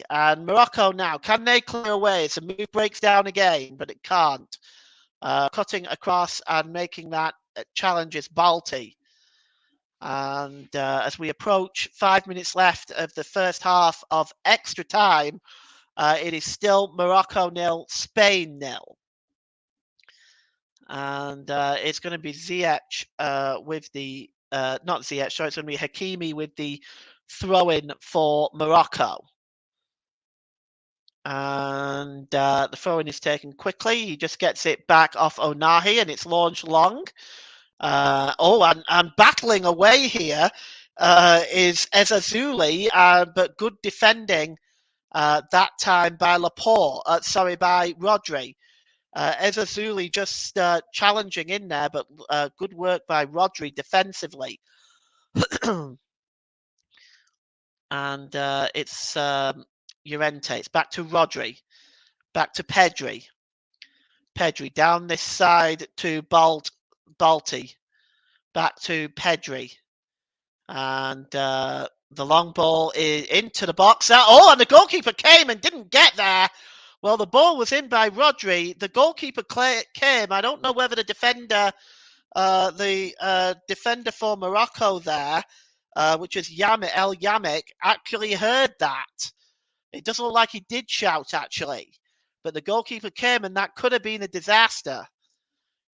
And Morocco now. Can they clear away? So move breaks down again, but it can't. Cutting across and making that challenge is Balti. And as we approach 5 minutes left of the first half of extra time, it is still Morocco 0, Spain 0. And it's going to be Ziyech with the, not Ziyech, sorry, it's going to be Hakimi with the throw-in for Morocco. And the throw-in is taken quickly. He just gets it back off Onahi, and it's launched long. And battling away here is Ezazuli, but good defending that time by by Rodri. Ezazuli just challenging in there, but good work by Rodri defensively. And it's Llorente. It's back to Rodri. Back to Pedri. Down this side to Balti. Back to Pedri. And the long ball is into the box. And the goalkeeper came and didn't get there. Well, the ball was in by Rodri. The goalkeeper came. I don't know whether the defender for Morocco there, which is El Yamek, actually heard that. It doesn't look like he did shout, actually. But the goalkeeper came, and that could have been a disaster.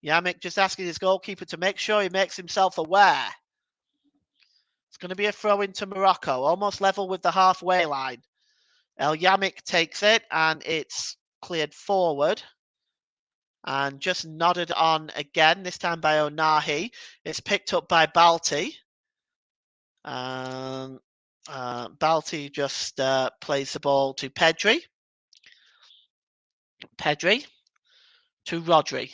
Yamek just asking his goalkeeper to make sure he makes himself aware. It's going to be a throw into Morocco, almost level with the halfway line. El Yamek takes it, and it's cleared forward. And just nodded on again, this time by Onahi. It's picked up by Balti. Balti just plays the ball to Pedri. To Rodri.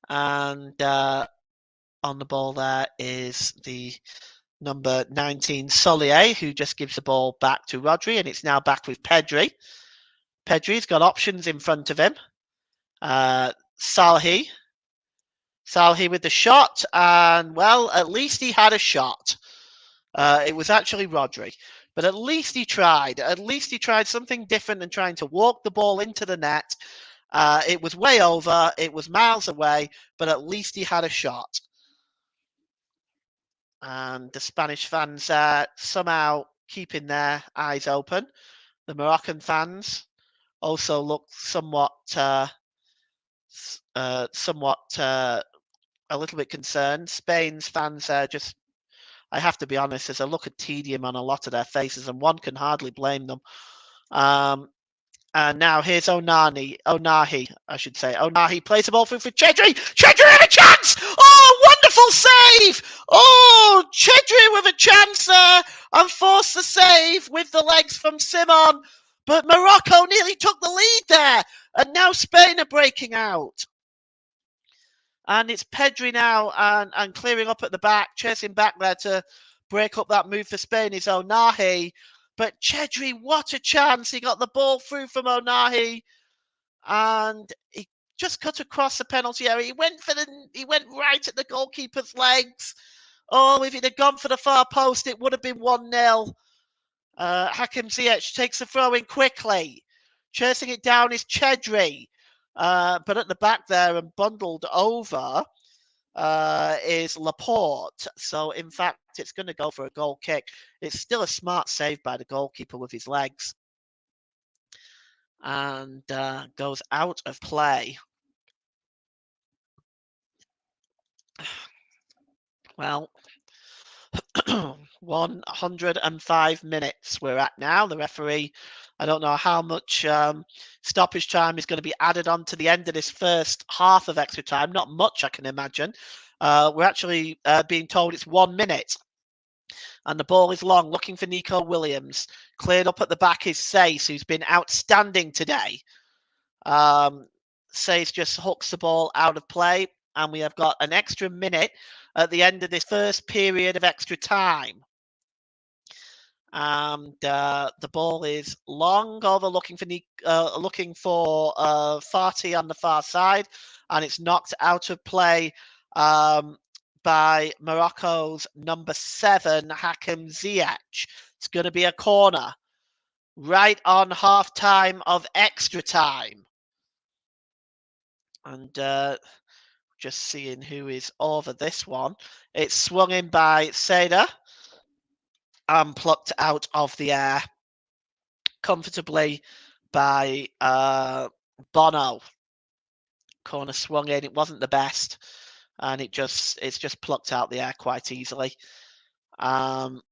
And on the ball there is the number 19, Solier, who just gives the ball back to Rodri, and it's now back with Pedri. Pedri's got options in front of him. Salhi with the shot, and, well, at least he had a shot. It was actually Rodri, but at least he tried. At least he tried something different than trying to walk the ball into the net. It was way over. It was miles away, but at least he had a shot. And the Spanish fans are somehow keeping their eyes open. The Moroccan fans also look somewhat a little bit concerned. Spain's fans are just, I have to be honest, there's a look of tedium on a lot of their faces, and one can hardly blame them. And now here's Onahi, I should say. Onahi plays the ball through for Chedri. Chedri with a chance! Oh, wonderful save! Oh, Chedri with a chance there and forced the save with the legs from Simon. But Morocco nearly took the lead there. And now Spain are breaking out. And it's Pedri now and clearing up at the back, chasing back there to break up that move for Spain is Onahi. But Chedri, what a chance. He got the ball through from Onahi and he just cut across the penalty area. He went right at the goalkeeper's legs. Oh, if he'd have gone for the far post, it would have been 1-0. Hakim Ziyech takes the throw in quickly. Chasing it down is Chedri. But at the back there and bundled over is Laporte. So, in fact, it's going to go for a goal kick. It's still a smart save by the goalkeeper with his legs. And goes out of play. Well, 105 minutes we're at now. The referee, I don't know how much stoppage time is going to be added on to the end of this first half of extra time. Not much, I can imagine. We're actually being told it's 1 minute. And the ball is long, looking for Nico Williams. Cleared up at the back is Sace, who's been outstanding today. Sace just hooks the ball out of play. And we have got an extra minute at the end of this first period of extra time. And the ball is long over, looking for Fati on the far side, and it's knocked out of play by Morocco's number 7, Hakim Ziyech. It's going to be a corner right on half time of extra time. And just seeing who is over this one. It's swung in by Seda and plucked out of the air comfortably by Bono. Corner swung in. It wasn't the best, and it's just plucked out the air quite easily. But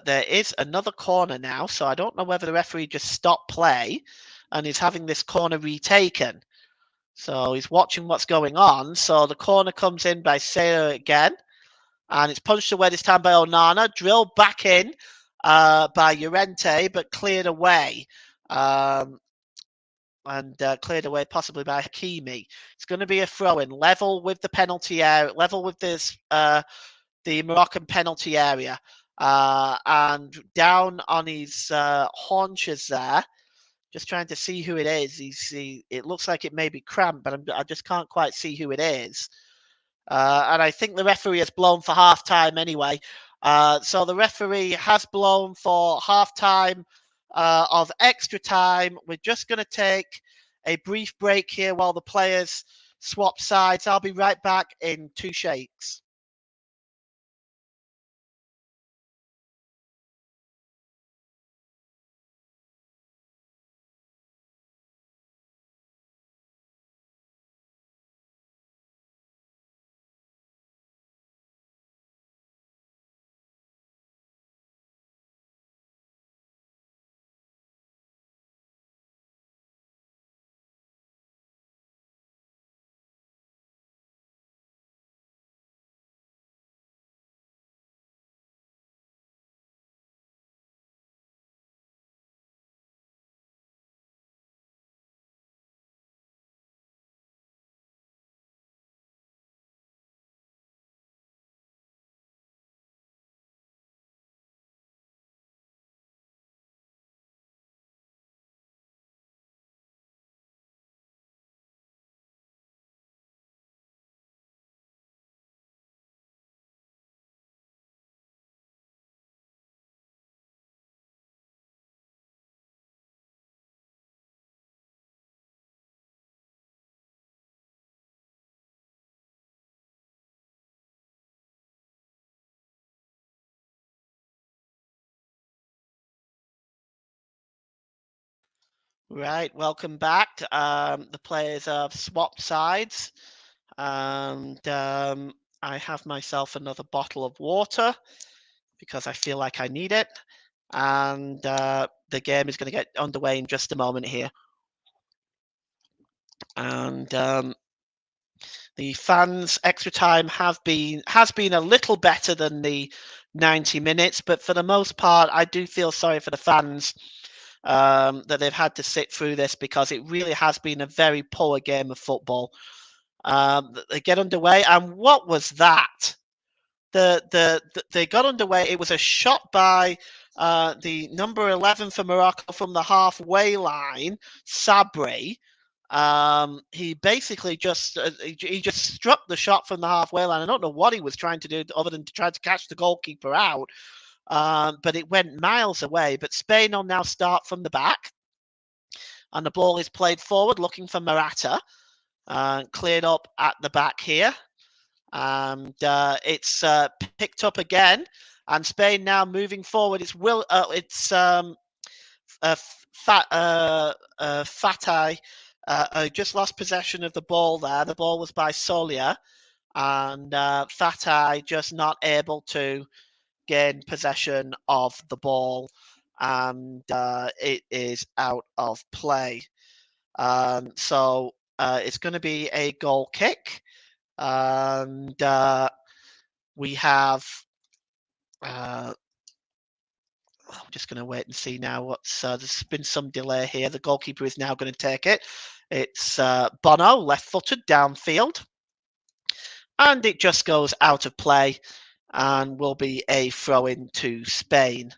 there is another corner now, so I don't know whether the referee just stopped play and is having this corner retaken. So he's watching what's going on. So the corner comes in by Sayer again. And it's punched away this time by Onana. Drilled back in by Llorente, but cleared away. Cleared away possibly by Hakimi. It's going to be a throw-in. Level with the penalty area. Level with this the Moroccan penalty area. And down on his haunches there. Just trying to see who it is. It looks like it may be Cramp, but I just can't quite see who it is. And I think the referee has blown for half-time anyway. So the referee has blown for half-time of extra time. We're just going to take a brief break here while the players swap sides. I'll be right back in 2 shakes. Right, welcome back. The players have swapped sides, and I have myself another bottle of water because I feel like I need it. and the game is going to get underway in just a moment here. And the fans' extra time has been a little better than the 90 minutes, but for the most part, I do feel sorry for the fans that they've had to sit through this, because it really has been a very poor game of football. They get underway, and what was that? They got underway. It was a shot by the number 11 for Morocco from the halfway line, Sabri. He basically just he just struck the shot from the halfway line. I don't know what he was trying to do other than to try to catch the goalkeeper out, but it went miles away. But Spain will now start from the back, and the ball is played forward, looking for Morata, cleared up at the back here. And it's picked up again, and Spain now moving forward. It's Fatai just lost possession of the ball there. The ball was by Solia, and Fatai just not able to gain possession of the ball, and it is out of play. So it's going to be a goal kick. And we have I'm just going to wait and see now what's there's been some delay here. The goalkeeper is now going to take it. It's Bono, left-footed, downfield, and it just goes out of play and will be a throw-in to Spain.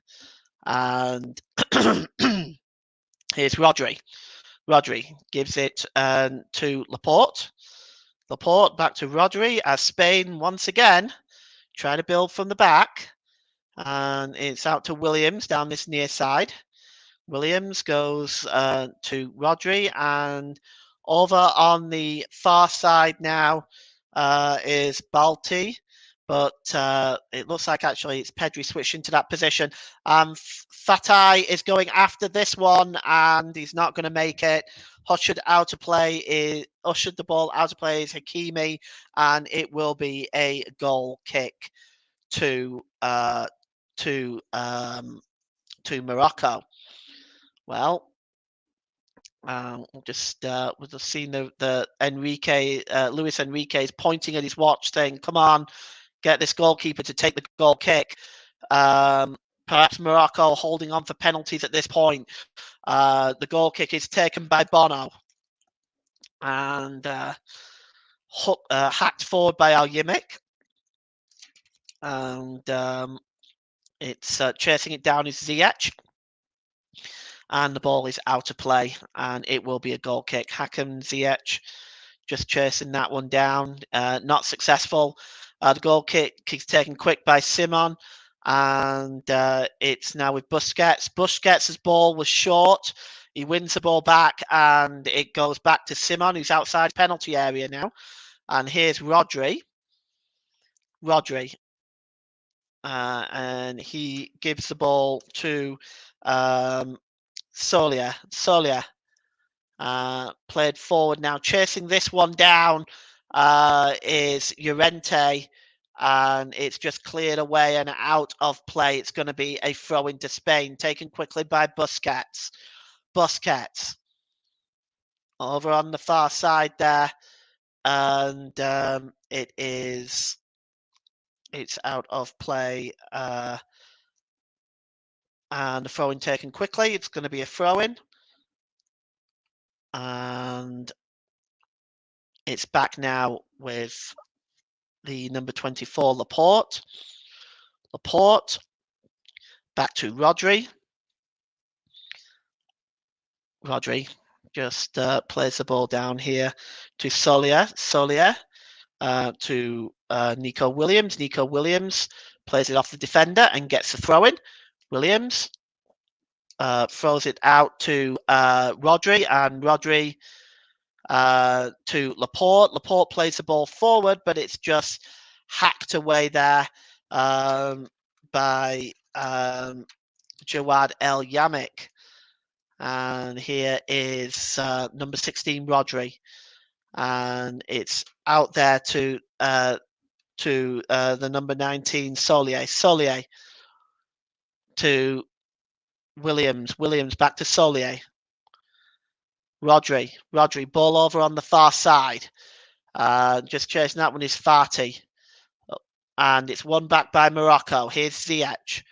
And here's Rodri. Rodri gives it to Laporte. Laporte back to Rodri, as Spain once again try to build from the back. And it's out to Williams down this near side. Williams goes to Rodri, and over on the far side now is Balti. But it looks like actually it's Pedri switched into that position. Fatai is going after this one, and he's not going to make it. Ushered the ball out of play is Hakimi, and it will be a goal kick to Morocco. Well, we'll just seen the Enrique Luis Enrique is pointing at his watch, saying, "Come on, get this goalkeeper to take the goal kick." Perhaps Morocco holding on for penalties at this point. The goal kick is taken by Bono, and hacked forward by Al Yimik. And it's chasing it down is Ziyech, and the ball is out of play, and it will be a goal kick. Hakim Ziyech just chasing that one down, not successful. The goal kick is taken quick by Simon, and it's now with Busquets. Busquets' ball was short. He wins the ball back, and it goes back to Simon, who's outside penalty area now. And here's Rodri. And he gives the ball to Solia. Played forward now. Chasing this one down is Llorente, and it's just cleared away and out of play. It's going to be a throw into Spain, taken quickly by Busquets. Over on the far side there, and it's out of play, and the throw-in taken quickly. It's going to be a throw-in, and it's back now with the number 24, Laporte. Back to Rodri. Just plays the ball down here to Solia to Nico Williams. Nico Williams plays it off the defender and gets the throw in. Williams throws it out to Rodri, and Rodri to Laporte. Laporte plays the ball forward, but it's just hacked away there by Jawad El Yamik. And here is number 16, Rodri, and it's out there to the number 19, Solier to Williams back to Solier. Rodri, ball over on the far side. Just chasing that one is Fati. And it's won back by Morocco. Here's Ziyech.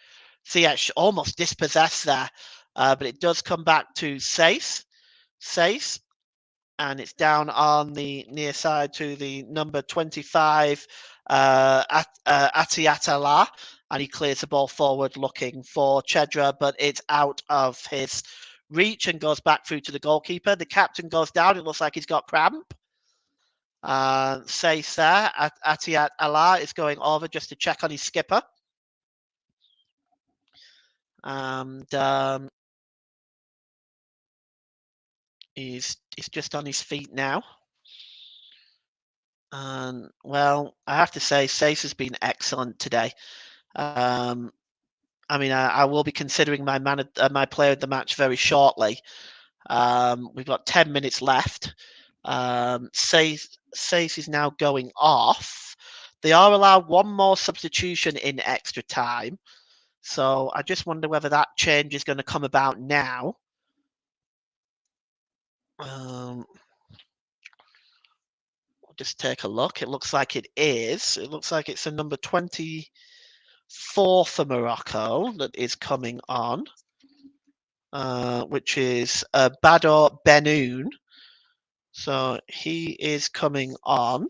Ziyech almost dispossessed there, but it does come back to Sace. And it's down on the near side to the number 25, Atiatala, and he clears the ball forward looking for Chedra, but it's out of his reach and goes back through to the goalkeeper. The captain goes down. It looks like he's got cramp. Sace there, Atiatala is going over just to check on his skipper. And he's just on his feet now. And well, I have to say, Sace has been excellent today. I mean, I will be considering my player of the match very shortly. We've got 10 minutes left. Sace is now going off. They are allowed one more substitution in extra time. So I just wonder whether that change is going to come about now. We'll just take a look. It looks like it is. It looks like it's a number 24 for Morocco that is coming on, which is Bador Benoun. So he is coming on.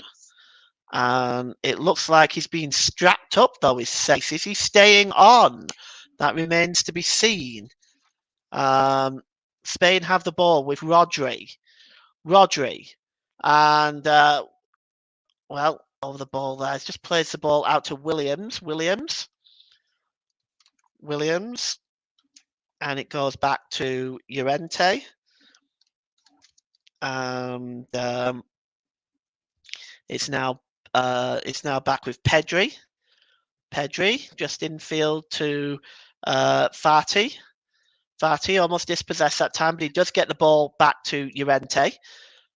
And it looks like he's being strapped up, though, is Sace. Is he staying on? That remains to be seen. Spain have the ball with Rodri. And, well, over the ball there. He's just plays the ball out to Williams. And it goes back to Llorente. And it's now back with Pedri. Just infield to Fati. Fati almost dispossessed that time, but he does get the ball back to Llorente.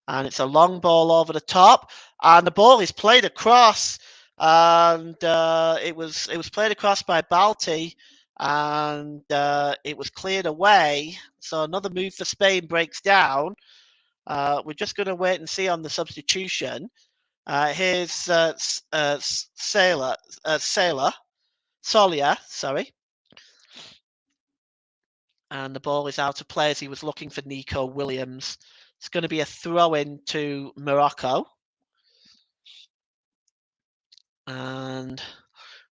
And it's a long ball over the top. And the ball is played across. And it was played across by Balti. And it was cleared away. So another move for Spain breaks down. We're just going to wait and see on the substitution. Here's Solier, sorry. And the ball is out of play as he was looking for Nico Williams. It's going to be a throw-in to Morocco. And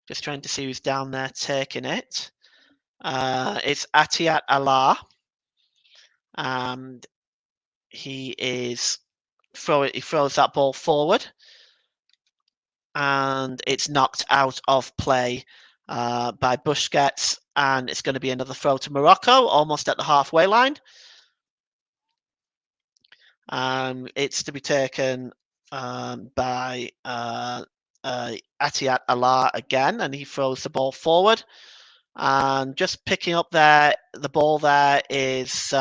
just trying to see who's down there taking it. It's Atiat Allah. And he throws that ball forward. And it's knocked out of play by Busquets, and it's going to be another throw to Morocco, almost at the halfway line. It's to be taken by Atiat Allah again, and he throws the ball forward. And just picking up the ball there is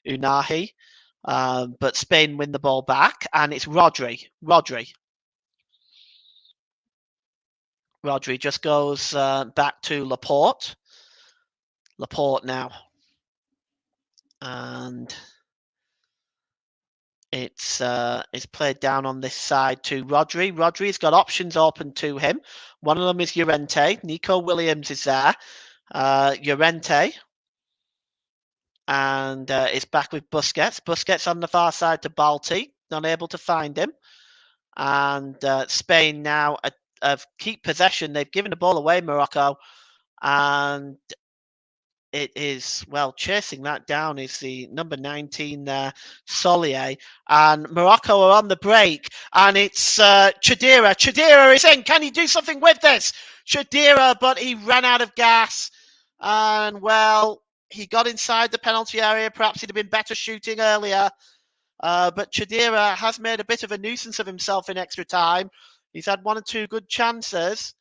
Unahi, but Spain win the ball back, and it's Rodri. Rodri just goes back to Laporte. Laporte now. And it's played down on this side to Rodri. Rodri's got options open to him. One of them is Llorente. Nico Williams is there. Llorente. And it's back with Busquets. Busquets on the far side to Balti. Not able to find him. And Spain now keep possession. They've given the ball away, Morocco. And it is, well, chasing that down is the number 19 there, Solier. And Morocco are on the break. And it's Chedira. Chedira is in. Can he do something with this? Chedira, but he ran out of gas. And, well, he got inside the penalty area. Perhaps he'd have been better shooting earlier. But Chedira has made a bit of a nuisance of himself in extra time. He's had one or two good chances.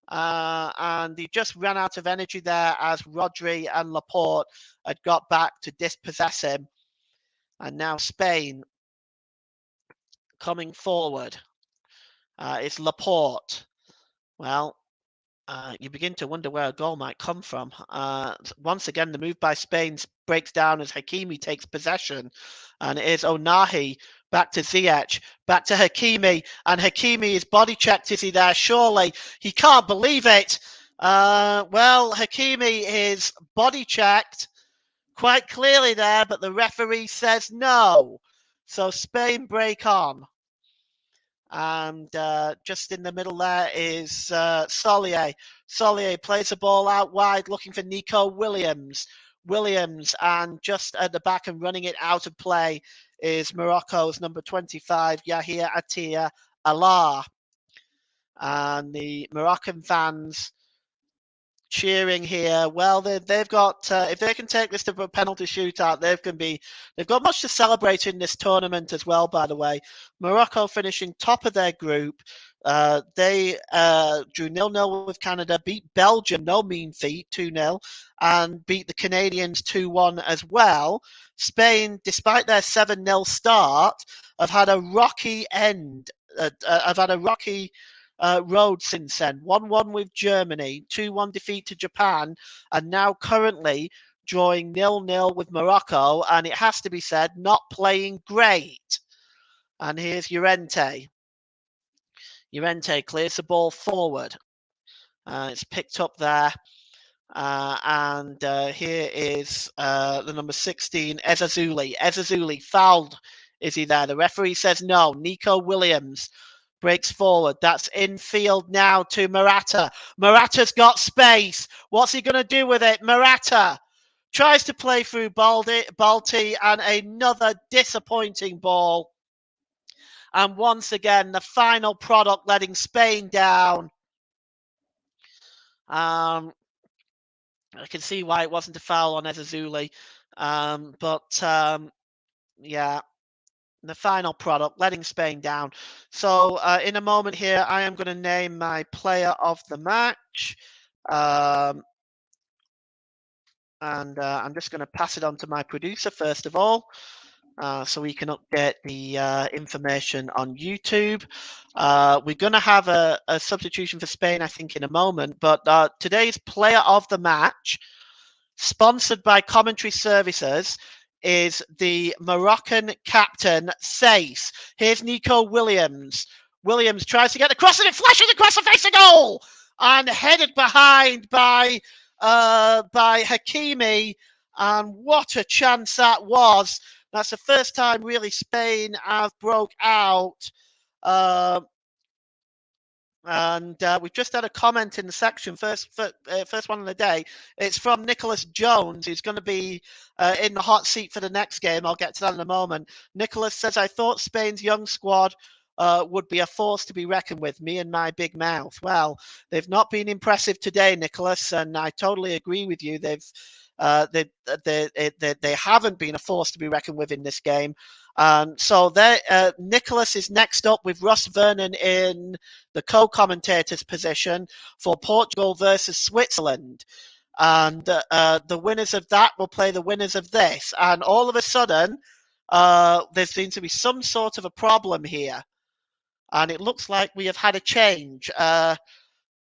And he just ran out of energy there as Rodri and Laporte had got back to dispossess him. And now Spain coming forward. It's Laporte. Well, you begin to wonder where a goal might come from. Once again, the move by Spain breaks down as Hakimi takes possession. And it is Onahi back to Ziyech, back to Hakimi. And Hakimi is body checked. Is he there? Surely. He can't believe it. Well, Hakimi is body checked quite clearly there, but the referee says no. So Spain break on. And just in the middle there is Solier. Solier plays the ball out wide, looking for Nico Williams. And just at the back and running it out of play is Morocco's number 25, Yahia Attia Allah. And the Moroccan fans cheering here. Well, they've got if they can take this to a penalty shootout, they've got much to celebrate in this tournament as well. By the way, Morocco finishing top of their group. They drew 0-0 with Canada, beat Belgium, no mean feat, 2-0, and beat the Canadians 2-1 as well. Spain, despite their 7-0 start, have had a rocky end. Road since then. 1-1 with Germany, 2-1 defeat to Japan, and now currently drawing 0-0 with Morocco, and it has to be said, not playing great. And here's Llorente. Llorente clears the ball forward. It's picked up there. And here is the number 16, Ezazuli. Ezazuli fouled. Is he there? The referee says no. Nico Williams breaks forward. That's infield now to Morata. Morata's got space. What's he going to do with it? Morata tries to play through Balti, and another disappointing ball. And once again, the final product letting Spain down. I can see why it wasn't a foul on Ezazuli. Yeah. The final product, letting Spain down. So in a moment here, I am going to name my player of the match. And I'm just going to pass it on to my producer first of all, so we can update the information on YouTube. We're going to have a substitution for Spain, I think, in a moment. But today's player of the match, sponsored by Commentary Services, is the Moroccan captain, Saïs. Here's Nico Williams. Williams tries to get the cross, and it flashes across the face of goal, and headed behind by Hakimi. And what a chance that was. That's the first time really Spain have broke out. And we've just had a comment in the section, first one of the day. It's from Nicholas Jones, who's going to be in the hot seat for the next game. I'll get to that in a moment. Nicholas says, I thought Spain's young squad would be a force to be reckoned with, me and my big mouth. Well, they've not been impressive today, Nicholas, and I totally agree with you. They haven't been a force to be reckoned with in this game. So Nicholas is next up with Russ Vernon in the co-commentator's position for Portugal versus Switzerland. And the winners of that will play the winners of this. And all of a sudden, there seems to be some sort of a problem here. And it looks like we have had a change.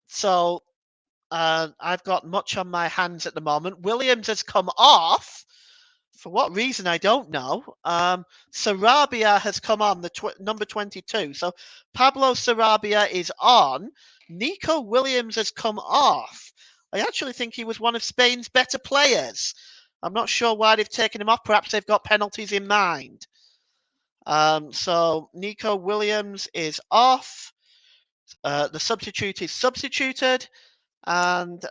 So I've got much on my hands at the moment. Williams has come off. For what reason, I don't know. Sarabia has come on, the number 22. So Pablo Sarabia is on. Nico Williams has come off. I actually think he was one of Spain's better players. I'm not sure why they've taken him off. Perhaps they've got penalties in mind. So Nico Williams is off. The substitute is substituted. And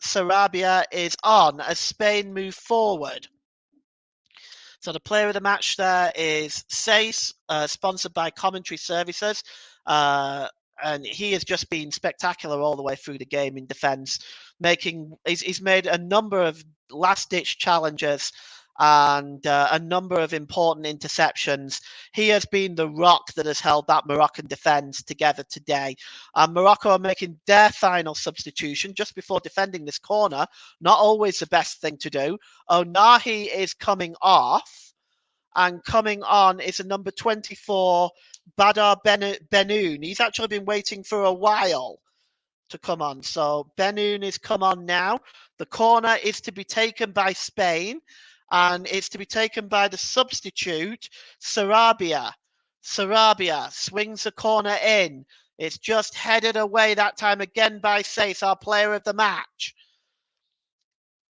Sarabia is on as Spain move forward. So the player of the match there is Saïs, sponsored by Commentary Services. And he has just been spectacular all the way through the game in defence. He's made a number of last-ditch challenges and a number of important interceptions. He has been the rock that has held that Moroccan defence together today. Morocco are making their final substitution just before defending this corner. Not always the best thing to do. Onahi is coming off, and coming on is a number 24, Badar Benoun. He's actually been waiting for a while to come on. So Benoun is come on now. The corner is to be taken by Spain, and it's to be taken by the substitute, Sarabia. Sarabia swings the corner in. It's just headed away that time again by Sace, our player of the match.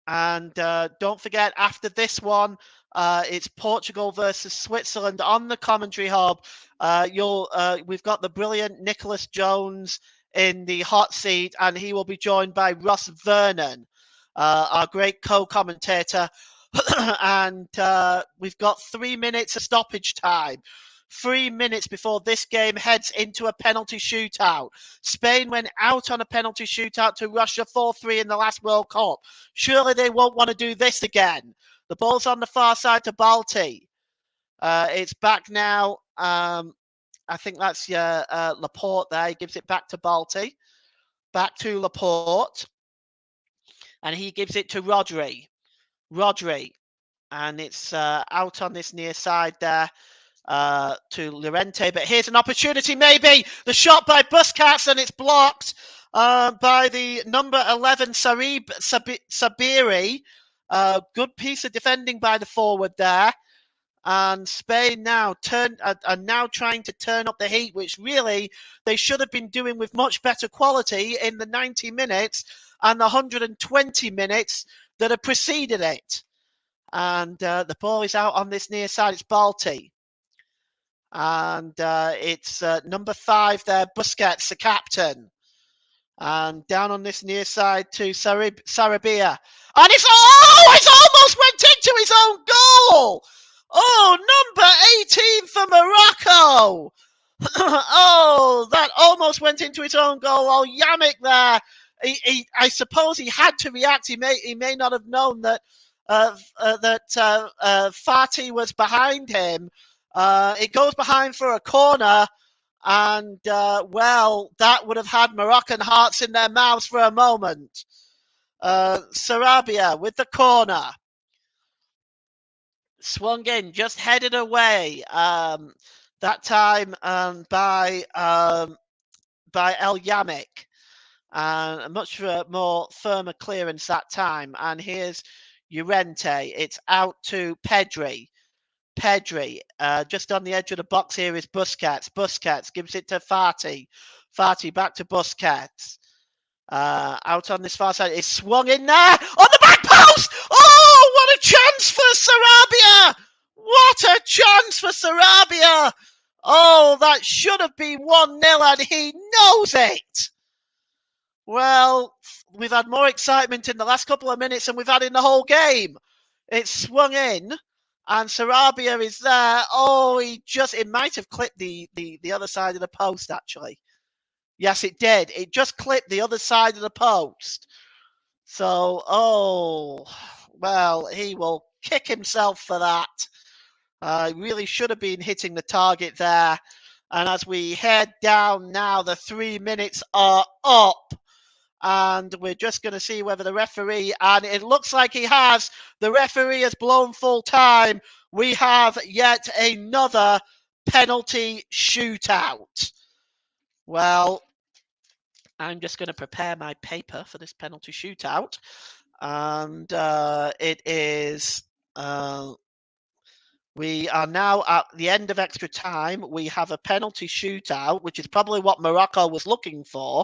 And don't forget, after this one, it's Portugal versus Switzerland on the commentary hub. We've got the brilliant Nicholas Jones in the hot seat, and he will be joined by Ross Vernon, our great co-commentator. And we've got 3 minutes of stoppage time. 3 minutes before this game heads into a penalty shootout. Spain went out on a penalty shootout to Russia 4-3 in the last World Cup. Surely they won't want to do this again. The ball's on the far side to Balti. It's back now. I think that's Laporte there. He gives it back to Balti. Back to Laporte. And he gives it to Rodri. Rodri. And it's out on this near side there. To Llorente, but here's an opportunity, maybe the shot by Busquets, and it's blocked by the number 11 Sabiri. Good piece of defending by the forward there, and Spain now are now trying to turn up the heat, which really they should have been doing with much better quality in the 90 minutes and the 120 minutes that have preceded it. And the ball is out on this near side. It's Balti. And it's number 5 there, Busquets, the captain. And down on this near side to Sarabia. And it's almost went into his own goal. Oh, number 18 for Morocco. Oh, that almost went into his own goal. Oh, Yamik there. I suppose he had to react. He may not have known that Fati was behind him. It goes behind for a corner, and well, that would have had Moroccan hearts in their mouths for a moment. Sarabia with the corner. Swung in, just headed away. That time by El Yamik. A much more firmer clearance that time. And here's Llorente. It's out to Pedri. Pedri, just on the edge of the box here is Busquets. Busquets gives it to Fati. Fati back to Busquets. Out on this far side. It's swung in there on the back post. Oh, what a chance for Sarabia. What a chance for Sarabia. Oh, that should have been 1-0 and he knows it. Well, we've had more excitement in the last couple of minutes than we've had in the whole game. It's swung in. And Sarabia is there. Oh, it might have clipped the other side of the post, actually. Yes, it did. It just clipped the other side of the post. So, well, he will kick himself for that. He really should have been hitting the target there. And as we head down now, the 3 minutes are up. And we're just going to see whether the referee, and it looks like he has, the referee has blown full time. We have yet another penalty shootout. Well, I'm just going to prepare my paper for this penalty shootout. And it is, we are now at the end of extra time. We have a penalty shootout, which is probably what Morocco was looking for.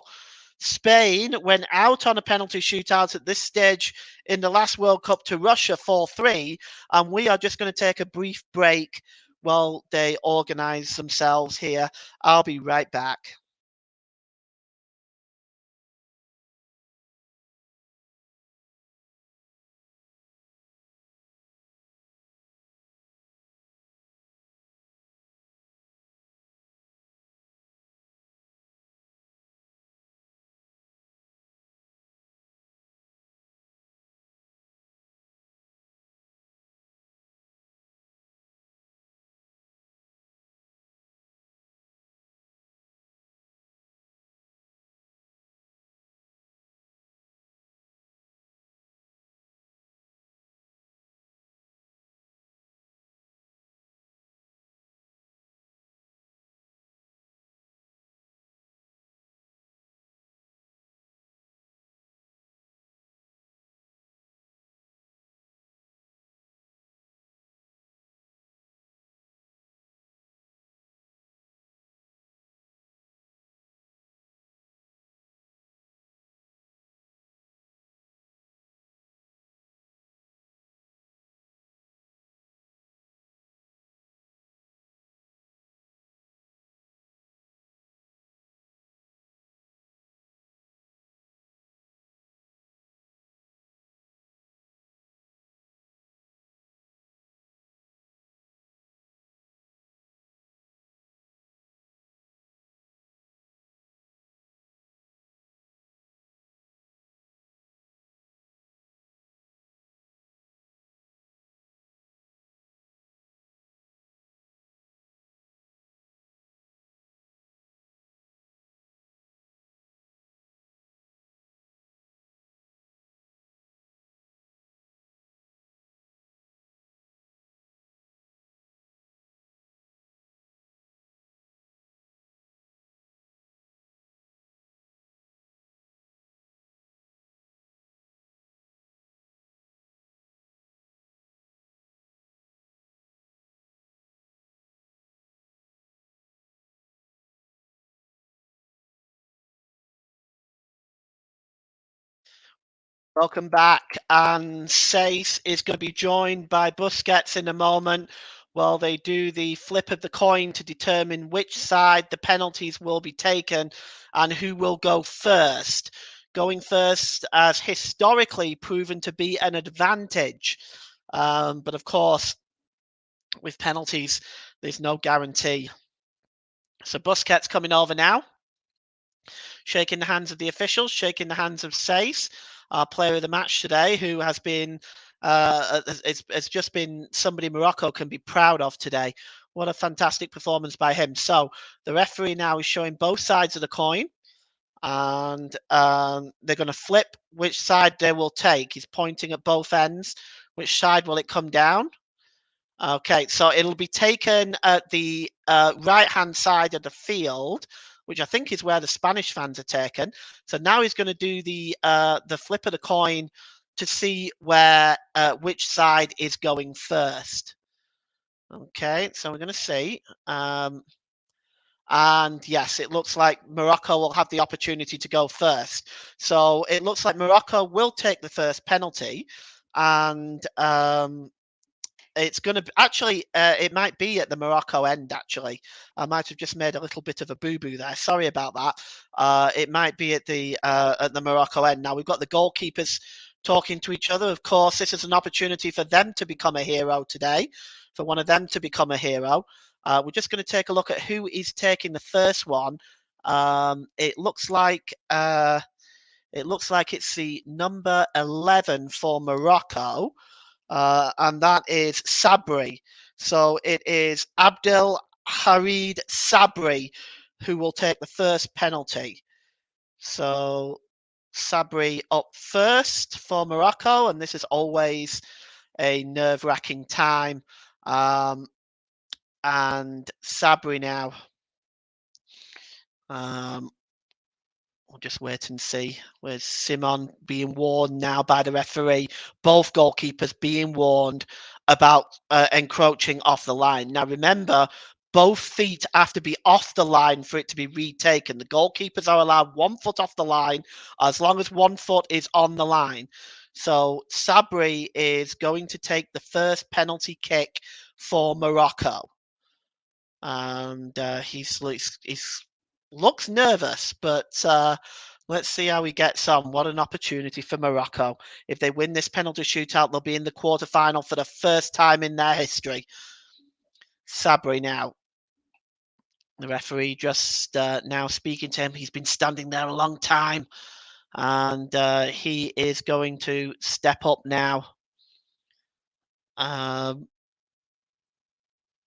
Spain went out on a penalty shootout at this stage in the last World Cup to Russia 4-3, and we are just going to take a brief break while they organise themselves here. I'll be right back. Welcome back. And Sace is going to be joined by Busquets in a moment while they do the flip of the coin to determine which side the penalties will be taken and who will go first. Going first has historically proven to be an advantage. But of course, with penalties, there's no guarantee. So Busquets coming over now, shaking the hands of the officials, shaking the hands of Sace, our player of the match today, who has been, it's just been somebody Morocco can be proud of today. What a fantastic performance by him. So the referee now is showing both sides of the coin, and they're going to flip which side they will take. He's pointing at both ends. Which side will it come down? Okay, so it'll be taken at the right-hand side of the field, which I think is where the Spanish fans are taken. So now he's going to do the flip of the coin to see where which side is going first. Okay, so we're going to see. And yes, it looks like Morocco will have the opportunity to go first. So it looks like Morocco will take the first penalty, and it's going to actually, it might be at the Morocco end, actually. I might have just made a little bit of a boo-boo there. Sorry about that. It might be at the Morocco end. Now, we've got the goalkeepers talking to each other. Of course, this is an opportunity for them to become a hero today, for one of them to become a hero. We're just going to take a look at who is taking the first one. It looks like it's the number 11 for Morocco. And that is Sabri. So it is Abdel Harid Sabri who will take the first penalty. So Sabri up first for Morocco, and this is always a nerve-wracking time. And Sabri now. We'll just wait and see. Where's Simon being warned now by the referee? Both goalkeepers being warned about encroaching off the line. Now remember, both feet have to be off the line for it to be retaken. The goalkeepers are allowed 1 foot off the line as long as 1 foot is on the line. So Sabri is going to take the first penalty kick for Morocco. And he's looks nervous, but let's see how he gets on. What an opportunity for Morocco. If they win this penalty shootout, they'll be in the quarterfinal for the first time in their history. Sabri now. The referee just now speaking to him. He's been standing there a long time, and he is going to step up now.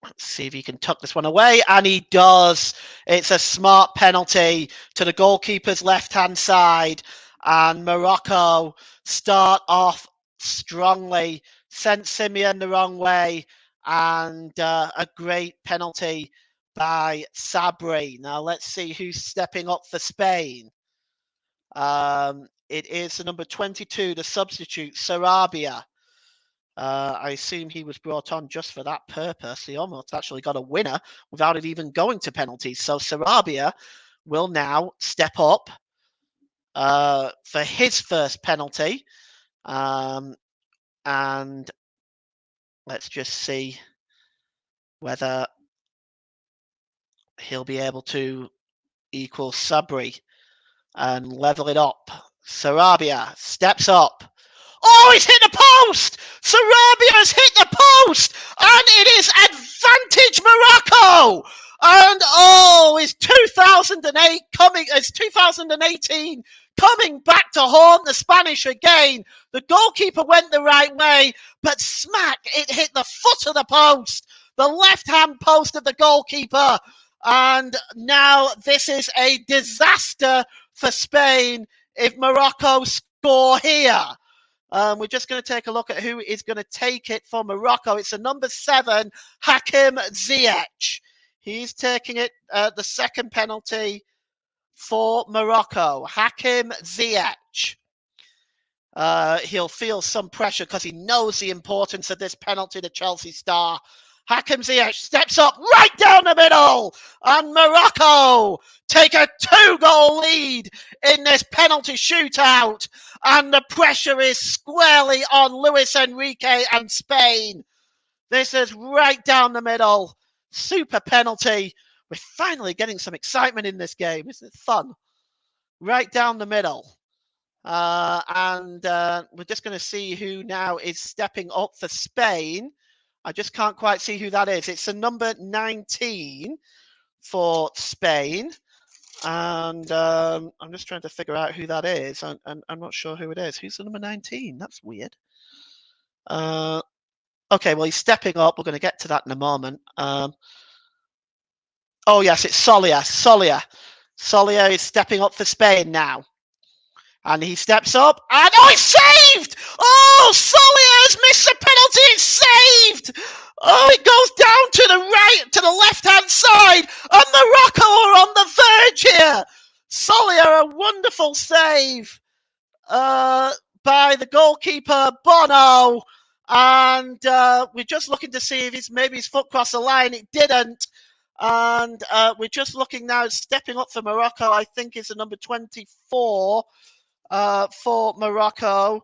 Let's see if he can tuck this one away, and he does. It's a smart penalty to the goalkeeper's left-hand side, and Morocco start off strongly, sent Simeon the wrong way, and a great penalty by Sabri. Now let's see who's stepping up for Spain. It is the number 22, the substitute, Sarabia. I assume he was brought on just for that purpose. He almost actually got a winner without it even going to penalties. So Sarabia will now step up for his first penalty. And let's just see whether he'll be able to equal Sabri and level it up. Sarabia steps up. Oh, he's hit the post! Sarabia has hit the post! And it is advantage Morocco! And oh, it's 2018 coming back to haunt the Spanish again. The goalkeeper went the right way, but smack, it hit the foot of the post, the left-hand post of the goalkeeper. And now this is a disaster for Spain if Morocco score here. We're just going to take a look at who is going to take it for Morocco. It's a number 7, Hakim Ziyech. He's taking it, the second penalty for Morocco. Hakim Ziyech. He'll feel some pressure because he knows the importance of this penalty, the Chelsea star. Hakim Ziyech steps up right down the middle, and Morocco take a 2-goal lead in this penalty shootout, and the pressure is squarely on Luis Enrique and Spain. This is right down the middle. Super penalty. We're finally getting some excitement in this game. Isn't it fun? Right down the middle. And we're just going to see who now is stepping up for Spain. I just can't quite see who that is. It's a number 19 for Spain. And I'm just trying to figure out who that is. And I'm not sure who it is. Who's the number 19? That's weird. Okay, well, he's stepping up. We're going to get to that in a moment. Oh, yes, it's Solia. Solia is stepping up for Spain now. And he steps up, and he's saved! Oh, Solia has missed the penalty, it's saved! Oh, it goes down to the right, to the left-hand side, and Morocco are on the verge here! Solia, a wonderful save by the goalkeeper, Bono, and we're just looking to see if maybe his foot crossed the line. It didn't. And we're just looking now, stepping up for Morocco, I think is the number 24. For Morocco,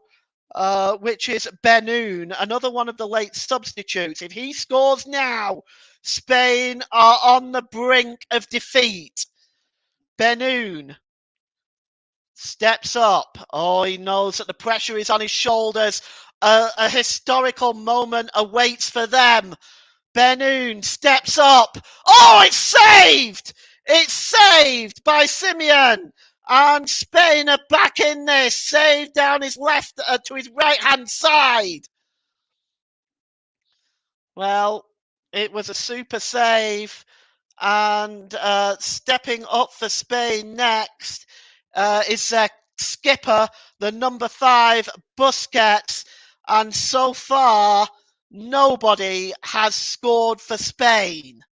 which is Benoun, another one of the late substitutes. If he scores now, Spain are on the brink of defeat. Benoun steps up. Oh, he knows that the pressure is on his shoulders. A historical moment awaits for them. Benoun steps up. Oh, it's saved! It's saved by Simeon. And Spain are back in this. Saved down his left to his right-hand side. Well, it was a super save. And stepping up for Spain next is their skipper, the number 5, Busquets. And so far, nobody has scored for Spain.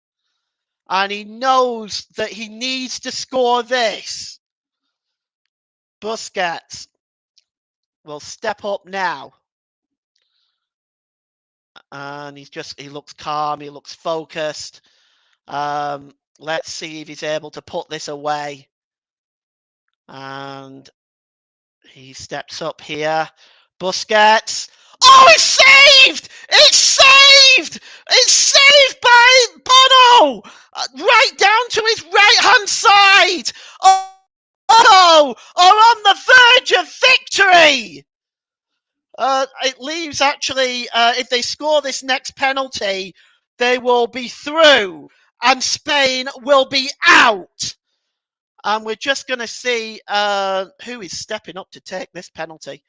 And he knows that he needs to score this. Busquets will step up now. And he looks calm, he looks focused. Let's see if he's able to put this away. And he steps up here. Busquets. Oh, it's saved! It's saved! It's saved by Bono! Right down to his right-hand side! Oh, are on the verge of victory! It leaves, actually, if they score this next penalty, they will be through, and Spain will be out. And we're just going to see who is stepping up to take this penalty.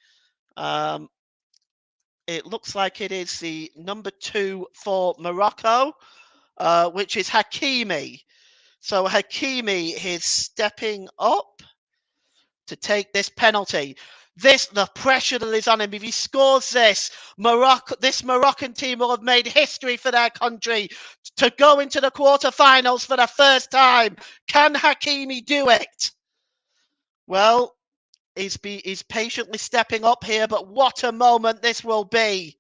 It looks like it is the number 2 for Morocco, which is Hakimi. So Hakimi is stepping up to take this penalty. The pressure that is on him, if he scores this Moroccan team will have made history for their country to go into the quarterfinals for the first time. Can Hakimi do it? Well, he's patiently stepping up here, but what a moment this will be.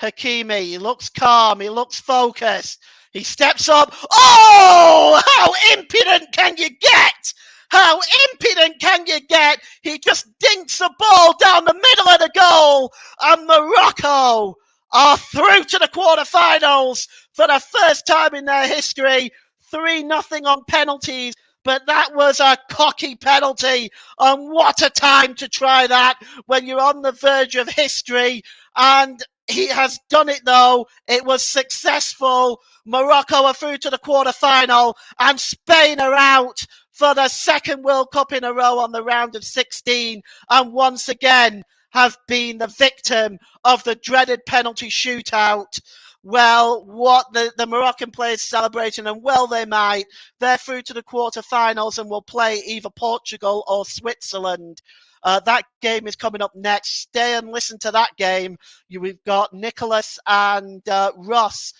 Hakimi, he looks calm, he looks focused. He steps up. Oh, how impudent can you get? How impudent can you get? He just dinks the ball down the middle of the goal, and Morocco are through to the quarterfinals for the first time in their history. 3-0 on penalties, but that was a cocky penalty, and what a time to try that when you're on the verge of history. And he has done it, though. It was successful. Morocco are through to the quarterfinal, and Spain are out for the second World Cup in a row on the round of 16, and once again have been the victim of the dreaded penalty shootout. Well, what the Moroccan players celebrating, and well they might. They're through to the quarterfinals and will play either Portugal or Switzerland. That game is coming up next. Stay and listen to that game. We've got Nicholas and Ross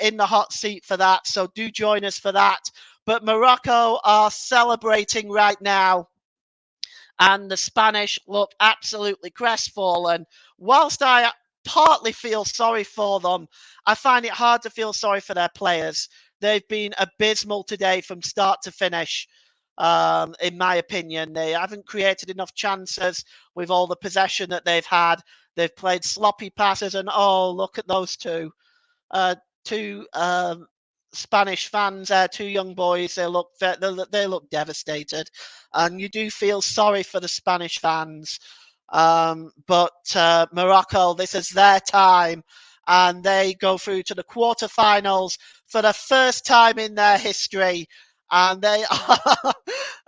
in the hot seat for that, so do join us for that. But Morocco are celebrating right now, and the Spanish look absolutely crestfallen. Whilst I partly feel sorry for them. I find it hard to feel sorry for their players. They've been abysmal today from start to finish. In my opinion, they haven't created enough chances with all the possession that they've had. They've played sloppy passes, and oh, look at those two Spanish fans there, two young boys. They look devastated, and you do feel sorry for the Spanish fans. But Morocco, this is their time, and they go through to the quarterfinals for the first time in their history. And they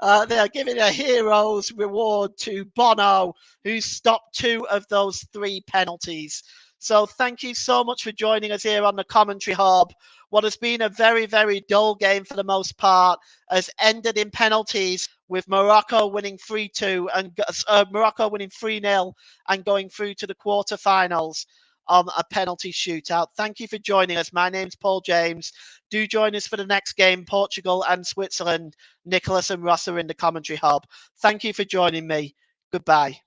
are giving a hero's reward to Bono, who stopped 2 of those 3 penalties. So thank you so much for joining us here on the Commentary Hub. What has been a very, very dull game for the most part has ended in penalties, with Morocco winning 3-2 and Morocco winning 3-0 and going through to the quarterfinals on a penalty shootout. Thank you for joining us. My name's Paul James. Do join us for the next game, Portugal and Switzerland. Nicholas and Ross are in the Commentary Hub. Thank you for joining me. Goodbye.